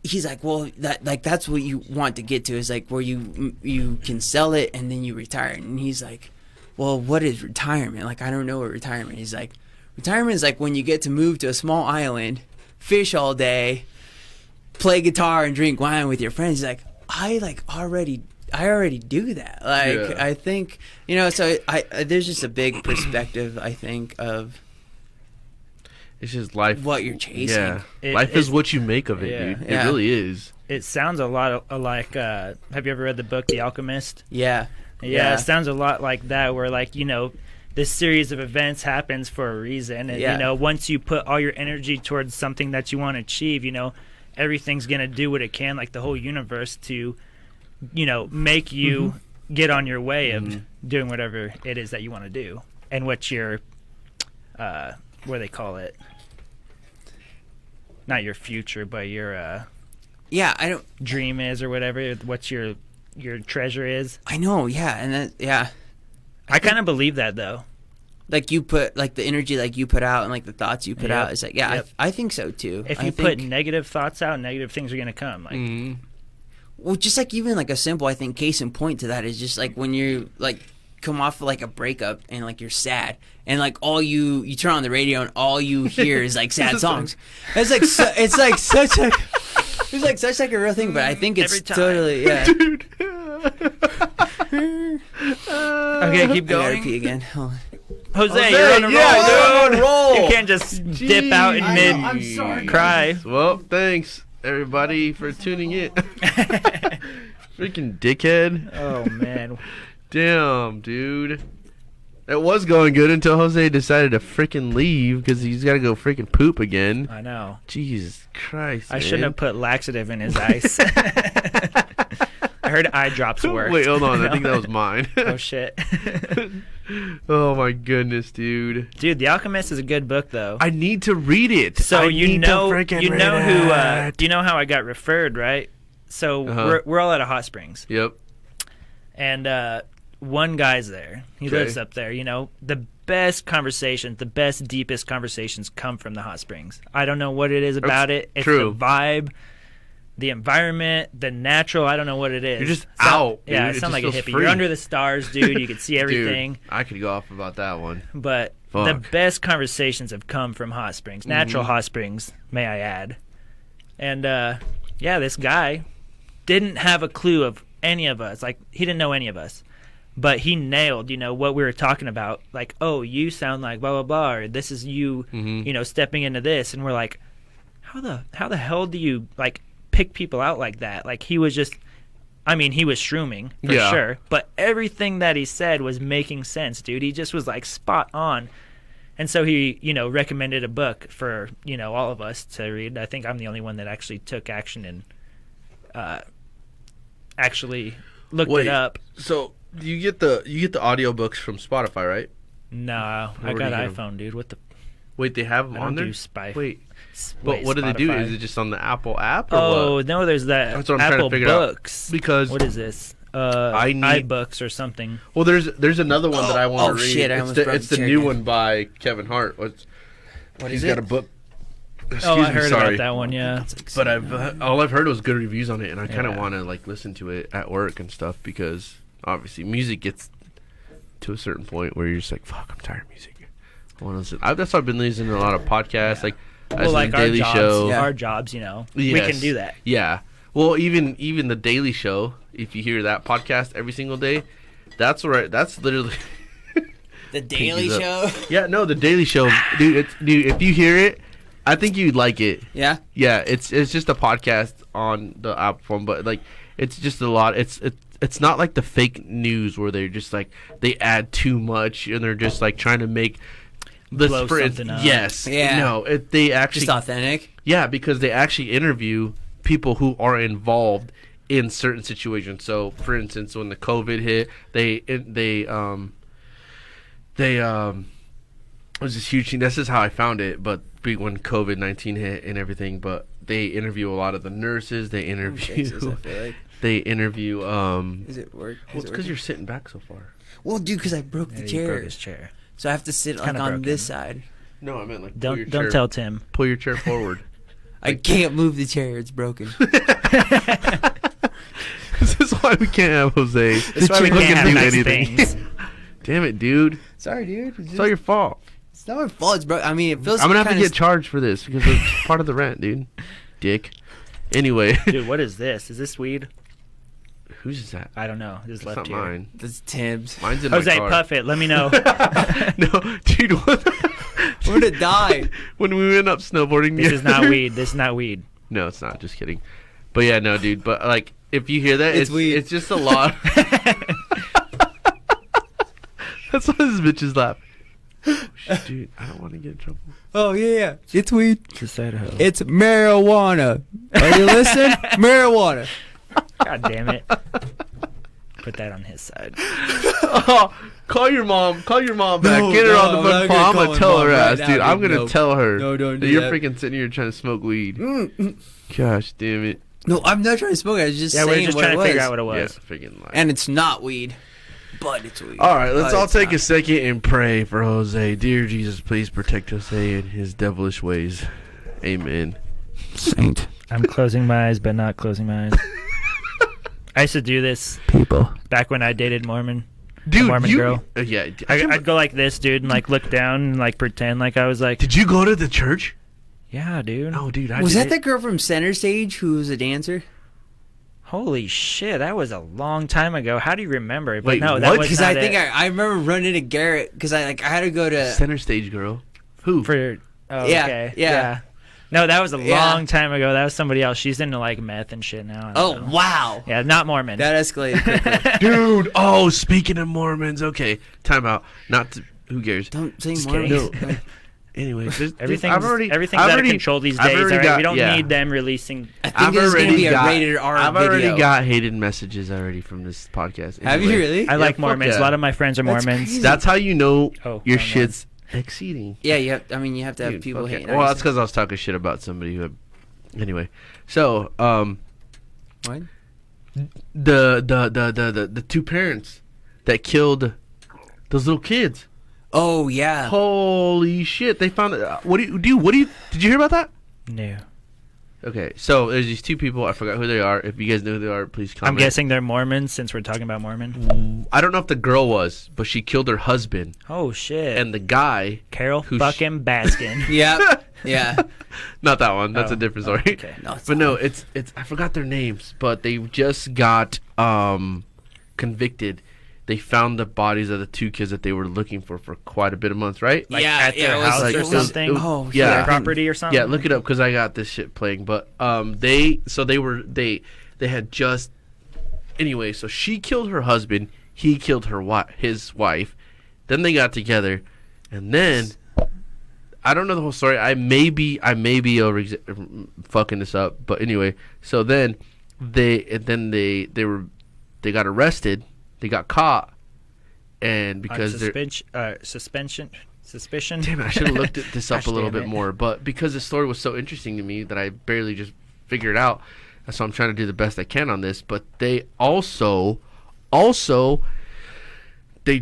he's like, well, that's what you want to get to, is like where you can sell it and then you retire. And he's like, well, what is retirement? Like I don't know what retirement. He's like, retirement is like when you get to move to a small island, fish all day, play guitar and drink wine with your friends. He's like, I already do that. Like, yeah. I think, you know, so there's just a big perspective, I think, of it's just life. What you're chasing. Yeah. Life is what you make of it, yeah. dude. Yeah. It really is. It sounds a lot like, have you ever read the book The Alchemist? Yeah. Yeah, it sounds a lot like that, where like, you know, this series of events happens for a reason. And, you know, once you put all your energy towards something that you want to achieve, you know, everything's going to do what it can, like the whole universe, to, you know, make you get on your way of doing whatever it is that you want to do. And what your, what do they call it? Not your future, but your I don't dream is, or whatever. What's your treasure is. I know, yeah, and that, yeah. I kind of believe that though. Like you put, like the energy like you put out and like the thoughts you put out, it's like, yeah, I think so too. If you put negative thoughts out, negative things are gonna come. Like, well, just like even like a simple, I think, case in point to that is just like when you like come off of like a breakup and like you're sad and like all you turn on the radio and all you hear is like sad songs. It's like it's like such a real thing, but I think it's totally Dude. okay, keep I going. gotta pee again. Jose, you're on a roll. You're on a roll. You can't just dip out in mid I'm sorry, cry. Well, thanks everybody for tuning in. Freaking dickhead. Oh man. Damn, dude. It was going good until Jose decided to freaking leave because he's got to go freaking poop again. I know. Jesus Christ, I man. shouldn't have put laxative in his ice. I heard eye drops work. Wait, hold on. I think that was mine. Oh shit. Oh my goodness, dude. Dude, The Alchemist is a good book though. I need to read it. So you know who you know how I got referred, right? So we're all at a hot springs. Yep. And one guy's there. He lives up there. You know, the best conversations, the best, deepest conversations come from the hot springs. I don't know what it is about it. It's true. The vibe, the environment, the natural. I don't know what it is. You're just out. Yeah, dude. I sound like a hippie. Free. You're under the stars, dude. You can see everything. Dude, I could go off about that one. But Fuck. the best conversations have come from hot springs. Natural hot springs, may I add. And, yeah, this guy, didn't have a clue of any of us. Like, he didn't know any of us. But he nailed, what we were talking about. Like, oh, you sound like blah, blah, blah, or this is you, stepping into this. And we're like, how the hell do you, like, pick people out like that? Like, he was just, he was shrooming, for sure. But everything that he said was making sense, dude. He just was, like, spot on. And so he, recommended a book for, all of us to read. I think I'm the only one that actually took action and actually looked it up. So... You get the audiobooks from Spotify, right? No, I got iPhone, dude. What the? Wait, they have them on there? Wait, but what do they do? Is it just on the Apple app? Or what? No, there's that. That's what I'm Apple trying to figure Books. out. Because what is this? iBooks or something. Well, there's another one that I want to read. Shit, it's the new one by Kevin Hart. What is He's it? Got a book. I heard about that one. Yeah, but all I've heard was good reviews on it, and I kind of want to like listen to it at work and stuff because. Obviously, music gets to a certain point where you're just like, "Fuck, I'm tired of music." I want to listen. That's why I've been listening to a lot of podcasts, like like Daily Show. Our jobs, we can do that. Yeah. Well, even the Daily Show. If you hear that podcast every single day, that's literally the Daily Show. Yeah, no, the Daily Show, dude. If you hear it, I think you'd like it. Yeah. Yeah, it's just a podcast on the Apple phone, but like it's just a lot. It's not like the fake news where they're just like they add too much and they're just like trying to make blow something up. Yes. Yeah. No, they actually just authentic. Yeah, because they actually interview people who are involved in certain situations. So, for instance, when the COVID hit, it was this huge thing. This is how I found it. But when COVID-19 hit and everything, but they interview a lot of the nurses. They interview. Texas, I feel like. They interview. Is it work? Well, it's because you're sitting back so far. Well, dude, because I broke the chair. He broke his chair. So I have to sit like on this side. No, I meant like don't tell Tim. Pull your chair forward. I can't move the chair; it's broken. This is why we can't have Jose. That's why we can't have nice things. Damn it, dude! Sorry, dude. It's all your fault. It's not my fault. It's broken. I mean, it feels. I'm gonna have to get charged for this because it's part of the rent, dude. Dick. Anyway. Dude, what is this? Is this weed? Whose is that? I don't know. This left not here. Mine. That's Tim's. Mine's in Jose, my car. puff it. Let me know. No, dude. What? We're gonna die. When we went up snowboarding. This is not weed. This is not weed. No, it's not. Just kidding. But yeah, no, dude. But like, if you hear that, It's weed. It's just a lot. That's why this bitch is laughing. Oh, shit, dude, I don't want to get in trouble. Oh yeah, it's weed. It's Idaho. It's marijuana. Are you listening? Marijuana. God damn it. Put that on his side. Oh, call your mom. Call your mom back. No, Get her no, on the I'm phone. not gonna I'm call gonna my tell her mom right ass, now, dude. I'm dude. gonna No. tell her. No, don't that do you're that. freaking sitting here trying to smoke weed. Gosh, damn it. No, I'm not trying to smoke it. I was just saying we're just what trying it to was. figure out what it was. Yeah, freaking lie. And it's not weed, but it's weed. All right, let's But all it's take not. a second and pray for Jose. Dear Jesus, please protect Jose and his devilish ways. Amen. Saint. I'm closing my eyes, but not closing my eyes. I used to do this People. back when I dated Mormon. Dude, Mormon girl. Yeah. I'd go like this, dude, and like look down and like pretend like I was like, Did you go to the church? yeah, dude. Oh, dude, I Was did. that the girl from Center Stage who was a dancer? Holy shit, that was a long time ago. How do you remember? But Wait, no, what? that was Because not I think it. I remember running to Garrett because I had to go to. Center Stage girl? Who? For oh, Yeah, okay. yeah. No, that was a Yeah. long time ago. That was somebody else. She's into like meth and shit now. I don't know. Wow. Yeah, not Mormon. That escalated quickly. Dude, oh, speaking of Mormons, okay, time out. Not to, who cares? Don't say Just Mormons. kidding. Anyway, Everything's I've already out of control these I've days. already All right? got- We don't yeah. need them releasing. I think there's going to be a rated R I've video. already got hated messages already from this podcast. Have you Anyway, really? I like fuck Mormons. yeah. A lot of my friends are That's Mormons. crazy. That's how you know Oh, your wrong shit's exceeding. Yeah, you have. I mean, you have to have Dude, people fuck it. hating. Well, that's because I was talking shit about somebody who had... Anyway, so, What? the two parents that killed those little kids. Oh yeah. Holy shit! They found it. What do you do? Did you hear about that? No. Okay, so there's these two people. I forgot who they are. If you guys know who they are, please comment. I'm guessing they're Mormons since we're talking about Mormon. I don't know if the girl was, but she killed her husband, Oh shit. and the guy. Carol who fucking Baskin. Yep. Yeah. Not that one. That's Oh. a different story. Okay. No, it's But not. no, it's I forgot their names, but they just got convicted. They found the bodies of the 2 kids that they were looking for quite a bit of months, right? Like yeah, at their it was house like, or it was- something? Oh, Yeah. Their property or something. Yeah, look it up because I got this shit playing. But they had just anyway. So she killed her husband. He killed his wife. Then they got together, and then I don't know the whole story. I may be fucking this up, but anyway. So then they got arrested. They got caught, and because they're suspicion. damn it, I should have looked this up Gosh, a little damn bit it. more. But because the story was so interesting to me that I barely just figured it out, so I'm trying to do the best I can on this. But they also the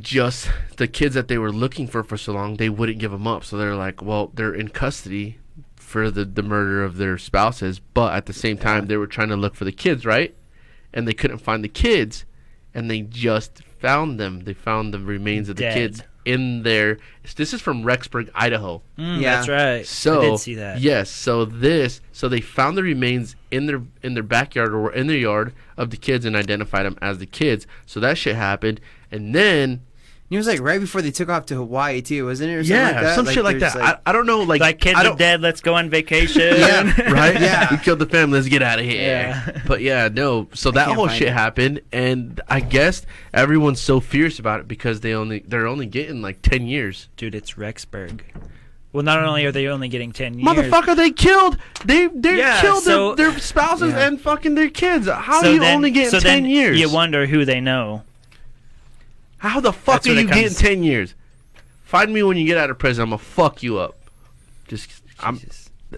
kids that they were looking for so long, they wouldn't give them up. So they're like, well, they're in custody for the murder of their spouses, but at the same time they were trying to look for the kids, right? And they couldn't find the kids, and they just found them. They found the remains of the Dead. kids in their. This is from Rexburg, Idaho. Yeah. That's right. So I did see that. yes, so they found the remains in their backyard or in their yard of the kids and identified them as the kids. So that shit happened, and then It was like right before they took off to Hawaii too, wasn't it? Or something like that? some shit like there's, that. I don't know, Like kids I are don't, dead. Let's go on vacation. Yeah. right? Yeah. We killed the family. Let's get out of here. Yeah. But yeah, no. So that can't whole find shit it. happened, and I guess everyone's so fierce about it because they're only getting like 10 years. Dude, it's Rexburg. Well, not only are they only getting 10 years. Motherfucker, they killed. They Yeah, killed so- their spouses Yeah. and fucking their kids. How so are you then- only getting so 10 then years? You wonder who they know. How the fuck That's are what it you getting comes- 10 years? Find me when you get out of prison. I'm gonna fuck you up. I'm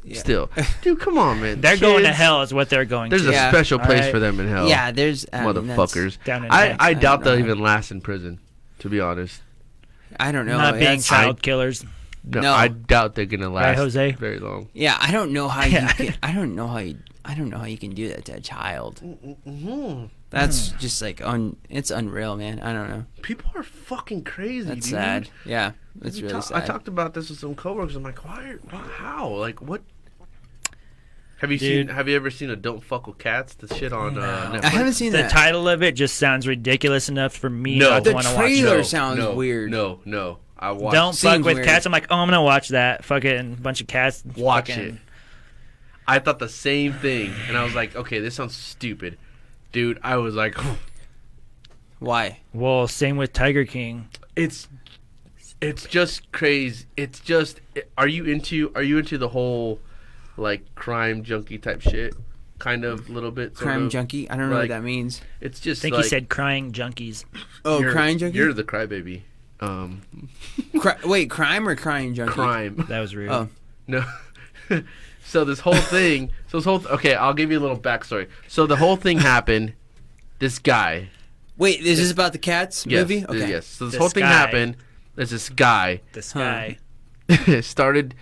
Yeah. still, dude. Come on, man. They're going to Kids, hell is what they're going There's to. a Yeah. special place Alright. for them in hell. Yeah, there's I mean, that's- motherfuckers. Down in I heck. doubt don't they'll know. even last in prison. To be honest, I don't know. Not being That's- child killers. no, No. I doubt they're gonna last Jose? very long. Yeah, I don't know how Yeah. you can. I don't know how you can do that to a child. Mm-hmm. That's just like it's unreal, man. I don't know. People are fucking crazy. That's dude. sad. Yeah, that's really I sad. talked about this with some coworkers. I'm like, how? Like, what? Have you Dude. have you ever seen a Don't Fuck with Cats? The shit on Netflix. I haven't seen The that. title of it just sounds ridiculous enough for me No. not The to want to watch trailer it. sounds weird. No. I watched. Don't fuck Seems with weird. cats. I'm like, oh, I'm gonna watch that. Fucking bunch of cats. Watch fucking- it. I thought the same thing, and I was like, okay, this sounds stupid, dude. I was like, Why? Well, same with Tiger King. it's just crazy. It's just, are you into the whole like crime junkie type shit? Kind of, little bit. sort Crime of? junkie? I don't know Like, what that means. It's I just. think like, he said crying junkies. Oh, you're- crying junkie. You're the crybaby. Wait, crime or crying junkie? Crime. That was rude. Oh, No. So this whole thing. Okay, I'll give you a little backstory. So the whole thing happened. This guy. wait, is this about the cats Yes. movie? Okay. Yes. So this This whole thing guy. happened. There's this guy This Huh. guy. started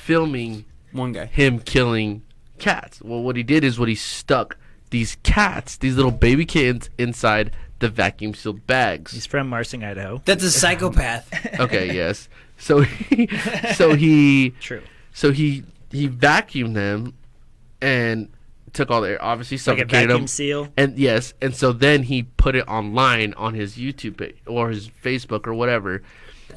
filming One guy. him killing cats. Well, what he did is he stuck these cats, these little baby kittens, inside the vacuum sealed bags. He's from Marsing, Idaho. That's a psychopath. Okay, yes. So he True. vacuumed them and took all the air. Obviously, Like a suffocated vacuum them. seal. And yes, and so then he put it online on his YouTube page or his Facebook or whatever.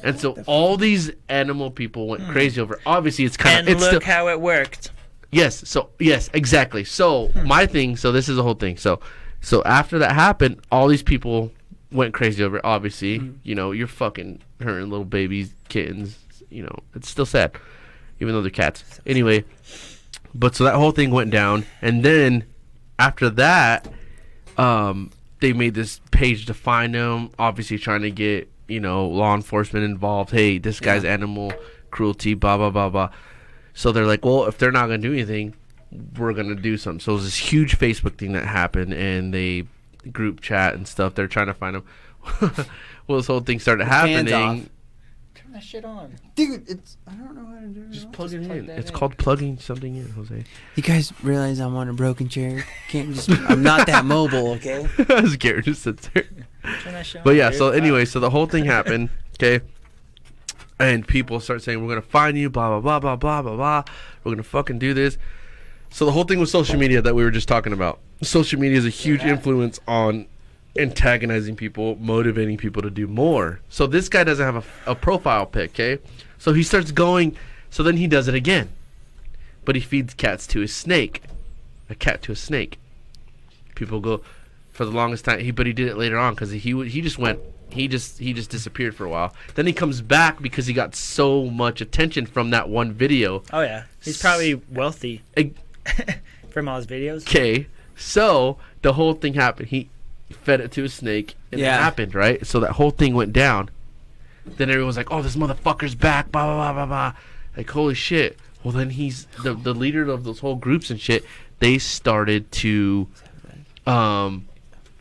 And so all these animal people went crazy over it. Obviously, it's kind And of look how it worked. yes, exactly. So my thing, so this is the whole thing. So after that happened, all these people went crazy over it. Obviously, you know, you're fucking hurting little babies, kittens. You know, it's still sad, even though they're cats. Anyway, but so that whole thing went down, and then after that, they made this page to find him. Obviously, trying to get law enforcement involved. Hey, this guy's animal cruelty, blah blah blah blah. So they're like, well, if they're not gonna do anything, we're gonna do something. So it was this huge Facebook thing that happened, and they group chat and stuff. They're trying to find him. Well, this whole thing started Fans happening. off. Turn that shit on. Dude, I don't know how to do it. Just plug it in. that It's in. called plugging something in, Jose. You guys realize I'm on a broken chair? Can't just. I'm not that mobile, okay? Garrett just sits there. Turn that shit on. But yeah, dude. so anyway, so the whole thing happened. Okay. and people start saying, we're going to find you, blah, blah, blah, blah, blah, blah, blah. We're going to fucking do this. So the whole thing with social media that we were just talking about. Social media is a huge influence on antagonizing people, motivating people to do more. So this guy doesn't have a profile pic, okay? So he starts going, so then he does it again. But he feeds cats to his snake. A cat to a snake. People go, for the longest time, but he did it later on because he just disappeared for a while. Then he comes back because he got so much attention from that one video. Oh yeah, he's probably wealthy from all his videos. Okay, so the whole thing happened. He fed it to a snake, and it happened, right? So that whole thing went down. Then everyone was like, "Oh, this motherfucker's back!" Blah blah blah blah blah. Like, holy shit. Well, then he's the leader of those whole groups and shit. They started to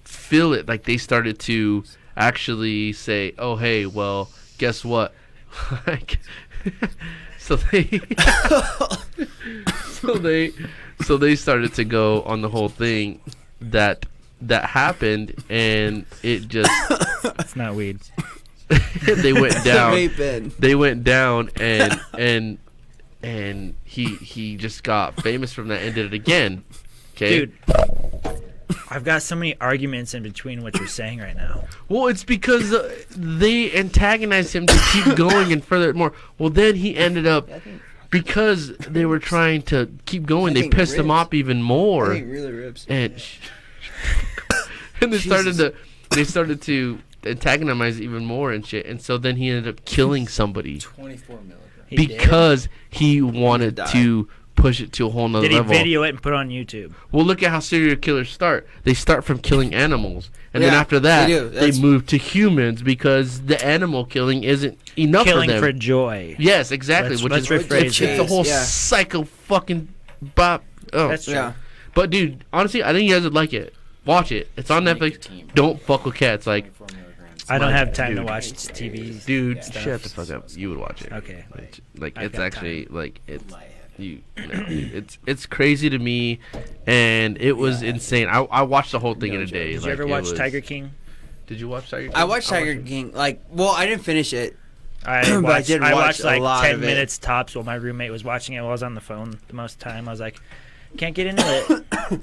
feel it. Like, they started to actually say, "Oh, hey, well, guess what?" Like, so they started to go on the whole thing that happened, and it just It's not weed. they went down. They went down, and he just got famous from that and did it again. Okay, Dude, I've got so many arguments in between what you're saying right now. Well, it's because they antagonized him to keep going and further more. Well, then he ended up, because they were trying to keep going, they pissed him off even more. I think really rips. And and they started to antagonize even more and shit. And so then he ended up killing somebody 24 milligrams. because he wanted to push it to a whole nother Did he level. video it and put it on YouTube? Well, look at how serial killers start. They start from killing animals, and then after that, they move to humans because the animal killing isn't enough Killing for them. for joy. Yes, exactly. Let's rephrase it's a whole psycho fucking bop. Oh, That's true. Yeah. but dude, honestly, I think you guys would like it. Watch it. It's on Netflix. Don't fuck with cats. Like, 24 milligrams. I don't have time to Dude. watch TV. dude, stuff. shut the fuck up. You would watch it. Okay. Like I've it's got actually like it's. It's crazy to me, and it was insane. I watched the whole thing in a day. Did you ever watch Tiger King? Did you watch Tiger King? I watched Tiger King. Like, well, I didn't finish it. I But I did watch watched a like lot 10 of it. minutes tops while my roommate was watching it while I was on the phone the most time. I was like, can't get into it.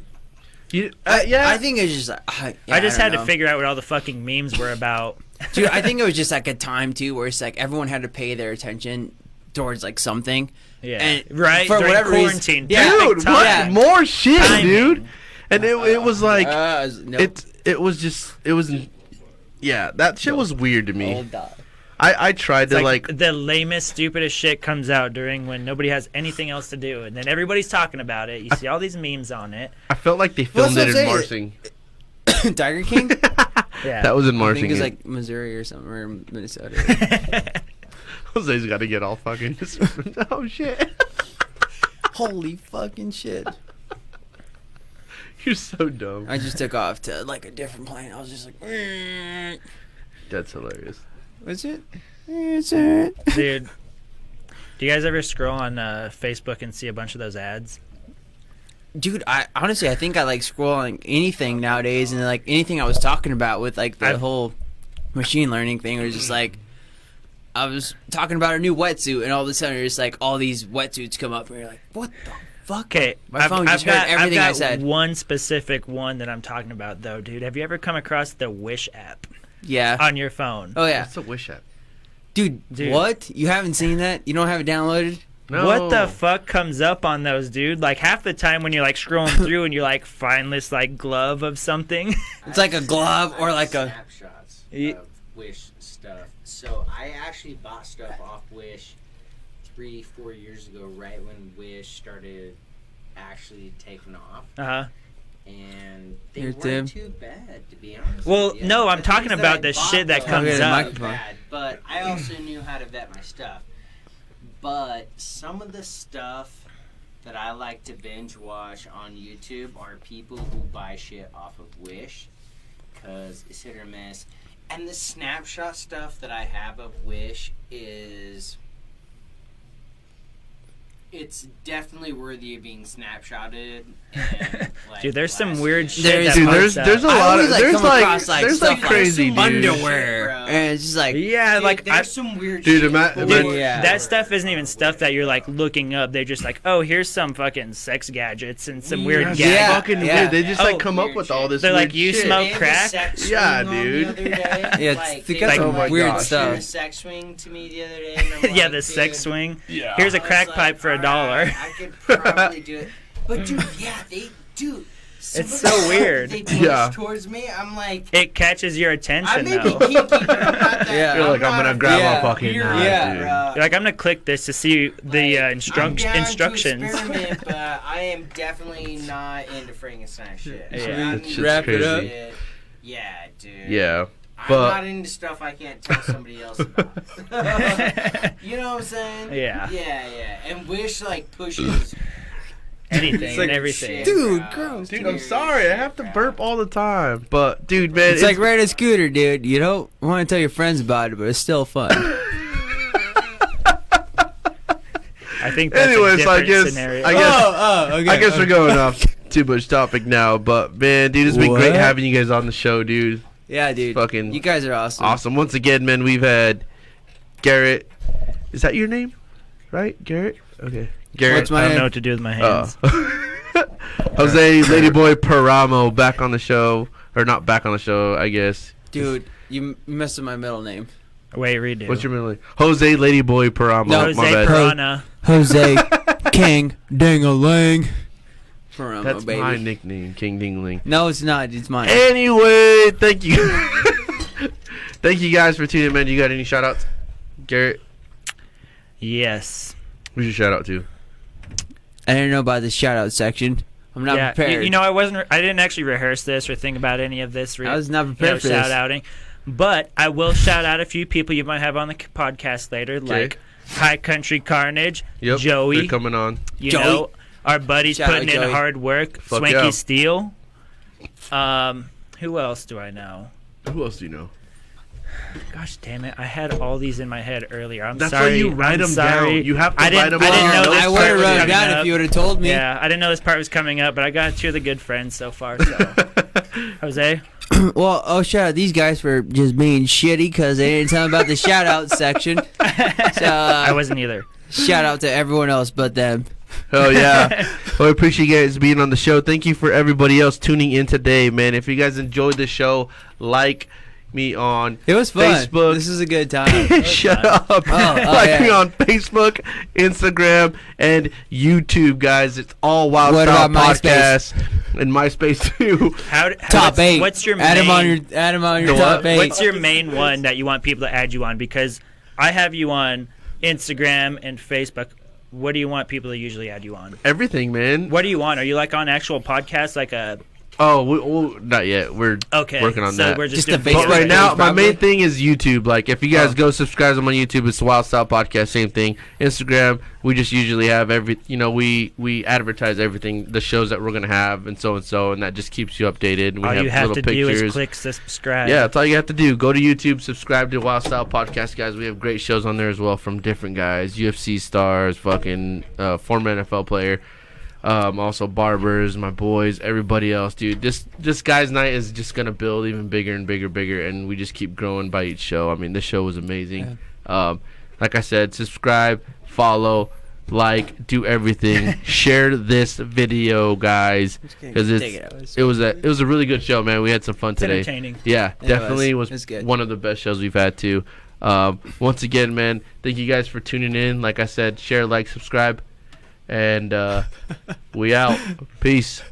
I think it's just. I just had to figure out what all the fucking memes were about. Dude, I think it was just like a time too, where it's like everyone had to pay their attention towards like something. Yeah, And right. for During whatever quarantine, reason, Dude, what Yeah. more shit, Timing. dude? And it was like nope. it was yeah, that shit was weird to me. Old dog. I tried to like the lamest, stupidest shit comes out during when nobody has anything else to do, and then everybody's talking about it. You see all these memes on it. I felt like they filmed Well, it that's in what I'm Marsing. Tiger King. Yeah, That was in I think Marsing. it's like Missouri or something, or Minnesota. Jose's got to get all fucking. Oh shit! Holy fucking shit! You're so dumb. I just took off to like a different plane. I was just like, That's hilarious. "What's it? Is it?" dude. Do you guys ever scroll on Facebook and see a bunch of those ads? Dude, I honestly, I think I like scrolling anything nowadays, and like anything I was talking about with like the whole machine learning thing was just like, I was talking about a new wetsuit, and all of a sudden, there's like all these wetsuits come up, and you're like, what the fuck? Okay, My phone just heard everything I said. One specific one that I'm talking about, though, dude. Have you ever come across the Wish app Yeah. on your phone? Oh yeah, What's a Wish app? dude. What? You haven't seen that? You don't have it downloaded? No. What the fuck comes up on those, dude? Like half the time when you're like scrolling through and you're like find this like glove of something. It's like a glove or like a. snapshots Ye- of Wish stuff. So I actually bought stuff off Wish 3-4 years ago, right when Wish started actually taking off, Uh-huh. and they Here, weren't Tim. too bad, to be honest. Well, with you. no, I'm The talking things about I the bought, shit that though, comes Okay, the up. microphone. bad, but I also knew how to vet my stuff. But some of the stuff that I like to binge watch on YouTube are people who buy shit off of Wish, because it's hit or miss. And the snapshot stuff that I have of Wish is it's definitely worthy of being snapshotted. And, like, Dude, there's some weird shit. There's- that Dude, pops there's up. a I lot always, of like, there's come like across, like, there's stuff like like crazy some dude. underwear, Bro. and it's just like, Yeah, like there's some weird Dude, shit. ima- for dude, yeah. that stuff isn't even stuff that you're like looking up. They're just like, oh, here's some fucking sex gadgets and some weird That's gag. Yeah. fucking weird. They just like Oh, come up weird with shit. all this. They're like, weird you shit. smoke They have a crack? sex swing Yeah, on dude. The other day. Yeah, like, they they got some like, weird "Oh, stuff." you're a sex swing to me the other day. And I'm Yeah, like, the sex "Dude, swing. Yeah. Here's a I was crack like, pipe for $1. "Alright, I could probably do it." But dude, yeah, they do. It's so weird. They push Yeah. towards me. I'm like, It catches your I attention may be though. kinky, but I'm not that. Yeah. You're like, I'm not gonna a grab Yeah. a fucking weird, knife, Yeah. dude. You're like, I'm gonna click this to see the I'm down instructions. To experiment, but I am definitely not into Frankenstein shit. Yeah. I'm That into shit's Wrap it up. shit. Yeah, dude. Yeah. I'm But- not into stuff I can't tell somebody else about. You know what I'm saying? Yeah. Yeah. And Wish like pushes Anything It's like, and everything. shit, Dude, bro. gross. Dude, I'm Serious sorry. I have to shit, burp bro. all the time. But dude, man, it's like riding a scooter, dude. You don't want to tell your friends about it, but it's still fun. I think that's Anyways, a I different guess scenario. I guess okay. I guess we're going off too much topic now. But man, dude, it's been great What? having you guys on the show, dude. Yeah, dude. Fucking You guys are awesome. awesome. Once again, man, we've had Garrett. Is that your name? Right, Garrett? Okay, Garrett. What's my I don't name? know what to do with my hands. Jose Ladyboy Paramo back on the show, or not back on the show, I guess. Dude, you messed up my middle name. Wait, redo. What's your middle name? Jose Ladyboy Paramo. No, Jose my bad. Piranha. Jose King Ding-a-ling. That's baby. my nickname, King Dingling. No, it's not. It's mine. Anyway, thank you. Thank you guys for tuning in, man. You got any shout outs? Garrett, Yes. who's your shout out to? I didn't know about the shout-out section. I'm not Yeah. prepared. You know, I didn't actually rehearse this or think about any of this. I was not prepared for shout this. outing, but I will shout out a few people you might have on the podcast later, like High Country Carnage, Yep, Joey. they're coming on. You Joey. know, our buddies Shout out putting in Joey. hard work. Fuck Swanky yeah. Steel. Who else do I know? Who else do you know? Gosh damn it! I had all these in my head earlier. I'm That's why sorry. you write I'm 'em down. sorry. You have to I didn't, write 'em I didn't down. know this I part would have was wrote it coming down up. if you would have told me. Yeah, I didn't know this part was coming up, but I got two of the good friends so far. So, Jose, Well, shout out these guys for just being shitty because they didn't tell me about the shout-out section. So, I wasn't either. shout out to everyone else but them. Oh yeah. Well, I appreciate you guys being on the show. Thank you for everybody else tuning in today, man. If you guys enjoyed the show, like me on It was fun. Facebook. This is a good time. Shut up. Like yeah. me on Facebook, Instagram, and YouTube, guys. It's all Wild What Style about Podcast and MySpace too. Top 8. What's your add main? them on your The top what? 8. What's your main one that you want people to add you on? Because I have you on Instagram and Facebook. What do you want people to usually add you on? Everything, man. What do you want? Are you like on actual podcasts, like a? Oh, not yet. We're Okay, working on so that. we're just Just doing a But Facebook right page, now, my probably. main thing is YouTube. Like, if you guys Oh. go subscribe them on YouTube, it's the Wild Style Podcast. Same thing. Instagram, we just usually have we advertise everything, the shows that we're gonna have, and so, and that just keeps you updated. And we All have you have little to do pictures. is click subscribe. Yeah, that's all you have to do. Go to YouTube, subscribe to Wild Style Podcast, guys. We have great shows on there as well from different guys, UFC stars, fucking former NFL player. Also barbers, my boys, everybody else, dude. This guys' night is just gonna build even bigger and bigger, and we just keep growing by each show. I mean, this show was amazing. Like I said, subscribe, follow, like, do everything. Share this video, guys, because it was a really good show, man. We had some fun It's today. entertaining. Yeah, It definitely was. was It was good. one of the best shows we've had too. Once again, man, thank you guys for tuning in. Like I said, share, like, subscribe. And we out. Peace.